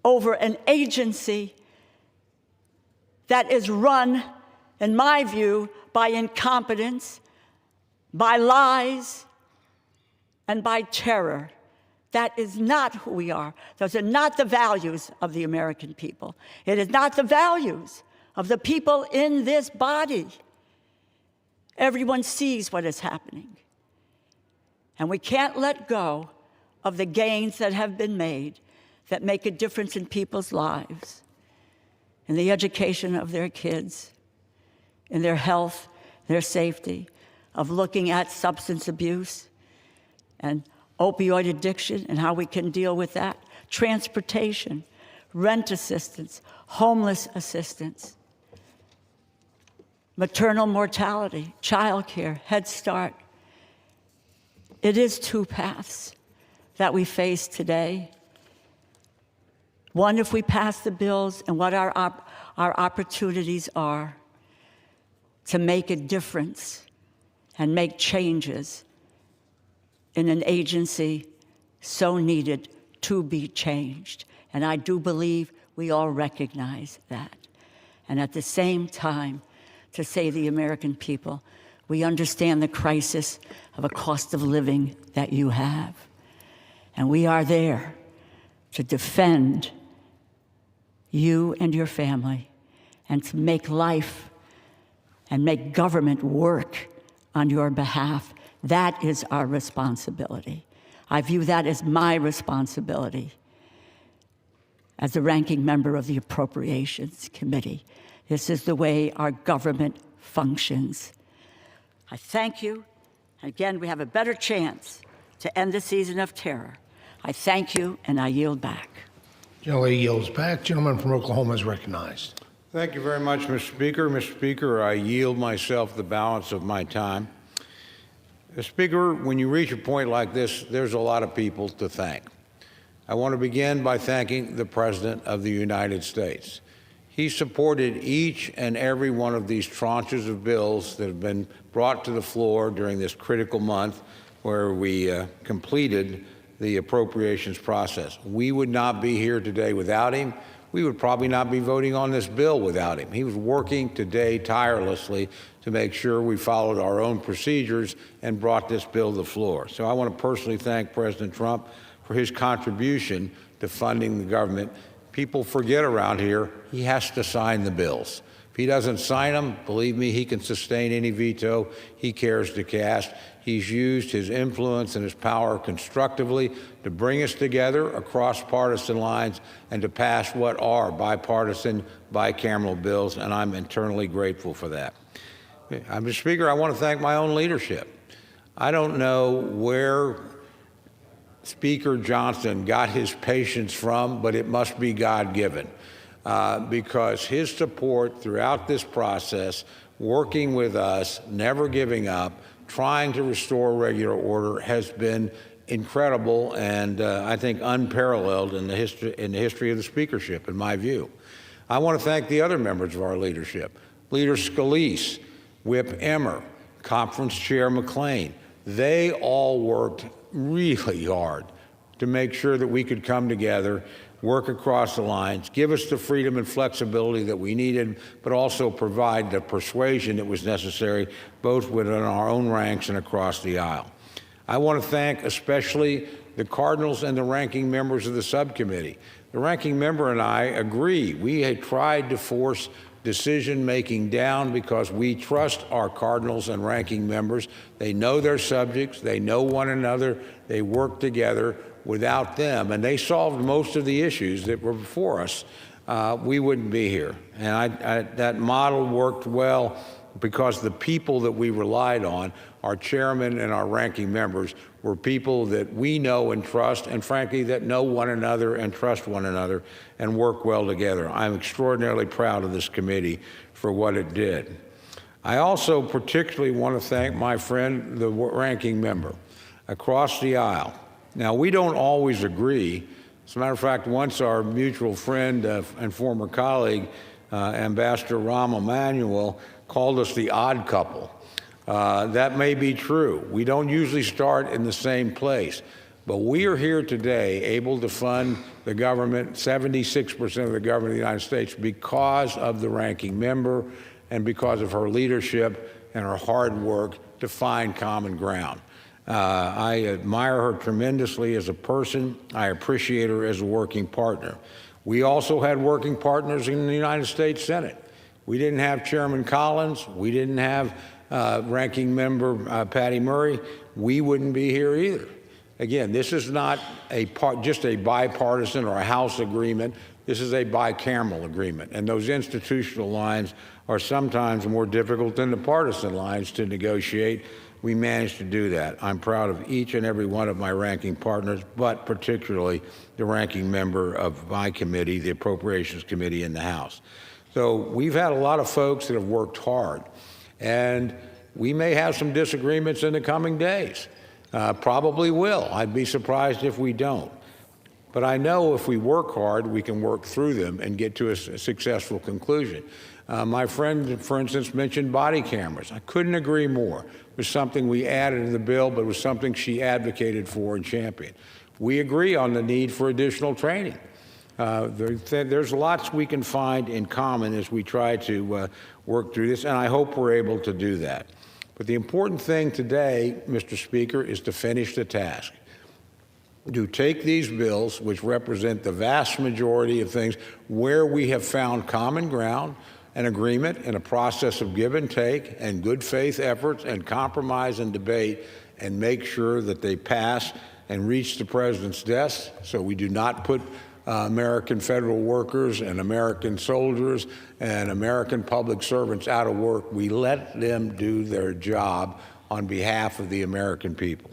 over an agency that is run, in my view, by incompetence, by lies, and by terror. That is not who we are. Those are not the values of the American people. It is not the values of the people in this body. Everyone sees what is happening. And we can't let go of the gains that have been made that make a difference in people's lives, in the education of their kids, in their health, their safety, of looking at substance abuse and opioid addiction and how we can deal with that, transportation, rent assistance, homeless assistance, maternal mortality, child care, Head Start. It is two paths that we face today. One, if we pass the bills, and what our opportunities are to make a difference and make changes in an agency so needed to be changed. And I do believe we all recognize that. And at the same time, to say to the American people, we understand the crisis of a cost of living that you have. And we are there to defend you and your family and to make life and make government work on your behalf. That is our responsibility. I view that as my responsibility as the ranking member of the Appropriations Committee. This is the way our government functions. I thank you. Again, we have a better chance to end the season of terror. I thank you, and I yield back. Gentlelady yields back. Gentleman from Oklahoma is recognized. Thank you very much, Mr. Speaker. Mr. Speaker, I yield myself the balance of my time. Mr. Speaker, when you reach a point like this, there's a lot of people to thank. I want to begin by thanking the President of the United States. He supported each and every one of these tranches of bills that have been brought to the floor during this critical month where we completed the appropriations process. We would not be here today without him. We would probably not be voting on this bill without him. He was working today tirelessly to make sure we followed our own procedures and brought this bill to the floor. So I want to personally thank President Trump for his contribution to funding the government. People forget around here, he has to sign the bills. If he doesn't sign them, believe me, he can sustain any veto he cares to cast. He's used his influence and his power constructively to bring us together across partisan lines and to pass what are bipartisan, bicameral bills, and I'm eternally grateful for that. Mr. Speaker, I want to thank my own leadership. I don't know where Speaker Johnson got his patience from, but it must be God-given, because his support throughout this process, working with us, never giving up, trying to restore regular order, has been incredible and I think unparalleled in the history of the speakership, in my view. I want to thank the other members of our leadership, Leader Scalise, Whip Emmer, Conference Chair McClain. They all worked really hard to make sure that we could come together, work across the lines, give us the freedom and flexibility that we needed, but also provide the persuasion that was necessary, both within our own ranks and across the aisle. I want to thank especially the Cardinals and the ranking members of the subcommittee. The ranking member and I agree. We had tried to force decision-making down because we trust our Cardinals and ranking members. They know their subjects. They know one another. They work together. Without them, and they solved most of the issues that were before us, we wouldn't be here. And that model worked well because the people that we relied on, our chairman and our ranking members, were people that we know and trust, and frankly, that know one another and trust one another and work well together. I'm extraordinarily proud of this committee for what it did. I also particularly want to thank my friend, the ranking member, across the aisle. Now, we don't always agree. As a matter of fact, once our mutual friend and former colleague, Ambassador Rahm Emanuel, called us the odd couple. That may be true. We don't usually start in the same place. But we are here today able to fund the government, 76% of the government of the United States, because of the ranking member and because of her leadership and her hard work to find common ground. I admire her tremendously as a person. I appreciate her as a working partner. We also had working partners in the United States Senate. We didn't have Chairman Collins. We didn't have Ranking Member Patty Murray. We wouldn't be here either. Again, this is not just a bipartisan or a House agreement. This is a bicameral agreement, and those institutional lines are sometimes more difficult than the partisan lines to negotiate. We managed to do that. I'm proud of each and every one of my ranking partners, but particularly the ranking member of my committee, the Appropriations Committee in the House. So we've had a lot of folks that have worked hard, and we may have some disagreements in the coming days. Probably will. I'd be surprised if we don't. But I know if we work hard, we can work through them and get to a successful conclusion. My friend, for instance, mentioned body cameras. I couldn't agree more. It was something we added in the bill, but it was something she advocated for and championed. We agree on the need for additional training. There's lots we can find in common as we try to work through this, and I hope we're able to do that. But the important thing today, Mr. Speaker, is to finish the task. To take these bills, which represent the vast majority of things where we have found common ground, an agreement, and a process of give and take and good faith efforts and compromise and debate, and make sure that they pass and reach the president's desk so we do not put American federal workers and American soldiers and American public servants out of work. We let them do their job on behalf of the American people.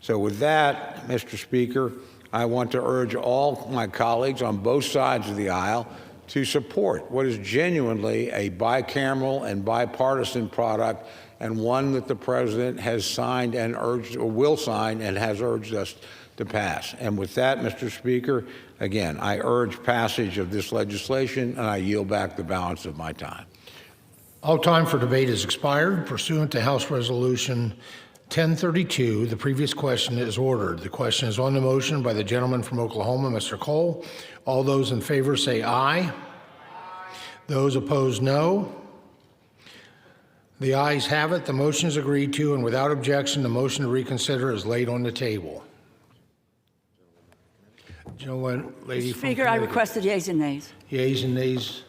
So with that, Mr. Speaker, I want to urge all my colleagues on both sides of the aisle to support what is genuinely a bicameral and bipartisan product, and one that the president has signed and urged, or will sign, and has urged us to pass. And with that, Mr. Speaker, again, I urge passage of this legislation, and I yield back the balance of my time. All time for debate has expired. Pursuant to House Resolution 1032, the previous question is ordered. The question is on the motion by the gentleman from Oklahoma, Mr. Cole. All those in favor say aye. Those opposed, no. The ayes have it. The motion is agreed to, and without objection, the motion to reconsider is laid on the table. Lady from Speaker, I requested yeas and nays. Yeas and nays.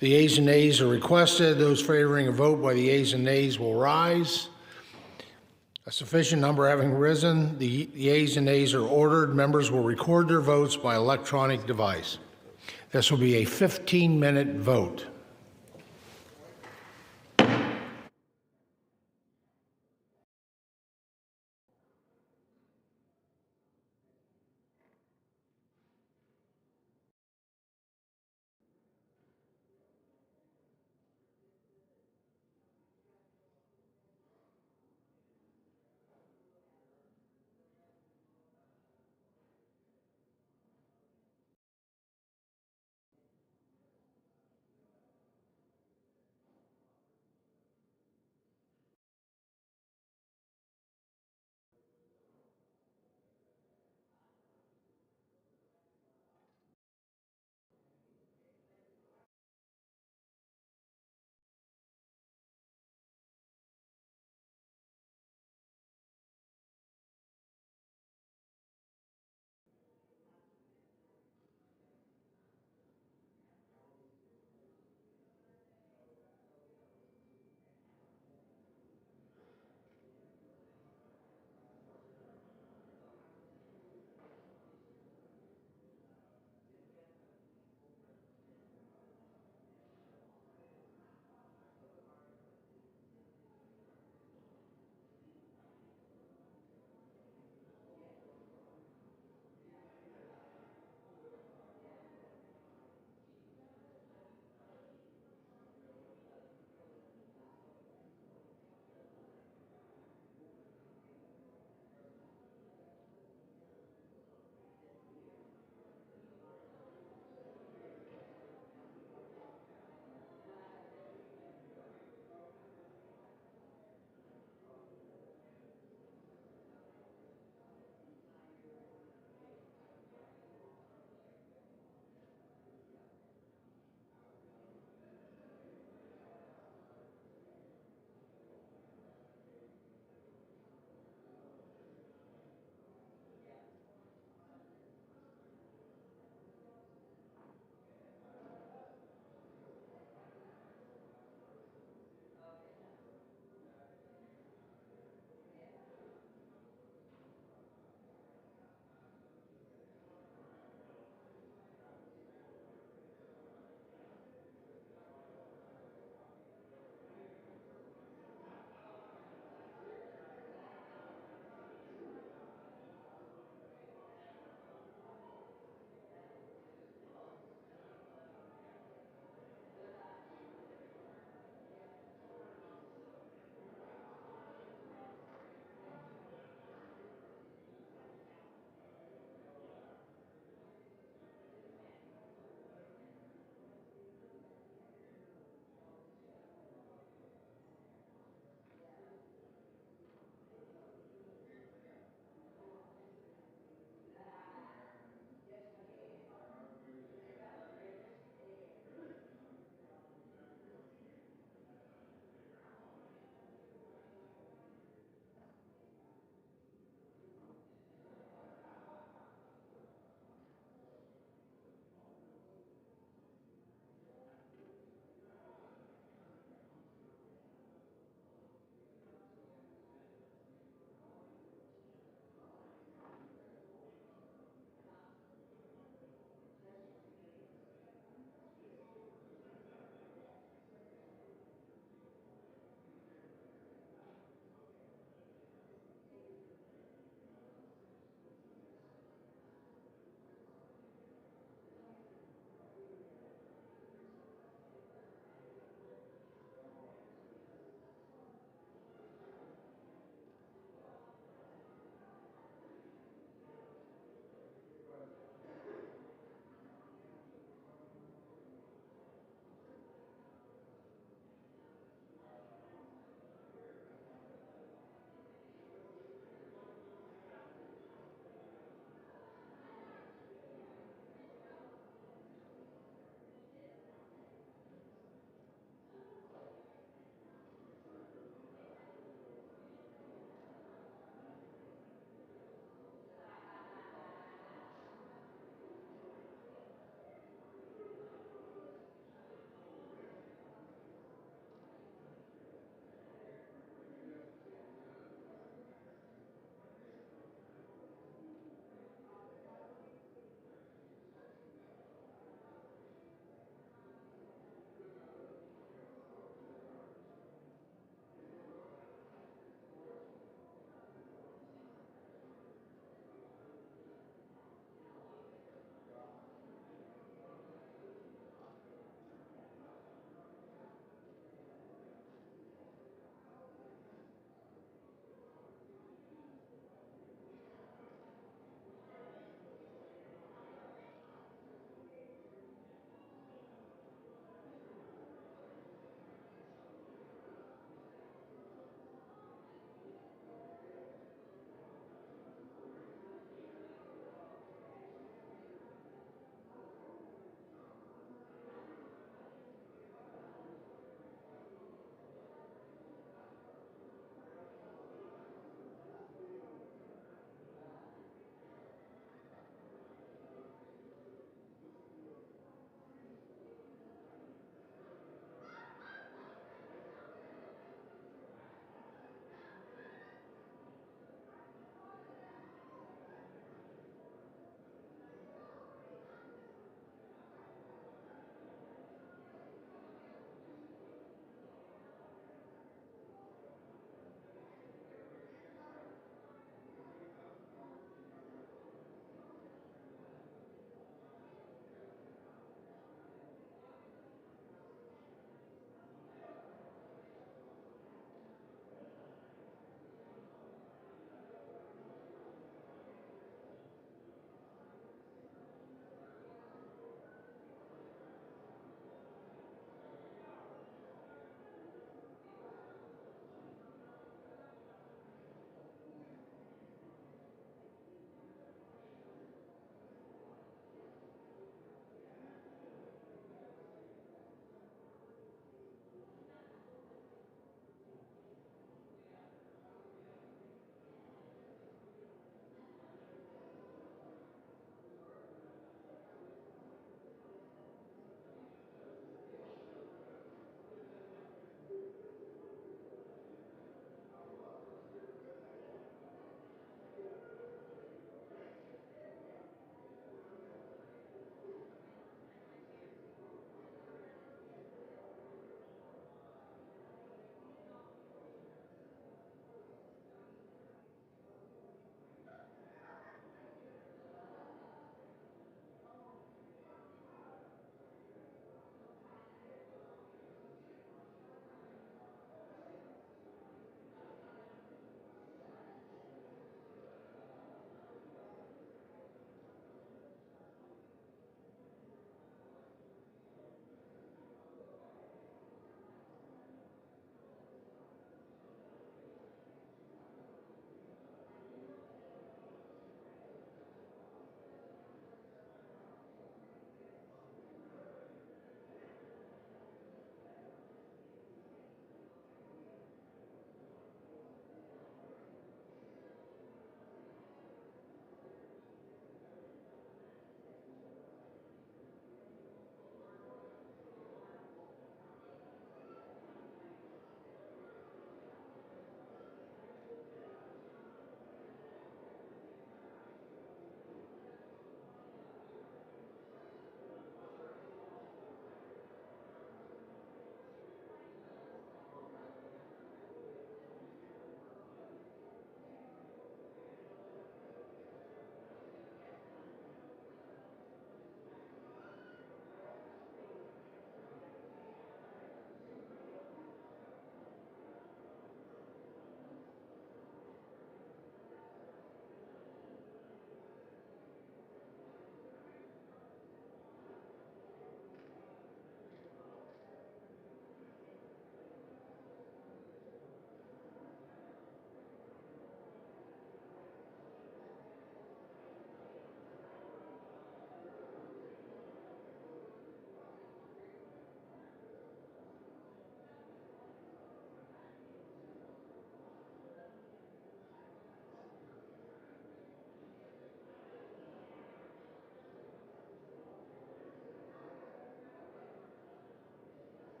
The yeas and nays are requested. Those favoring a vote by the yeas and nays will rise. A sufficient number having risen, the yeas and nays are ordered. Members will record their votes by electronic device. This will be a 15-minute vote.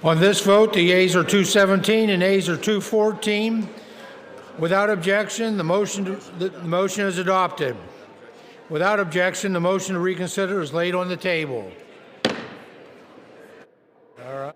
On this vote, the yeas are 217 and nays are 214. Without objection, the motion is adopted. Without objection, the motion to reconsider is laid on the table. All right.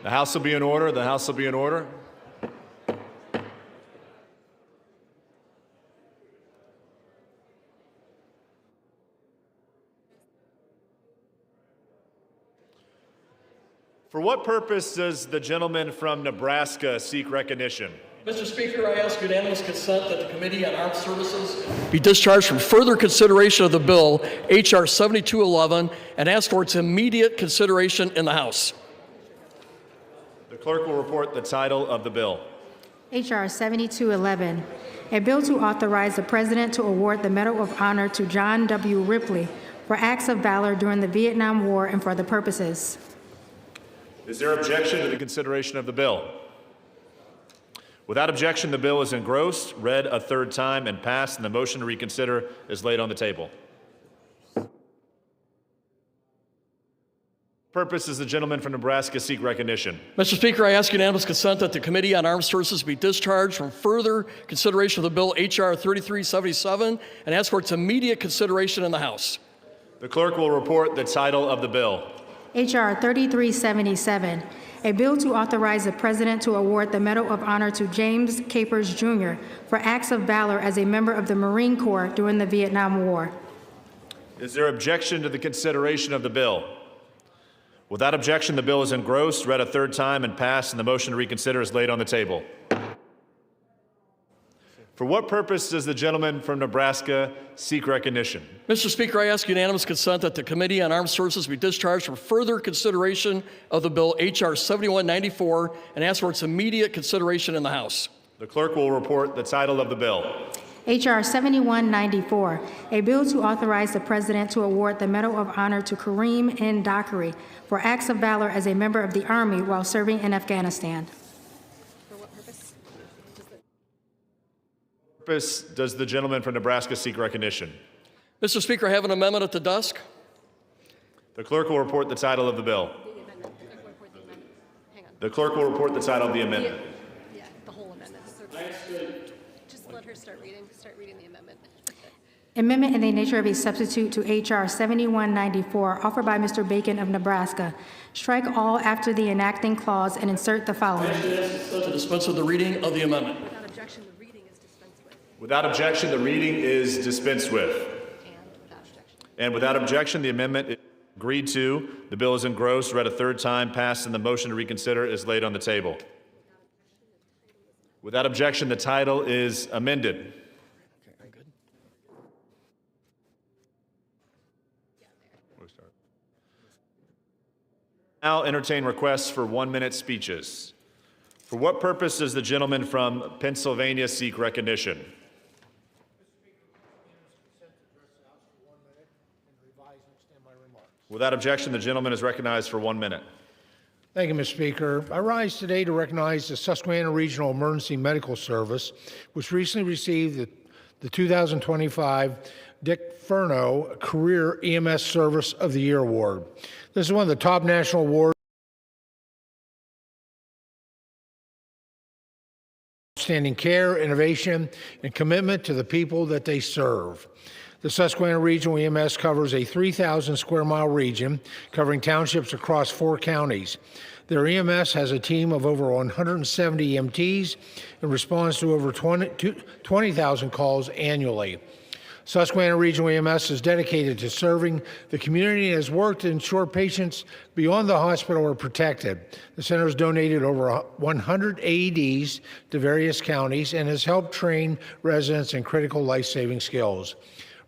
The House will be in order. The House will be in order. For what purpose does the gentleman from Nebraska seek recognition? Mr. Speaker, I ask unanimous consent that the Committee on Armed Services be discharged from further consideration of the bill, H.R. 7211, and ask for its immediate consideration in the House. The clerk will report the title of the bill. H.R. 7211, a bill to authorize the President to award the Medal of Honor to John W. Ripley for acts of valor during the Vietnam War and for other purposes. Is there objection to the consideration of the bill? Without objection, the bill is engrossed, read a third time, and passed, and the motion to reconsider is laid on the table. Purpose does the gentleman from Nebraska seek recognition? Mr. Speaker, I ask unanimous consent that the Committee on Armed Services be discharged from further consideration of the bill, H.R. 3377, and ask for its immediate consideration in the House. The clerk will report the title of the bill. H.R. 3377, a bill to authorize the President to award the Medal of Honor to James Capers, Jr. for acts of valor as a member of the Marine Corps during the Vietnam War. Is there objection to the consideration of the bill? Without objection, the bill is engrossed, read a third time, and passed, and the motion to reconsider is laid on the table. For what purpose does the gentleman from Nebraska seek recognition? Mr. Speaker, I ask unanimous consent that the Committee on Armed Services be discharged from further consideration of the bill, H.R. 7194, and ask for its immediate consideration in the House. The clerk will report the title of the bill. H.R. 7194, a bill to authorize the President to award the Medal of Honor to Kareem N. Dockery for acts of valor as a member of the Army while serving in Afghanistan. For what purpose? Purpose does the gentleman from Nebraska seek recognition? Mr. Speaker, I have an amendment at the desk. The clerk will report the title of the bill. The clerk will report the title of the amendment. Yeah, the whole amendment. Just let her start reading the amendment. Amendment in the nature of a substitute to H.R. 7194, offered by Mr. Bacon of Nebraska. Strike all after the enacting clause and insert the following. To dispense with the reading of the amendment. Without objection, the reading is dispensed with. And without objection, the amendment is agreed to. The bill is engrossed, read a third time, passed, and the motion to reconsider is laid on the table. Without objection, the title is amended. Now entertain requests for 1-minute speeches. For what purpose does the gentleman from Pennsylvania seek recognition? Without objection, the gentleman is recognized for 1 minute. Thank you, Mr. Speaker. I rise today to recognize the Susquehanna Regional Emergency Medical Service, which recently received the 2025 Dick Furno Career EMS Service of the Year Award. This is one of the top national awards. Outstanding care, innovation, and commitment to the people that they serve. The Susquehanna Regional EMS covers a 3,000 square mile region covering townships across 4 counties. Their EMS has a team of over 170 EMTs and responds to over 20,000 calls annually. Susquehanna Regional EMS is dedicated to serving the community and has worked to ensure patients beyond the hospital are protected. The center has donated over 100 AEDs to various counties and has helped train residents in critical life-saving skills.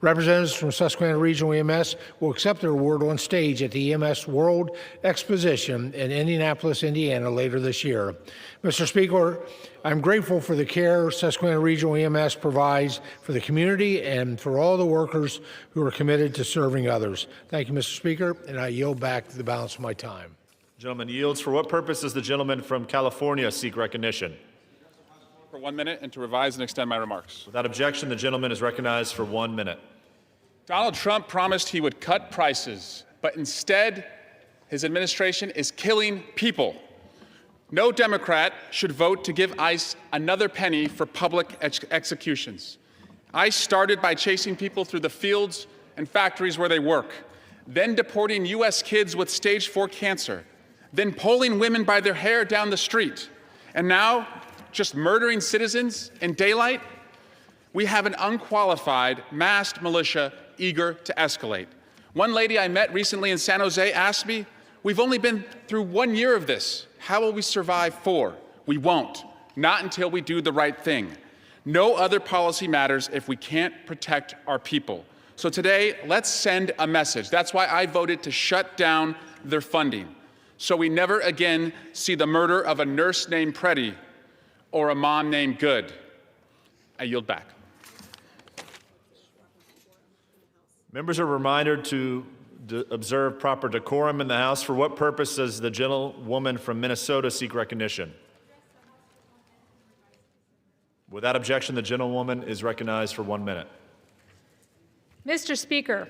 Representatives from Susquehanna Regional EMS will accept their award on stage at the EMS World Exposition in Indianapolis, Indiana later this year. Mr. Speaker, I'm grateful for the care Susquehanna Regional EMS provides for the community and for all the workers who are committed to serving others. Thank you, Mr. Speaker, and I yield back the balance of my time. Gentleman yields. For what purpose does the gentleman from California seek recognition? For 1 minute and to revise and extend my remarks. Without objection, the gentleman is recognized for 1 minute. Donald Trump promised he would cut prices, but instead, his administration is killing people. No Democrat should vote to give ICE another penny for public executions. ICE started by chasing people through the fields and factories where they work, then deporting U.S. kids with stage 4 cancer, then pulling women by their hair down the street, and now just murdering citizens in daylight? We have an unqualified masked militia eager to escalate. One lady I met recently in San Jose asked me, "We've only been through 1 year of this. How will we survive 4? We won't. Not until we do the right thing. No other policy matters if we can't protect our people. So today, let's send a message." That's why I voted to shut down their funding, so we never again see the murder of a nurse named Preddy or a mom named Good. I yield back. Members are reminded to observe proper decorum in the House. For what purpose does the gentlewoman from Minnesota seek recognition? Without objection, the gentlewoman is recognized for 1 minute. Mr. Speaker,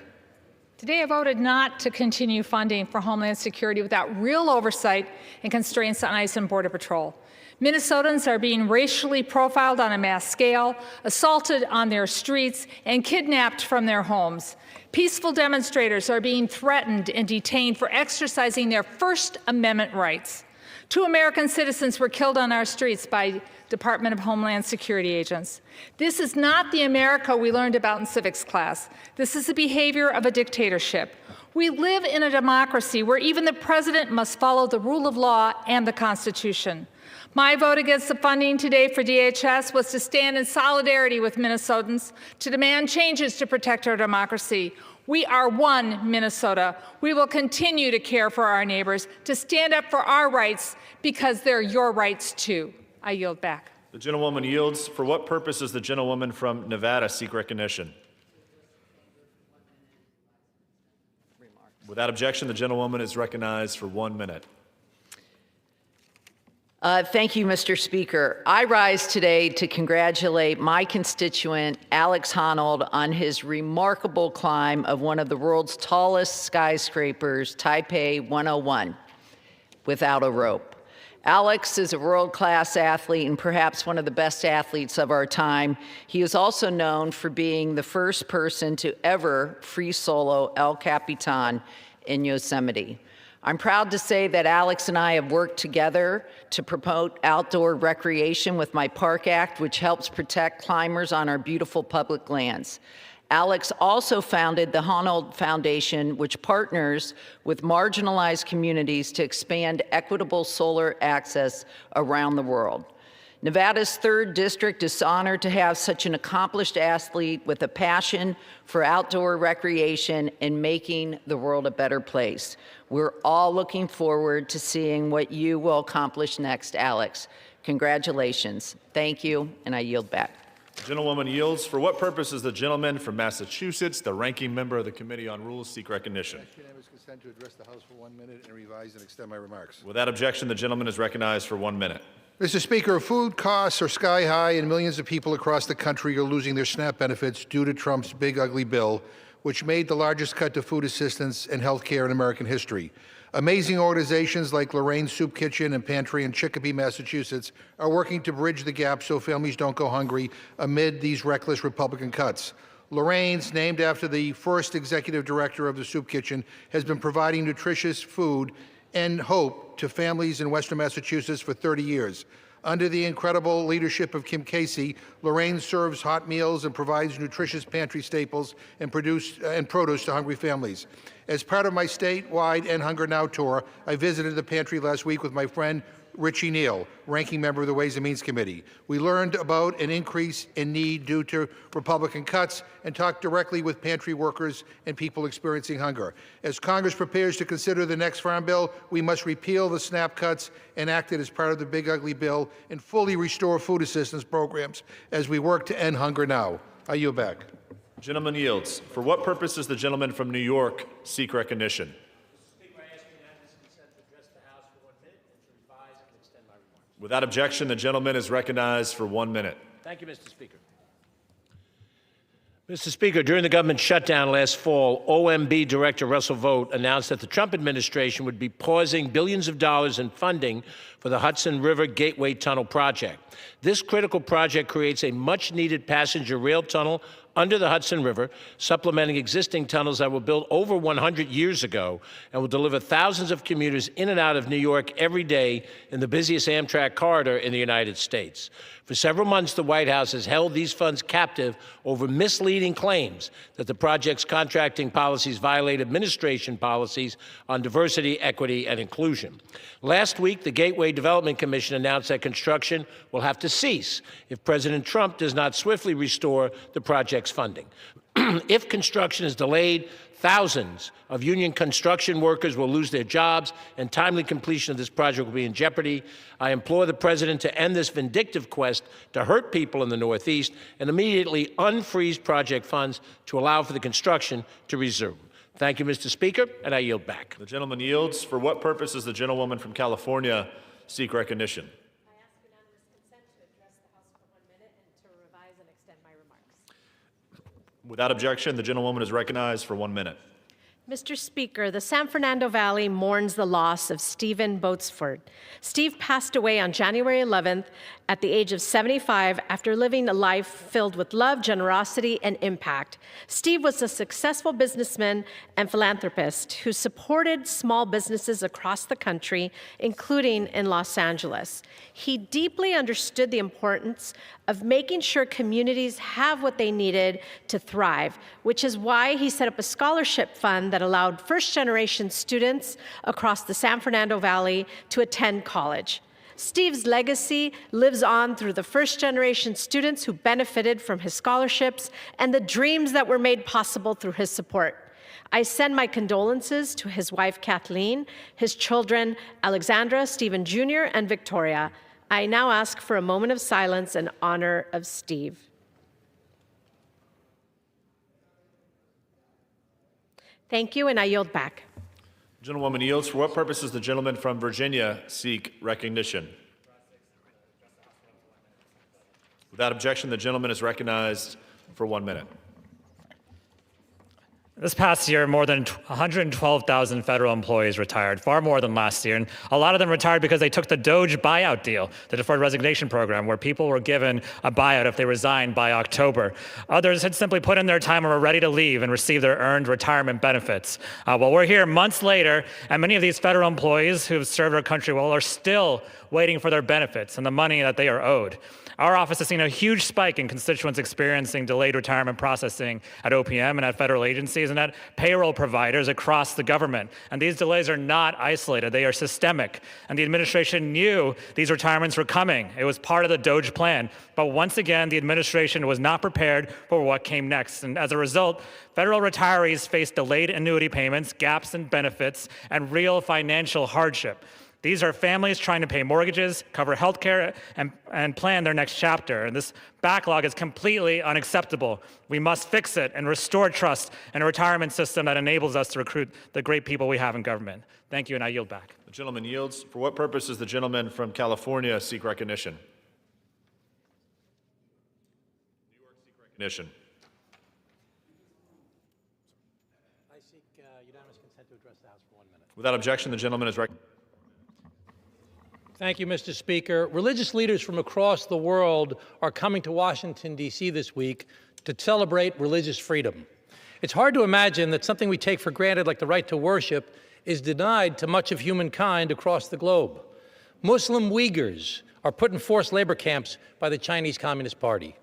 today I voted not to continue funding for Homeland Security without real oversight and constraints on ICE and Border Patrol. Minnesotans are being racially profiled on a mass scale, assaulted on their streets, and kidnapped from their homes. Peaceful demonstrators are being threatened and detained for exercising their First Amendment rights. 2 American citizens were killed on our streets by Department of Homeland Security agents. This is not the America we learned about in civics class. This is the behavior of a dictatorship. We live in a democracy where even the president must follow the rule of law and the Constitution. My vote against the funding today for DHS was to stand in solidarity with Minnesotans, to demand changes to protect our democracy. We are one Minnesota. We will continue to care for our neighbors, to stand up for our rights, because they're your rights too. I yield back. The gentlewoman yields. For what purpose does the gentlewoman from Nevada seek recognition? Without objection, the gentlewoman is recognized for 1 minute. Thank you, Mr. Speaker. I rise today to congratulate my constituent, Alex Honnold, on his remarkable climb of one of the world's tallest skyscrapers, Taipei 101, without a rope. Alex is a world-class athlete and perhaps one of the best athletes of our time. He is also known for being the first person to ever free solo El Capitan in Yosemite. I'm proud to say that Alex and I have worked together to promote outdoor recreation with my Park Act, which helps protect climbers on our beautiful public lands. Alex also founded the Honnold Foundation, which partners with marginalized communities to expand equitable solar access around the world. Nevada's 3rd District is honored to have such an accomplished athlete with a passion for outdoor recreation and making the world a better place. We're all looking forward to seeing what you will accomplish next, Alex. Congratulations. Thank you, and I yield back. The gentlewoman yields. For what purpose does the gentleman from Massachusetts, the ranking member of the Committee on Rules, seek recognition? Unanimous consent to address the House for 1 minute and revise and extend my remarks. Without objection, the gentleman is recognized for 1 minute. Mr. Speaker, food costs are sky high, and millions of people across the country are losing their SNAP benefits due to Trump's big, ugly bill, which made the largest cut to food assistance and health care in American history. Amazing organizations like Lorraine's Soup Kitchen and Pantry in Chicopee, Massachusetts, are working to bridge the gap so families don't go hungry amid these reckless Republican cuts. Lorraine's, named after the first executive director of the Soup Kitchen, has been providing nutritious food and hope to families in Western Massachusetts for 30 years. Under the incredible leadership of Kim Casey, Lorraine serves hot meals and provides nutritious pantry staples and produce to hungry families. As part of my statewide End Hunger Now tour, I visited the pantry last week with my friend Richie Neal, ranking member of the Ways and Means Committee. We learned about an increase in need due to Republican cuts and talked directly with pantry workers and people experiencing hunger. As Congress prepares to consider the next farm bill, we must repeal the SNAP cuts enacted as part of the big ugly bill and fully restore food assistance programs as we work to end hunger now. I yield back. Gentleman yields. For what purpose does the gentleman from New York seek recognition? Without objection, the gentleman is recognized for 1 minute. Thank you, Mr. Speaker. Mr. Speaker, during the government shutdown last fall, OMB Director Russell Vought announced that the Trump administration would be pausing billions of dollars in funding for the Hudson River Gateway Tunnel project. This critical project creates a much-needed passenger rail tunnel under the Hudson River, supplementing existing tunnels that were built over 100 years ago and will deliver thousands of commuters in and out of New York every day in the busiest Amtrak corridor in the United States. For several months, the White House has held these funds captive over misleading claims that the project's contracting policies violate administration policies on diversity, equity, and inclusion. Last week, the Gateway Development Commission announced that construction will have to cease if President Trump does not swiftly restore the project's funding. If construction is delayed, thousands of union construction workers will lose their jobs, and timely completion of this project will be in jeopardy. I implore the President to end this vindictive quest to hurt people in the Northeast and immediately unfreeze project funds to allow for the construction to resume. Thank you, Mr. Speaker, and I yield back. The gentleman yields. For what purpose does the gentlewoman from California seek recognition? I ask unanimous consent to address the House for 1 minute and to revise and extend my remarks. Without objection, the gentlewoman is recognized for 1 minute. Mr. Speaker, the San Fernando Valley mourns the loss of Stephen Boatsford. Steve passed away on January 11th at the age of 75 after living a life filled with love, generosity, and impact. Steve was a successful businessman and philanthropist who supported small businesses across the country, including in Los Angeles. He deeply understood the importance of making sure communities have what they needed to thrive, which is why he set up a scholarship fund that allowed first-generation students across the San Fernando Valley to attend college. Steve's legacy lives on through the first-generation students who benefited from his scholarships and the dreams that were made possible through his support. I send my condolences to his wife, Kathleen, his children, Alexandra, Stephen Jr., and Victoria. I now ask for a moment of silence in honor of Steve. Thank you, and I yield back. Gentlewoman yields. For what purpose does the gentleman from Virginia seek recognition? Without objection, the gentleman is recognized for 1 minute. This past year, more than 112,000 federal employees retired, far more than last year. And a lot of them retired because they took the DOGE buyout deal, the deferred resignation program, where people were given a buyout if they resigned by October. Others had simply put in their time and were ready to leave and receive their earned retirement benefits. Well, we're here months later, and many of these federal employees who have served our country well are still waiting for their benefits and the money that they are owed. Our office has seen a huge spike in constituents experiencing delayed retirement processing at OPM and at federal agencies and at payroll providers across the government. And these delays are not isolated, they are systemic. And the administration knew these retirements were coming. It was part of the DOGE plan. But once again, the administration was not prepared for what came next. And as a result, federal retirees face delayed annuity payments, gaps in benefits, and real financial hardship. These are families trying to pay mortgages, cover health care, and plan their next chapter. And this backlog is completely unacceptable. We must fix it and restore trust in a retirement system that enables us to recruit the great people we have in government. Thank you, and I yield back. The gentleman yields. For what purpose does the gentleman from California seek recognition? New York seek recognition. I seek unanimous consent to address the House for 1 minute. Without objection, the gentleman is recognized. Thank you, Mr. Speaker. Religious leaders from across the world are coming to Washington, D.C. this week to celebrate religious freedom. It's hard to imagine that something we take for granted, like the right to worship, is denied to much of humankind across the globe. Muslim Uyghurs are put in forced labor camps by the Chinese Communist Party.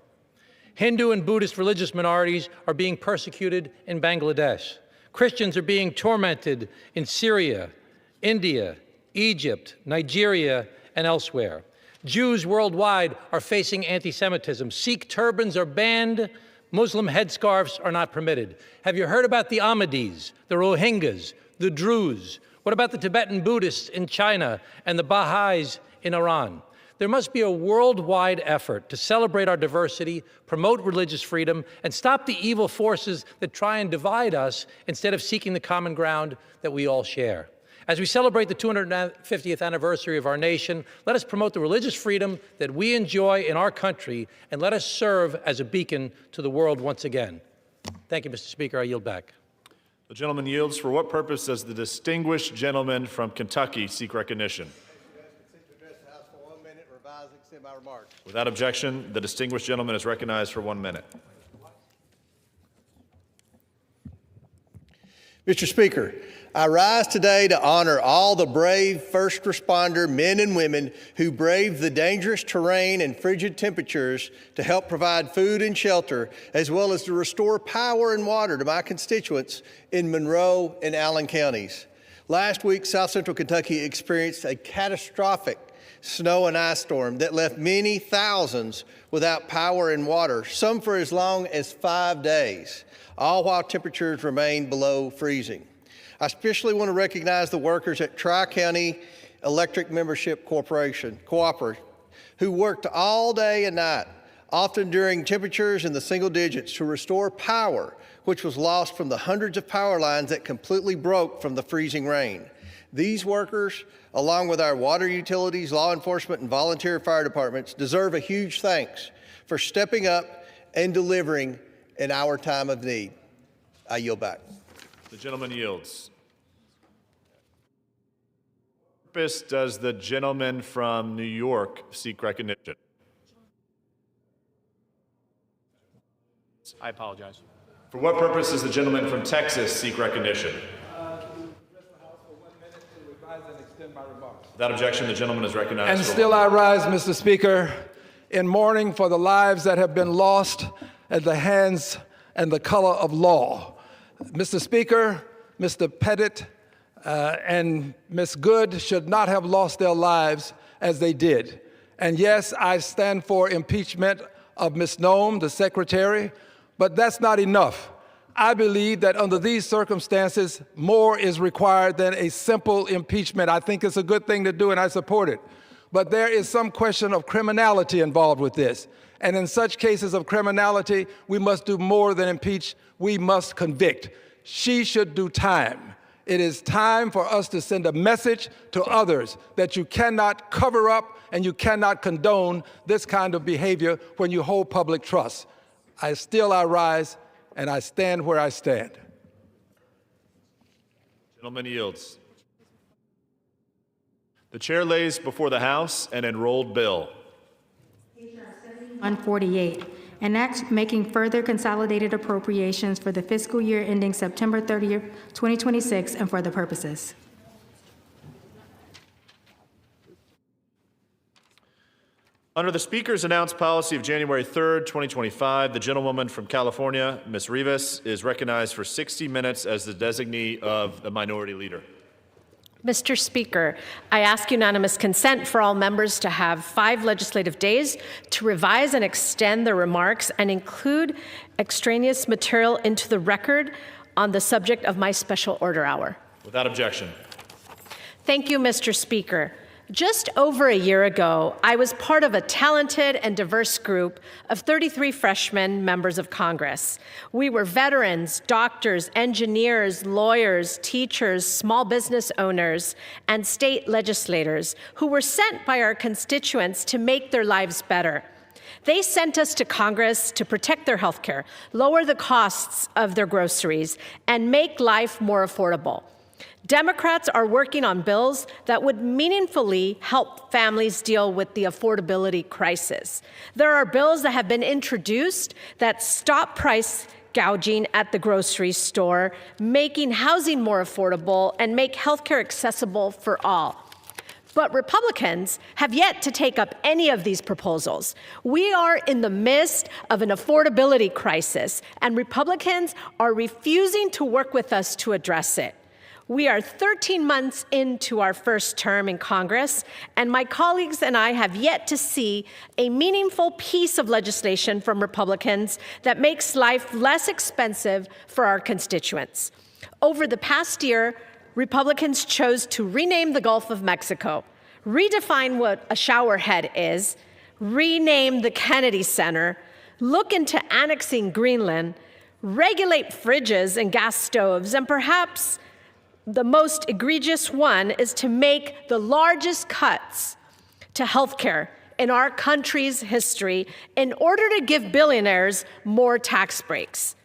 Hindu and Buddhist religious minorities are being persecuted in Bangladesh. Christians are being tormented in Syria, India, Egypt, Nigeria, and elsewhere. Jews worldwide are facing anti-Semitism. Sikh turbans are banned. Muslim headscarves are not permitted. Have you heard about the Ahmadis, the Rohingyas, the Druze? What about the Tibetan Buddhists in China and the Baha'is in Iran? There must be a worldwide effort to celebrate our diversity, promote religious freedom, and stop the evil forces that try and divide us instead of seeking the common ground that we all share. As we celebrate the 250th anniversary of our nation, let us promote the religious freedom that we enjoy in our country, and let us serve as a beacon to the world once again. Thank you, Mr. Speaker. I yield back. The gentleman yields. For what purpose does the distinguished gentleman from Kentucky seek recognition? extend my remarks. Without objection, the distinguished gentleman is recognized for 1 minute. Mr. Speaker, I rise today to honor all the brave first responder men and women who braved the dangerous terrain and frigid temperatures to help provide food and shelter, as well as to restore power and water to my constituents in Monroe and Allen counties. Last week, South Central Kentucky experienced a catastrophic snow and ice storm that left many thousands without power and water, some for as long as 5 days, all while temperatures remain below freezing. I especially want to recognize the workers at Tri-County Electric Membership Corporation, Cooperative, who worked all day and night, often during temperatures in the single digits, to restore power, which was lost from the hundreds of power lines that completely broke from the freezing rain. These workers, along with our water utilities, law enforcement, and volunteer fire departments, deserve a huge thanks for stepping up and delivering in our time of need. I yield back. The gentleman yields. For what purpose does the gentleman from New York seek recognition? I apologize. For what purpose does the gentleman from Texas seek recognition? Without objection, the gentleman is recognized. And still I rise, Mr. Speaker, in mourning for the lives that have been lost at the hands and the color of law. Mr. Speaker, Mr. Pettit and Ms. Good should not have lost their lives as they did. And yes, I stand for impeachment of Ms. Noem, the secretary, but that's not enough. I believe that under these circumstances, more is required than a simple impeachment. I think it's a good thing to do, and I support it. But there is some question of criminality involved with this. And in such cases of criminality, we must do more than impeach. We must convict. She should do time. It is time for us to send a message to others that you cannot cover up and you cannot condone this kind of behavior when you hold public trust. I rise, and I stand where I stand. Gentleman yields. The chair lays before the House an enrolled bill. 148, an act making further consolidated appropriations for the fiscal year ending September 30th, 2026, and for the purposes. Under the Speaker's announced policy of January 3rd, 2025, the gentlewoman from California, Ms. Rivas, is recognized for 60 minutes as the designee of the Minority Leader. Mr. Speaker, I ask unanimous consent for all members to have 5 legislative days to revise and extend their remarks and include extraneous material into the record on the subject of my special order hour. Without objection. Thank you, Mr. Speaker. Just over a year ago, I was part of a talented and diverse group of 33 freshmen members of Congress. We were veterans, doctors, engineers, lawyers, teachers, small business owners, and state legislators who were sent by our constituents to make their lives better. They sent us to Congress to protect their health care, lower the costs of their groceries, and make life more affordable. Democrats are working on bills that would meaningfully help families deal with the affordability crisis. There are bills that have been introduced that stop price gouging at the grocery store, making housing more affordable, and make healthcare accessible for all. But Republicans have yet to take up any of these proposals. We are in the midst of an affordability crisis, and Republicans are refusing to work with us to address it. We are 13 months into our first term in Congress, and my colleagues and I have yet to see a meaningful piece of legislation from Republicans that makes life less expensive for our constituents. Over the past year, Republicans chose to rename the Gulf of Mexico, redefine what a shower head is, rename the Kennedy Center, look into annexing Greenland, regulate fridges and gas stoves, and perhaps the most egregious one is to make the largest cuts to healthcare in our country's history in order to give billionaires more tax breaks.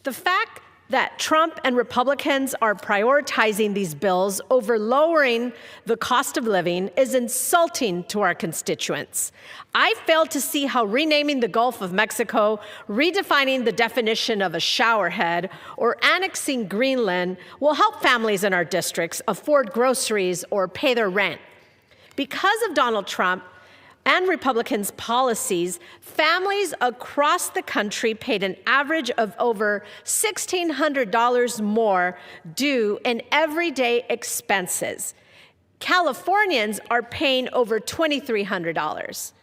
The fact that Trump and Republicans are prioritizing these bills over lowering the cost of living is insulting to our constituents. I fail to see how renaming the Gulf of Mexico, redefining the definition of a showerhead, or annexing Greenland will help families in our districts afford groceries or pay their rent. Because of Donald Trump and Republicans' policies, families across the country paid an average of over $1,600 more due in everyday expenses. Californians are paying over $2,300.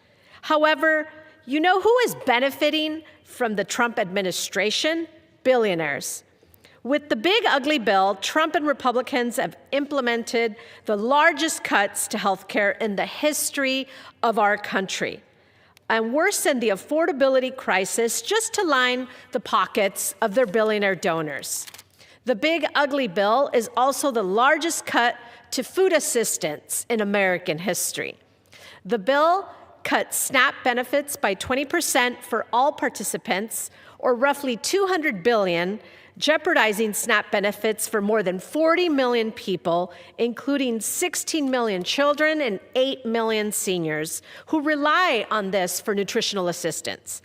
However, you know who is benefiting from the Trump administration? Billionaires. With the big ugly bill, Trump and Republicans have implemented the largest cuts to health care in the history of our country and worsened the affordability crisis just to line the pockets of their billionaire donors. The big ugly bill is also the largest cut to food assistance in American history. The bill cut SNAP benefits by 20% for all participants, or roughly $200 billion, jeopardizing SNAP benefits for more than 40 million people, including 16 million children and 8 million seniors who rely on this for nutritional assistance.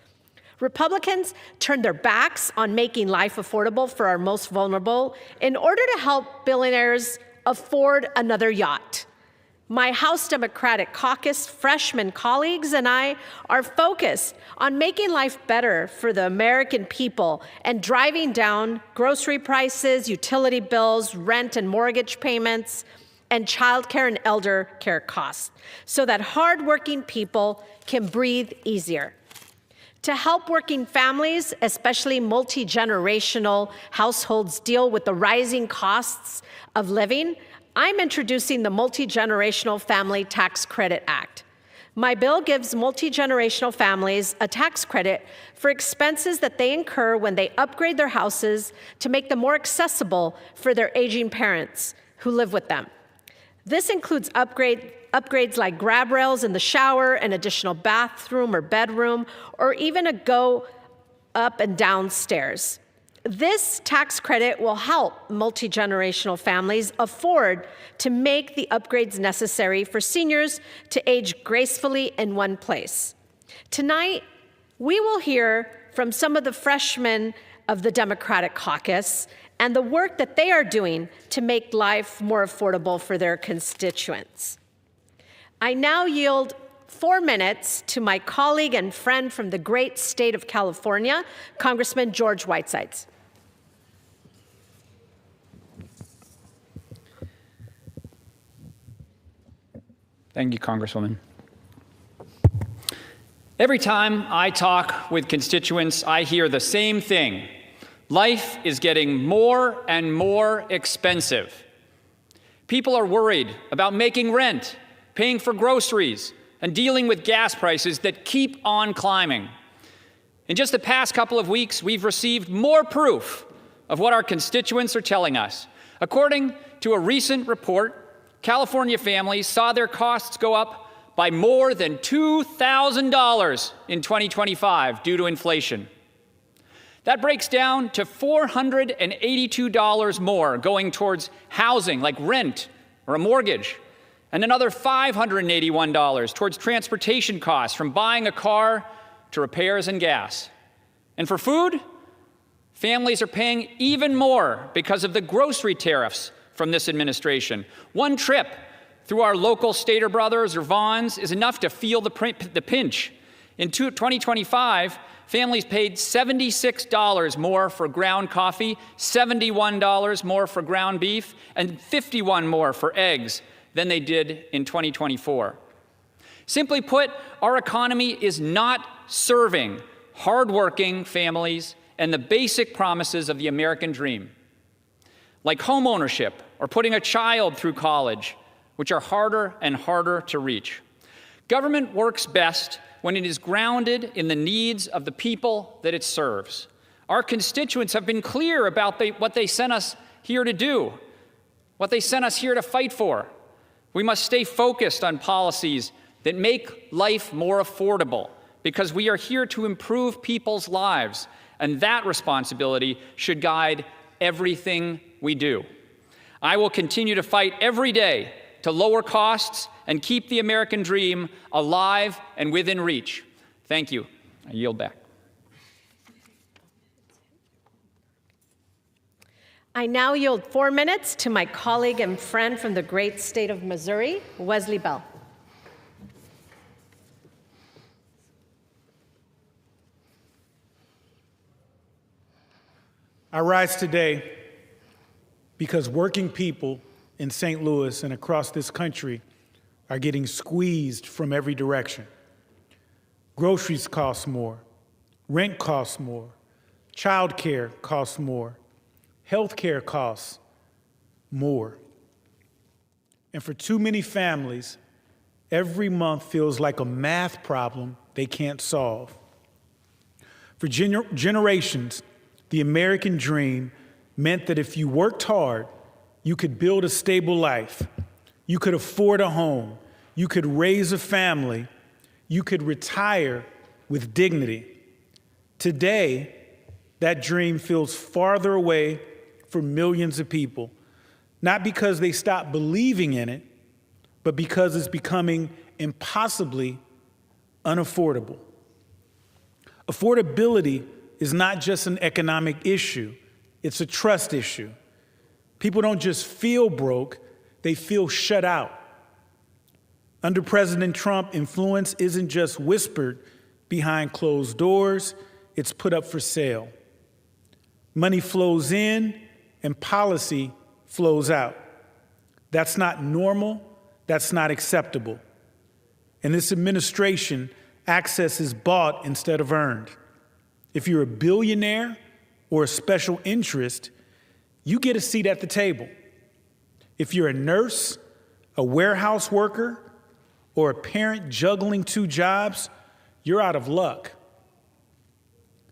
Republicans turned their backs on making life affordable for our most vulnerable in order to help billionaires afford another yacht. My House Democratic Caucus freshman colleagues and I are focused on making life better for the American people and driving down grocery prices, utility bills, rent and mortgage payments, and child care and elder care costs so that hardworking people can breathe easier. To help working families, especially multi-generational households, deal with the rising costs of living, I'm introducing the Multi-Generational Family Tax Credit Act. My bill gives multi-generational families a tax credit for expenses that they incur when they upgrade their houses to make them more accessible for their aging parents who live with them. This includes upgrades like grab rails in the shower, an additional bathroom or bedroom, or even a go up and down stairs. This tax credit will help multi-generational families afford to make the upgrades necessary for seniors to age gracefully in one place. Tonight, we will hear from some of the freshmen of the Democratic Caucus and the work that they are doing to make life more affordable for their constituents. I now yield 4 minutes to my colleague and friend from the great state of California, Congressman George Whitesides. Thank you, Congresswoman. Every time I talk with constituents, I hear the same thing. Life is getting more and more expensive. People are worried about making rent, paying for groceries, and dealing with gas prices that keep on climbing. In just the past couple of weeks, we've received more proof of what our constituents are telling us. According to a recent report, California families saw their costs go up by more than $2,000 in 2025 due to inflation. That breaks down to $482 more going towards housing like rent or a mortgage, and another $581 towards transportation costs from buying a car to repairs and gas. And for food, families are paying even more because of the grocery tariffs from this administration. One trip through our local Stater Brothers or Vons is enough to feel the pinch. In 2025, families paid $76 more for ground coffee, $71 more for ground beef, and $51 more for eggs than they did in 2024. Simply put, our economy is not serving hardworking families and the basic promises of the American dream, like home ownership or putting a child through college, which are harder and harder to reach. Government works best when it is grounded in the needs of the people that it serves. Our constituents have been clear about what they sent us here to do, what they sent us here to fight for. We must stay focused on policies that make life more affordable, because we are here to improve people's lives, and that responsibility should guide everything we do. I will continue to fight every day to lower costs and keep the American dream alive and within reach. Thank you. I yield back. I now yield 4 minutes to my colleague and friend from the great state of Missouri, Wesley Bell. I rise today because working people in St. Louis and across this country are getting squeezed from every direction. Groceries cost more, rent costs more, childcare costs more, healthcare costs more. And for too many families, every month feels like a math problem they can't solve. For generations, the American dream meant that if you worked hard, you could build a stable life, you could afford a home, you could raise a family, you could retire with dignity. Today, that dream feels farther away for millions of people, not because they stopped believing in it, but because it's becoming impossibly unaffordable. Affordability is not just an economic issue, it's a trust issue. People don't just feel broke, they feel shut out. Under President Trump, influence isn't just whispered behind closed doors, it's put up for sale. Money flows in and policy flows out. That's not normal, that's not acceptable. In this administration, access is bought instead of earned. If you're a billionaire or a special interest, you get a seat at the table. If you're a nurse, a warehouse worker, or a parent juggling 2 jobs, you're out of luck.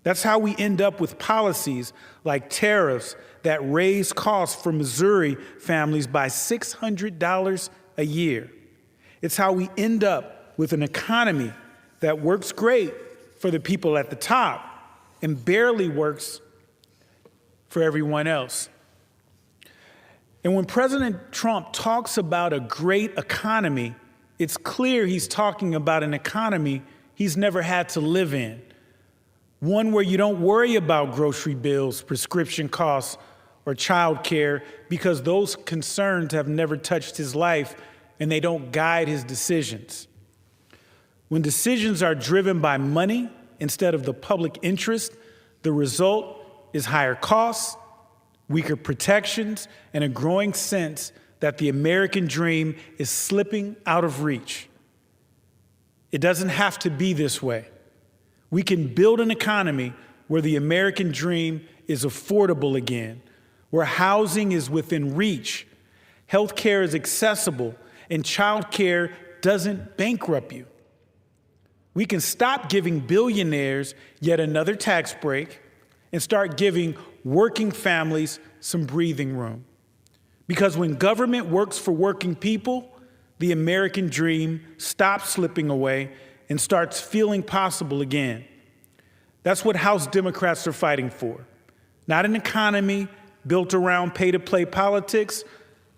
That's how we end up with policies like tariffs that raise costs for Missouri families by $600 a year. It's how we end up with an economy that works great for the people at the top and barely works for everyone else. And when President Trump talks about a great economy, it's clear he's talking about an economy he's never had to live in. One where you don't worry about grocery bills, prescription costs, or child care because those concerns have never touched his life and they don't guide his decisions. When decisions are driven by money instead of the public interest, the result is higher costs, weaker protections, and a growing sense that the American dream is slipping out of reach. It doesn't have to be this way. We can build an economy where the American dream is affordable again, where housing is within reach, healthcare is accessible, and childcare doesn't bankrupt you. We can stop giving billionaires yet another tax break and start giving working families some breathing room. Because when government works for working people, the American dream stops slipping away and starts feeling possible again. That's what House Democrats are fighting for. Not an economy built around pay-to-play politics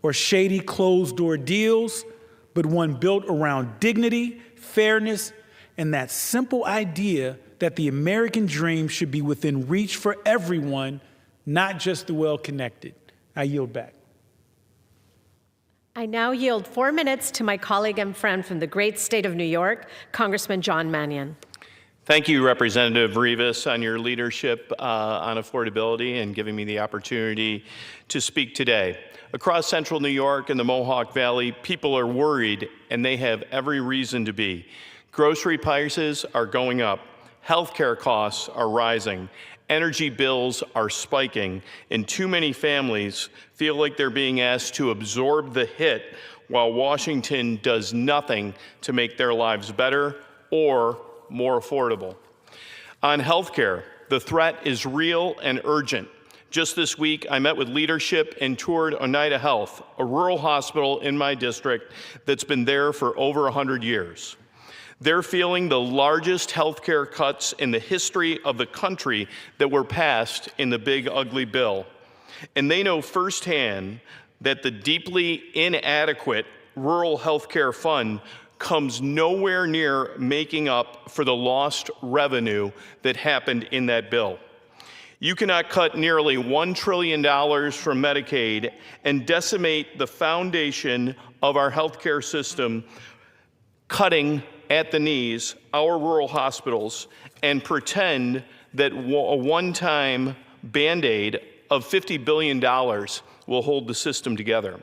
or shady closed-door deals, but one built around dignity, fairness, and that simple idea that the American dream should be within reach for everyone, not just the well-connected. I yield back. I now yield 4 minutes to my colleague and friend from the great state of New York, Congressman John Mannion. Thank you, Representative Rivas, on your leadership on affordability and giving me the opportunity to speak today. Across central New York and the Mohawk Valley, people are worried, and they have every reason to be. Grocery prices are going up, healthcare costs are rising, energy bills are spiking, and too many families feel like they're being asked to absorb the hit while Washington does nothing to make their lives better or more affordable. On healthcare, the threat is real and urgent. Just this week, I met with leadership and toured Oneida Health, a rural hospital in my district that's been there for over 100 years. They're feeling the largest healthcare cuts in the history of the country that were passed in the big ugly bill. And they know firsthand that the deeply inadequate rural health care fund comes nowhere near making up for the lost revenue that happened in that bill. You cannot cut nearly $1 trillion from Medicaid and decimate the foundation of our healthcare system, cutting at the knees our rural hospitals, and pretend that a one-time Band-Aid of $50 billion will hold the system together.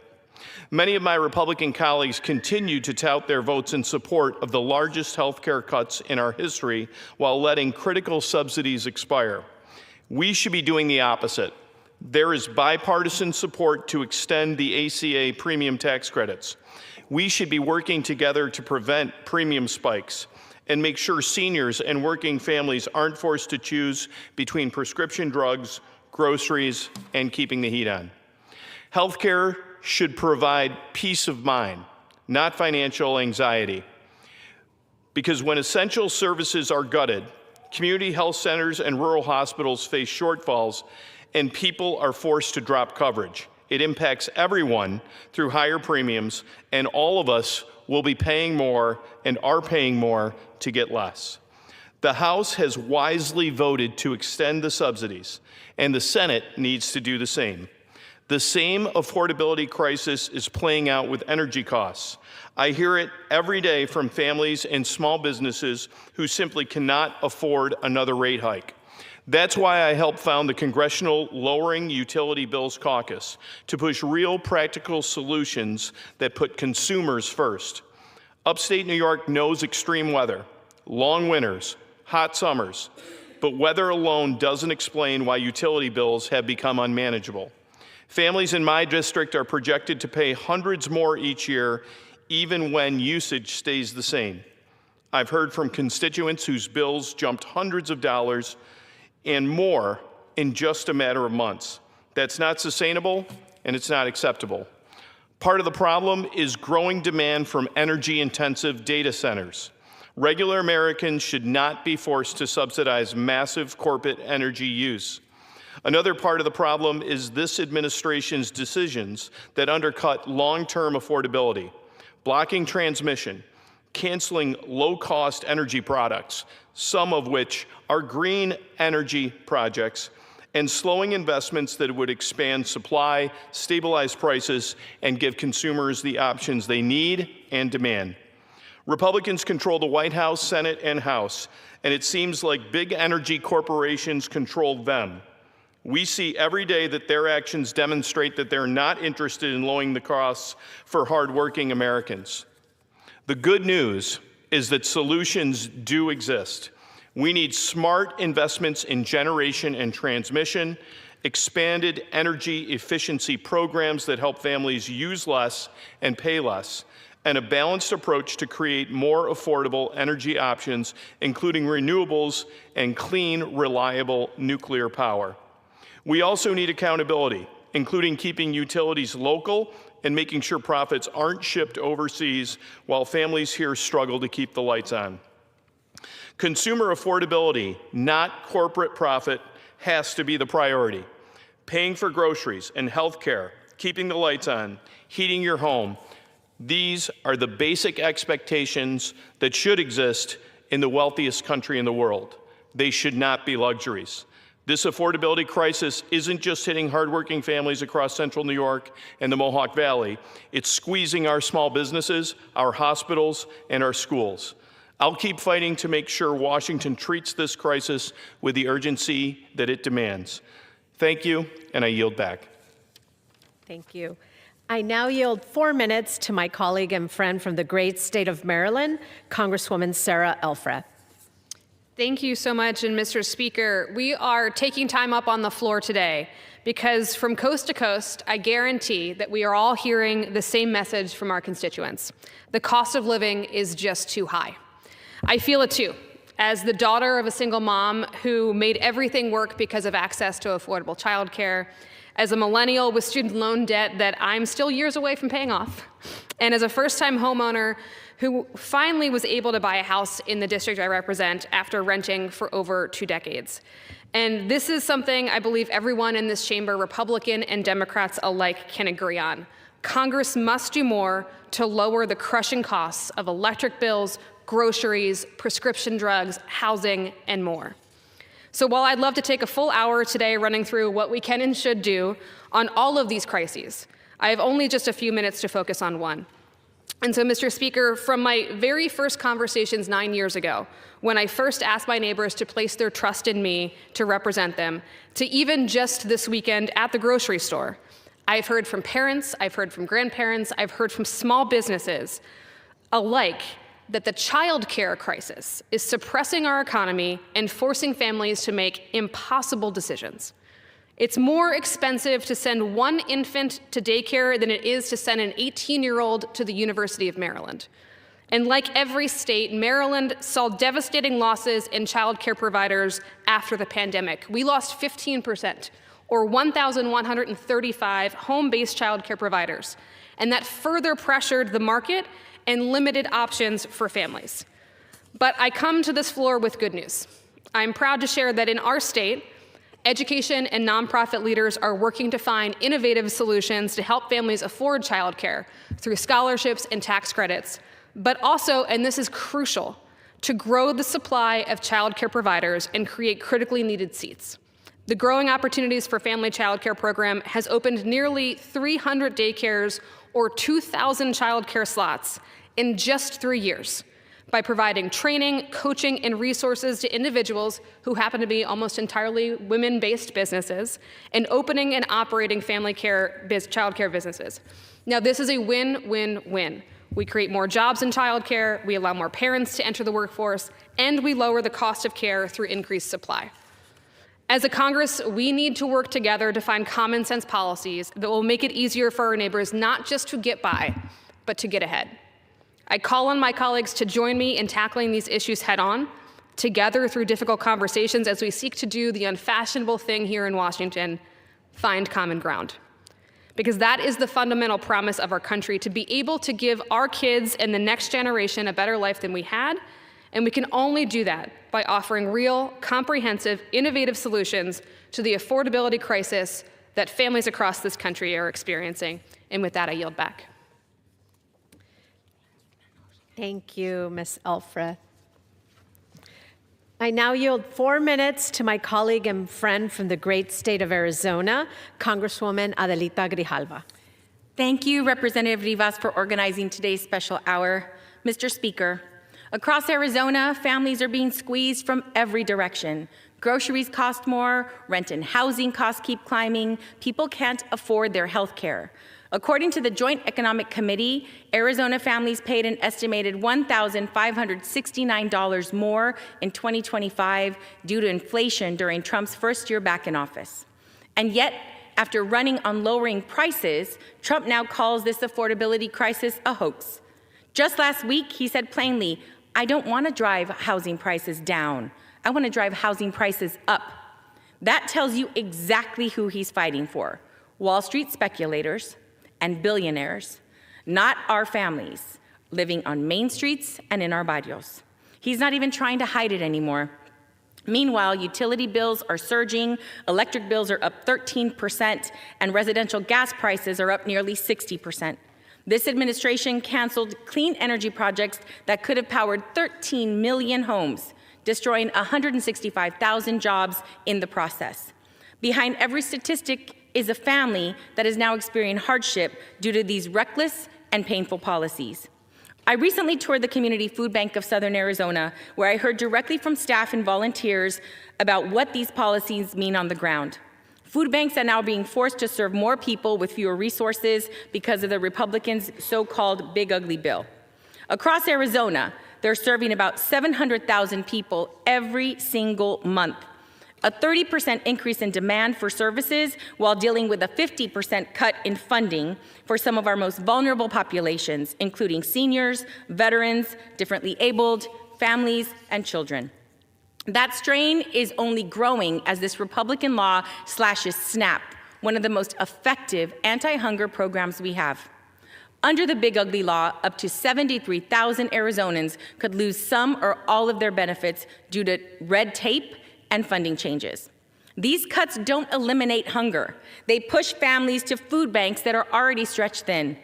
Many of my Republican colleagues continue to tout their votes in support of the largest health care cuts in our history while letting critical subsidies expire. We should be doing the opposite. There is bipartisan support to extend the ACA premium tax credits. We should be working together to prevent premium spikes and make sure seniors and working families aren't forced to choose between prescription drugs, groceries, and keeping the heat on. Healthcare should provide peace of mind, not financial anxiety. Because when essential services are gutted, community health centers and rural hospitals face shortfalls, and people are forced to drop coverage. It impacts everyone through higher premiums, and all of us will be paying more and are paying more to get less. The House has wisely voted to extend the subsidies, and the Senate needs to do the same. The same affordability crisis is playing out with energy costs. I hear it every day from families and small businesses who simply cannot afford another rate hike. That's why I helped found the Congressional Lowering Utility Bills Caucus to push real practical solutions that put consumers first. Upstate New York knows extreme weather, long winters, hot summers, but weather alone doesn't explain why utility bills have become unmanageable. Families in my district are projected to pay hundreds more each year, even when usage stays the same. I've heard from constituents whose bills jumped hundreds of dollars and more in just a matter of months. That's not sustainable, and it's not acceptable. Part of the problem is growing demand from energy-intensive data centers. Regular Americans should not be forced to subsidize massive corporate energy use. Another part of the problem is this administration's decisions that undercut long-term affordability, blocking transmission, canceling low-cost energy products, some of which are green energy projects, and slowing investments that would expand supply, stabilize prices, and give consumers the options they need and demand. Republicans control the White House, Senate, and House, and it seems like big energy corporations control them. We see every day that their actions demonstrate that they're not interested in lowering the costs for hardworking Americans. The good news is that solutions do exist. We need smart investments in generation and transmission, expanded energy efficiency programs that help families use less and pay less, and a balanced approach to create more affordable energy options, including renewables and clean, reliable nuclear power. We also need accountability, including keeping utilities local and making sure profits aren't shipped overseas while families here struggle to keep the lights on. Consumer affordability, not corporate profit, has to be the priority. Paying for groceries and health care, keeping the lights on, heating your home, these are the basic expectations that should exist in the wealthiest country in the world. They should not be luxuries. This affordability crisis isn't just hitting hardworking families across central New York and the Mohawk Valley. It's squeezing our small businesses, our hospitals, and our schools. I'll keep fighting to make sure Washington treats this crisis with the urgency that it demands. Thank you, and I yield back. Thank you. I now yield 4 minutes to my colleague and friend from the great state of Maryland, Congresswoman Sarah Elfreth. Thank you so much, and Mr. Speaker, we are taking time up on the floor today because from coast to coast, I guarantee that we are all hearing the same message from our constituents. The cost of living is just too high. I feel it too, as the daughter of a single mom who made everything work because of access to affordable childcare, as a millennial with student loan debt that I'm still years away from paying off, and as a first-time homeowner who finally was able to buy a house in the district I represent after renting for over 2 decades. And this is something I believe everyone in this chamber, Republican and Democrats alike, can agree on. Congress must do more to lower the crushing costs of electric bills, groceries, prescription drugs, housing, and more. So while I'd love to take a full hour today running through what we can and should do on all of these crises, I have only just a few minutes to focus on one. And so, Mr. Speaker, from my very first conversations 9 years ago, when I first asked my neighbors to place their trust in me to represent them, to even just this weekend at the grocery store, I've heard from parents, I've heard from grandparents, I've heard from small businesses alike that the child care crisis is suppressing our economy and forcing families to make impossible decisions. It's more expensive to send one infant to daycare than it is to send an 18-year-old to the University of Maryland. And like every state, Maryland saw devastating losses in child care providers after the pandemic. We lost 15%, or 1,135 home-based child care providers. And that further pressured the market and limited options for families. But I come to this floor with good news. I'm proud to share that in our state, education and nonprofit leaders are working to find innovative solutions to help families afford childcare through scholarships and tax credits, but also, and this is crucial, to grow the supply of childcare providers and create critically needed seats. The Growing Opportunities for Family Childcare program has opened nearly 300 daycares or 2,000 childcare slots in just 3 years by providing training, coaching, and resources to individuals who happen to be almost entirely women-based businesses and opening and operating family care, childcare businesses. Now, this is a win-win-win. We create more jobs in childcare, we allow more parents to enter the workforce, and we lower the cost of care through increased supply. As a Congress, we need to work together to find common sense policies that will make it easier for our neighbors not just to get by, but to get ahead. I call on my colleagues to join me in tackling these issues head on, together through difficult conversations as we seek to do the unfashionable thing here in Washington, find common ground. Because that is the fundamental promise of our country, to be able to give our kids and the next generation a better life than we had, and we can only do that by offering real, comprehensive, innovative solutions to the affordability crisis that families across this country are experiencing. And with that, I yield back. Thank you, Ms. Elfreth. I now yield 4 minutes to my colleague and friend from the great state of Arizona, Congresswoman Adelita Grijalva. Thank you, Representative Rivas, for organizing today's special hour. Mr. Speaker, across Arizona, families are being squeezed from every direction. Groceries cost more, rent and housing costs keep climbing, people can't afford their health care. According to the Joint Economic Committee, Arizona families paid an estimated $1,569 more in 2025 due to inflation during Trump's first year back in office. And yet, after running on lowering prices, Trump now calls this affordability crisis a hoax. Just last week, he said plainly, "I don't want to drive housing prices down. I want to drive housing prices up." That tells you exactly who he's fighting for: Wall Street speculators and billionaires, not our families living on main streets and in our barrios. He's not even trying to hide it anymore. Meanwhile, utility bills are surging, electric bills are up 13%, and residential gas prices are up nearly 60%. This administration canceled clean energy projects that could have powered 13 million homes, destroying 165,000 jobs in the process. Behind every statistic is a family that is now experiencing hardship due to these reckless and painful policies. I recently toured the Community Food Bank of Southern Arizona, where I heard directly from staff and volunteers about what these policies mean on the ground. Food banks are now being forced to serve more people with fewer resources because of the Republicans' so-called Big Ugly Bill. Across Arizona, they're serving about 700,000 people every single month. A 30% increase in demand for services while dealing with a 50% cut in funding for some of our most vulnerable populations, including seniors, veterans, differently abled, families, and children. That strain is only growing as this Republican law slashes SNAP, one of the most effective anti-hunger programs we have. Under the Big Ugly Law, up to 73,000 Arizonans could lose some or all of their benefits due to red tape and funding changes. These cuts don't eliminate hunger. They push families to food banks that are already stretched thin.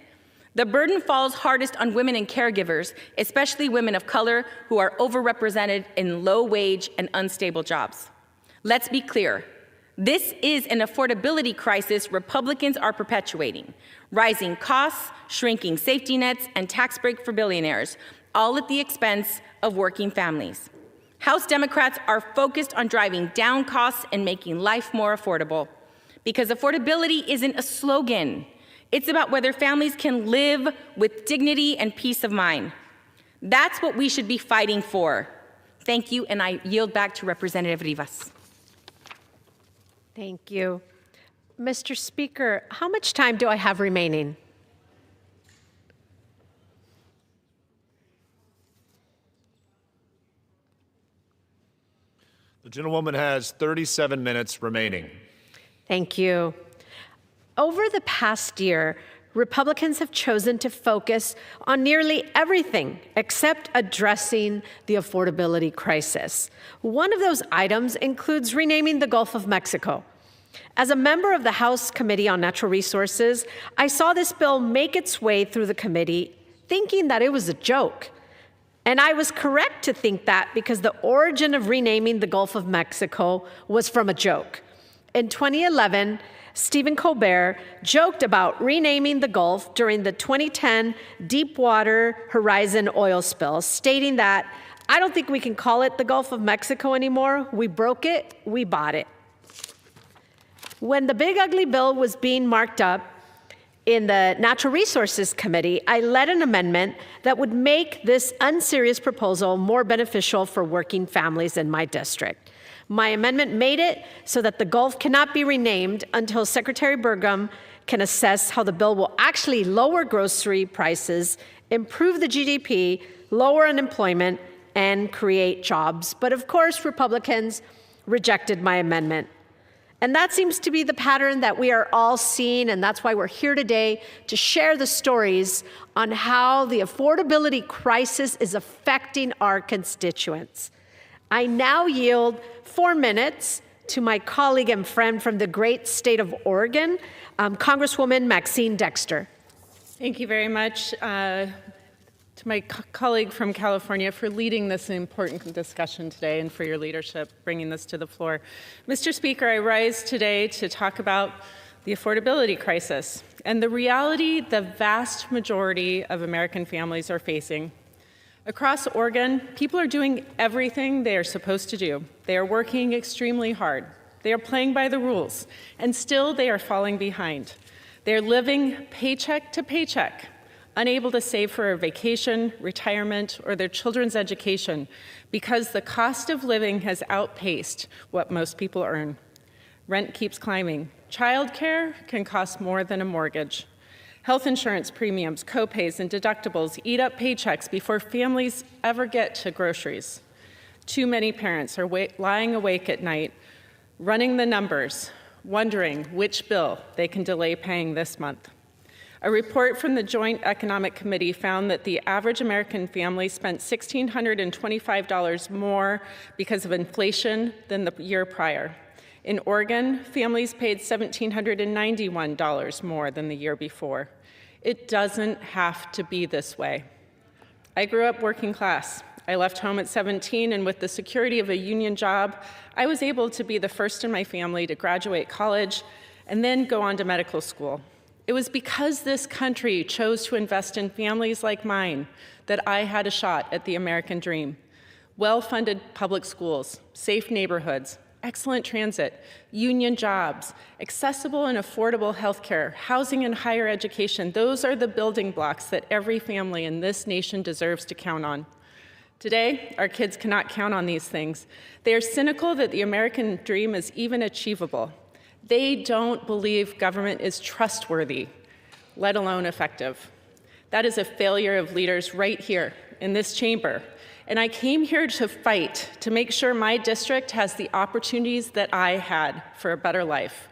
The burden falls hardest on women and caregivers, especially women of color who are overrepresented in low-wage and unstable jobs. Let's be clear. This is an affordability crisis Republicans are perpetuating. Rising costs, shrinking safety nets, and tax break for billionaires, all at the expense of working families. House Democrats are focused on driving down costs and making life more affordable. Because affordability isn't a slogan. It's about whether families can live with dignity and peace of mind. That's what we should be fighting for. Thank you, and I yield back to Representative Rivas. Thank you. Mr. Speaker, how much time do I have remaining? The gentlewoman has 37 minutes remaining. Thank you. Over the past year, Republicans have chosen to focus on nearly everything except addressing the affordability crisis. One of those items includes renaming the Gulf of Mexico. As a member of the House Committee on Natural Resources, I saw this bill make its way through the committee thinking that it was a joke. And I was correct to think that because the origin of renaming the Gulf of Mexico was from a joke. In 2011, Stephen Colbert joked about renaming the Gulf during the 2010 Deepwater Horizon oil spill, stating that, "I don't think we can call it the Gulf of Mexico anymore. We broke it, we bought it." When the Big Ugly Bill was being marked up in the Natural Resources Committee, I led an amendment that would make this unserious proposal more beneficial for working families in my district. My amendment made it so that the Gulf cannot be renamed until Secretary Burgum can assess how the bill will actually lower grocery prices, improve the GDP, lower unemployment, and create jobs. But of course, Republicans rejected my amendment. And that seems to be the pattern that we are all seeing, and that's why we're here today to share the stories on how the affordability crisis is affecting our constituents. I now yield 4 minutes to my colleague and friend from the great state of Oregon, Congresswoman Maxine Dexter. Thank you very much to my colleague from California for leading this important discussion today and for your leadership bringing this to the floor. Mr. Speaker, I rise today to talk about the affordability crisis and the reality the vast majority of American families are facing. Across Oregon, people are doing everything they are supposed to do. They are working extremely hard. They are playing by the rules, and still they are falling behind. They are living paycheck to paycheck, unable to save for a vacation, retirement, or their children's education because the cost of living has outpaced what most people earn. Rent keeps climbing. Childcare can cost more than a mortgage. Health insurance premiums, copays, and deductibles eat up paychecks before families ever get to groceries. Too many parents are lying awake at night, running the numbers, wondering which bill they can delay paying this month. A report from the Joint Economic Committee found that the average American family spent $1,625 more because of inflation than the year prior. In Oregon, families paid $1,791 more than the year before. It doesn't have to be this way. I grew up working class. I left home at 17, and with the security of a union job, I was able to be the first in my family to graduate college and then go on to medical school. It was because this country chose to invest in families like mine that I had a shot at the American dream. Well-funded public schools, safe neighborhoods, excellent transit, union jobs, accessible and affordable health care, housing and higher education. Those are the building blocks that every family in this nation deserves to count on. Today, our kids cannot count on these things. They are cynical that the American dream is even achievable. They don't believe government is trustworthy, let alone effective. That is a failure of leaders right here in this chamber. And I came here to fight to make sure my district has the opportunities that I had for a better life.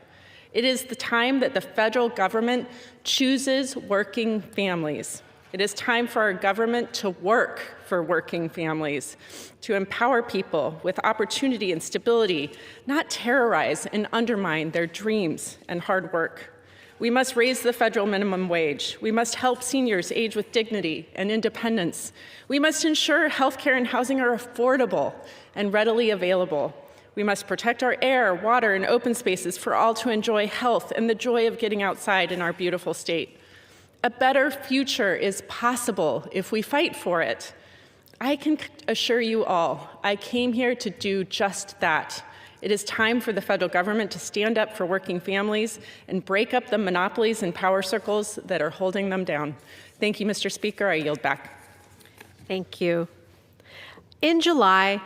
It is the time that the federal government chooses working families. It is time for our government to work for working families, to empower people with opportunity and stability, not terrorize and undermine their dreams and hard work. We must raise the federal minimum wage. We must help seniors age with dignity and independence. We must ensure healthcare and housing are affordable and readily available. We must protect our air, water, and open spaces for all to enjoy health and the joy of getting outside in our beautiful state. A better future is possible if we fight for it. I can assure you all, I came here to do just that. It is time for the federal government to stand up for working families and break up the monopolies and power circles that are holding them down. Thank you, Mr. Speaker. I yield back. Thank you. In July,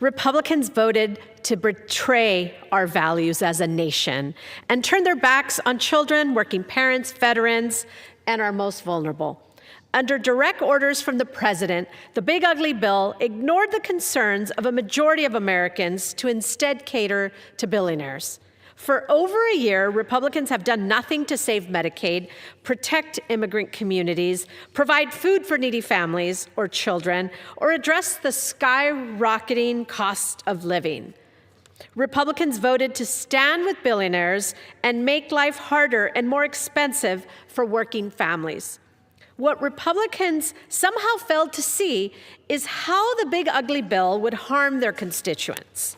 Republicans voted to betray our values as a nation and turn their backs on children, working parents, veterans, and our most vulnerable. Under direct orders from the president, the big ugly bill ignored the concerns of a majority of Americans to instead cater to billionaires. For over a year, Republicans have done nothing to save Medicaid, protect immigrant communities, provide food for needy families or children, or address the skyrocketing cost of living. Republicans voted to stand with billionaires and make life harder and more expensive for working families. What Republicans somehow failed to see is how the big ugly bill would harm their constituents.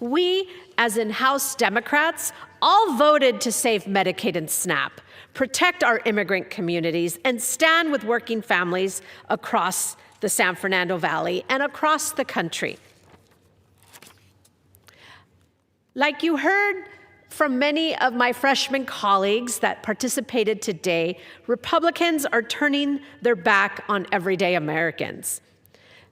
We, as in House Democrats, all voted to save Medicaid and SNAP, protect our immigrant communities, and stand with working families across the San Fernando Valley and across the country. Like you heard from many of my freshman colleagues that participated today, Republicans are turning their back on everyday Americans.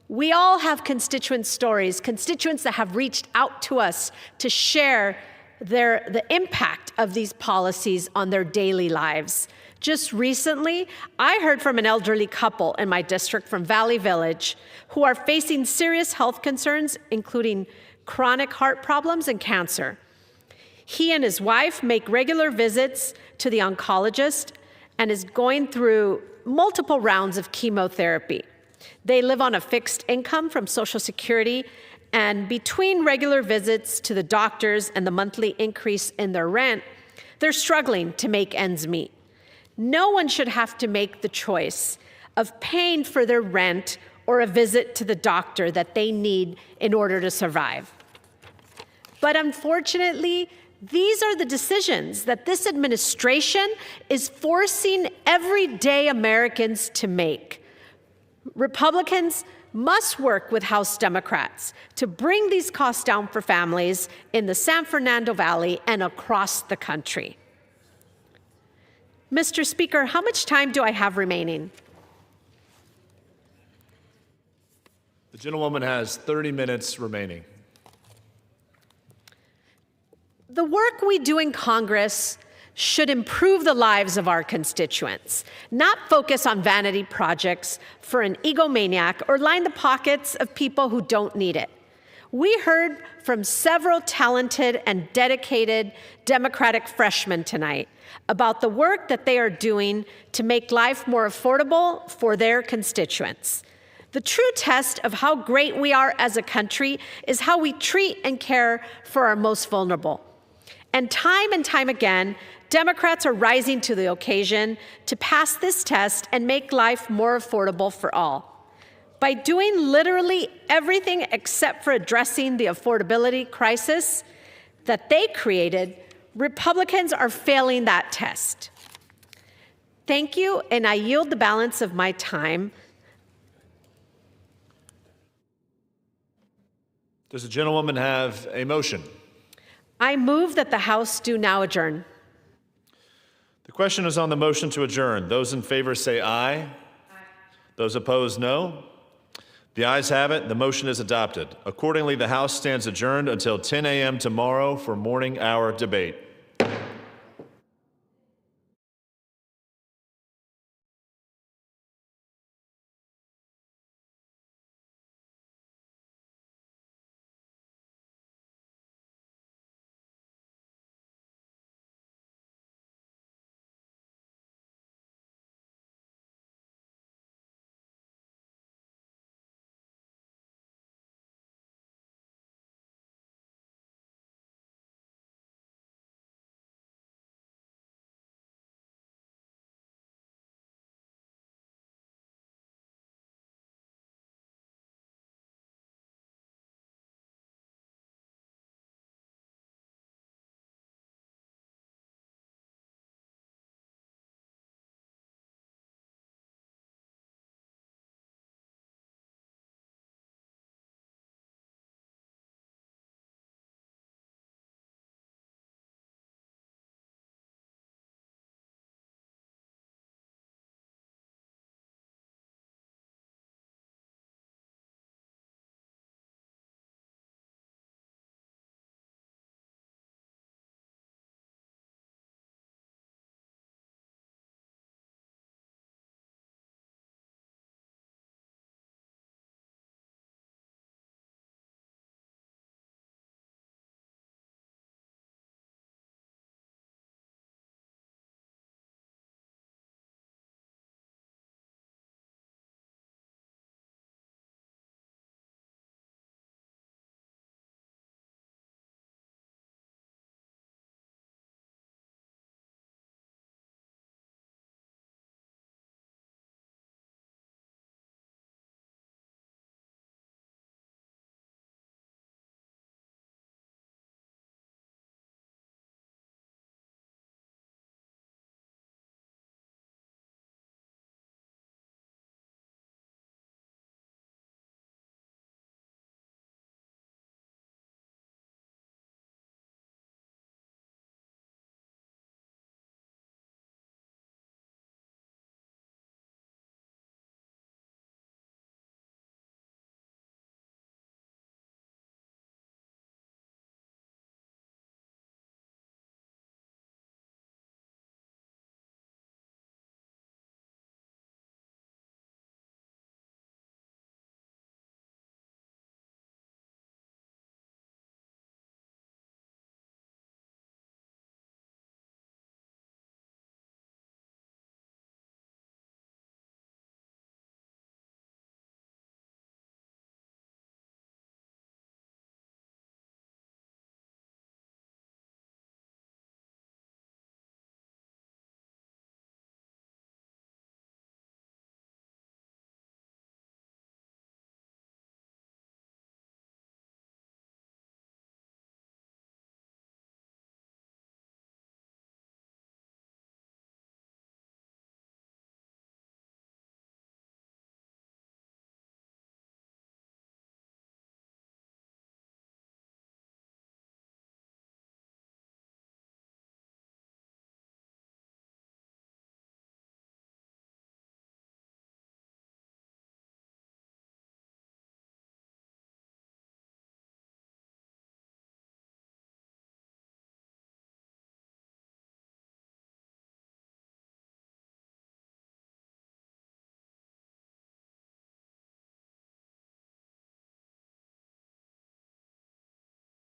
We all have constituent stories, constituents that have reached out to us to share the impact of these policies on their daily lives. Just recently, I heard from an elderly couple in my district from Valley Village who are facing serious health concerns, including chronic heart problems and cancer. He and his wife make regular visits to the oncologist and is going through multiple rounds of chemotherapy. They live on a fixed income from Social Security, and between regular visits to the doctors and the monthly increase in their rent, they're struggling to make ends meet. No one should have to make the choice of paying for their rent or a visit to the doctor that they need in order to survive. But unfortunately, these are the decisions that this administration is forcing everyday Americans to make. Republicans must work with House Democrats to bring these costs down for families in the San Fernando Valley and across the country. Mr. Speaker, how much time do I have remaining? The gentlewoman has 30 minutes remaining. The work we do in Congress should improve the lives of our constituents, not focus on vanity projects for an egomaniac or line the pockets of people who don't need it. We heard from several talented and dedicated Democratic freshmen tonight about the work that they are doing to make life more affordable for their constituents. The true test of how great we are as a country is how we treat and care for our most vulnerable. And time again, Democrats are rising to the occasion to pass this test and make life more affordable for all. By doing literally everything except for addressing the affordability crisis that they created, Republicans are failing that test. Thank you, and I yield the balance of my time. Does the gentlewoman have a motion? I move that the House do now adjourn. The question is on the motion to adjourn. Those in favor say aye. Aye. Those opposed, no. The ayes have it. The motion is adopted. Accordingly, the House stands adjourned until 10 a.m. tomorrow for morning hour debate.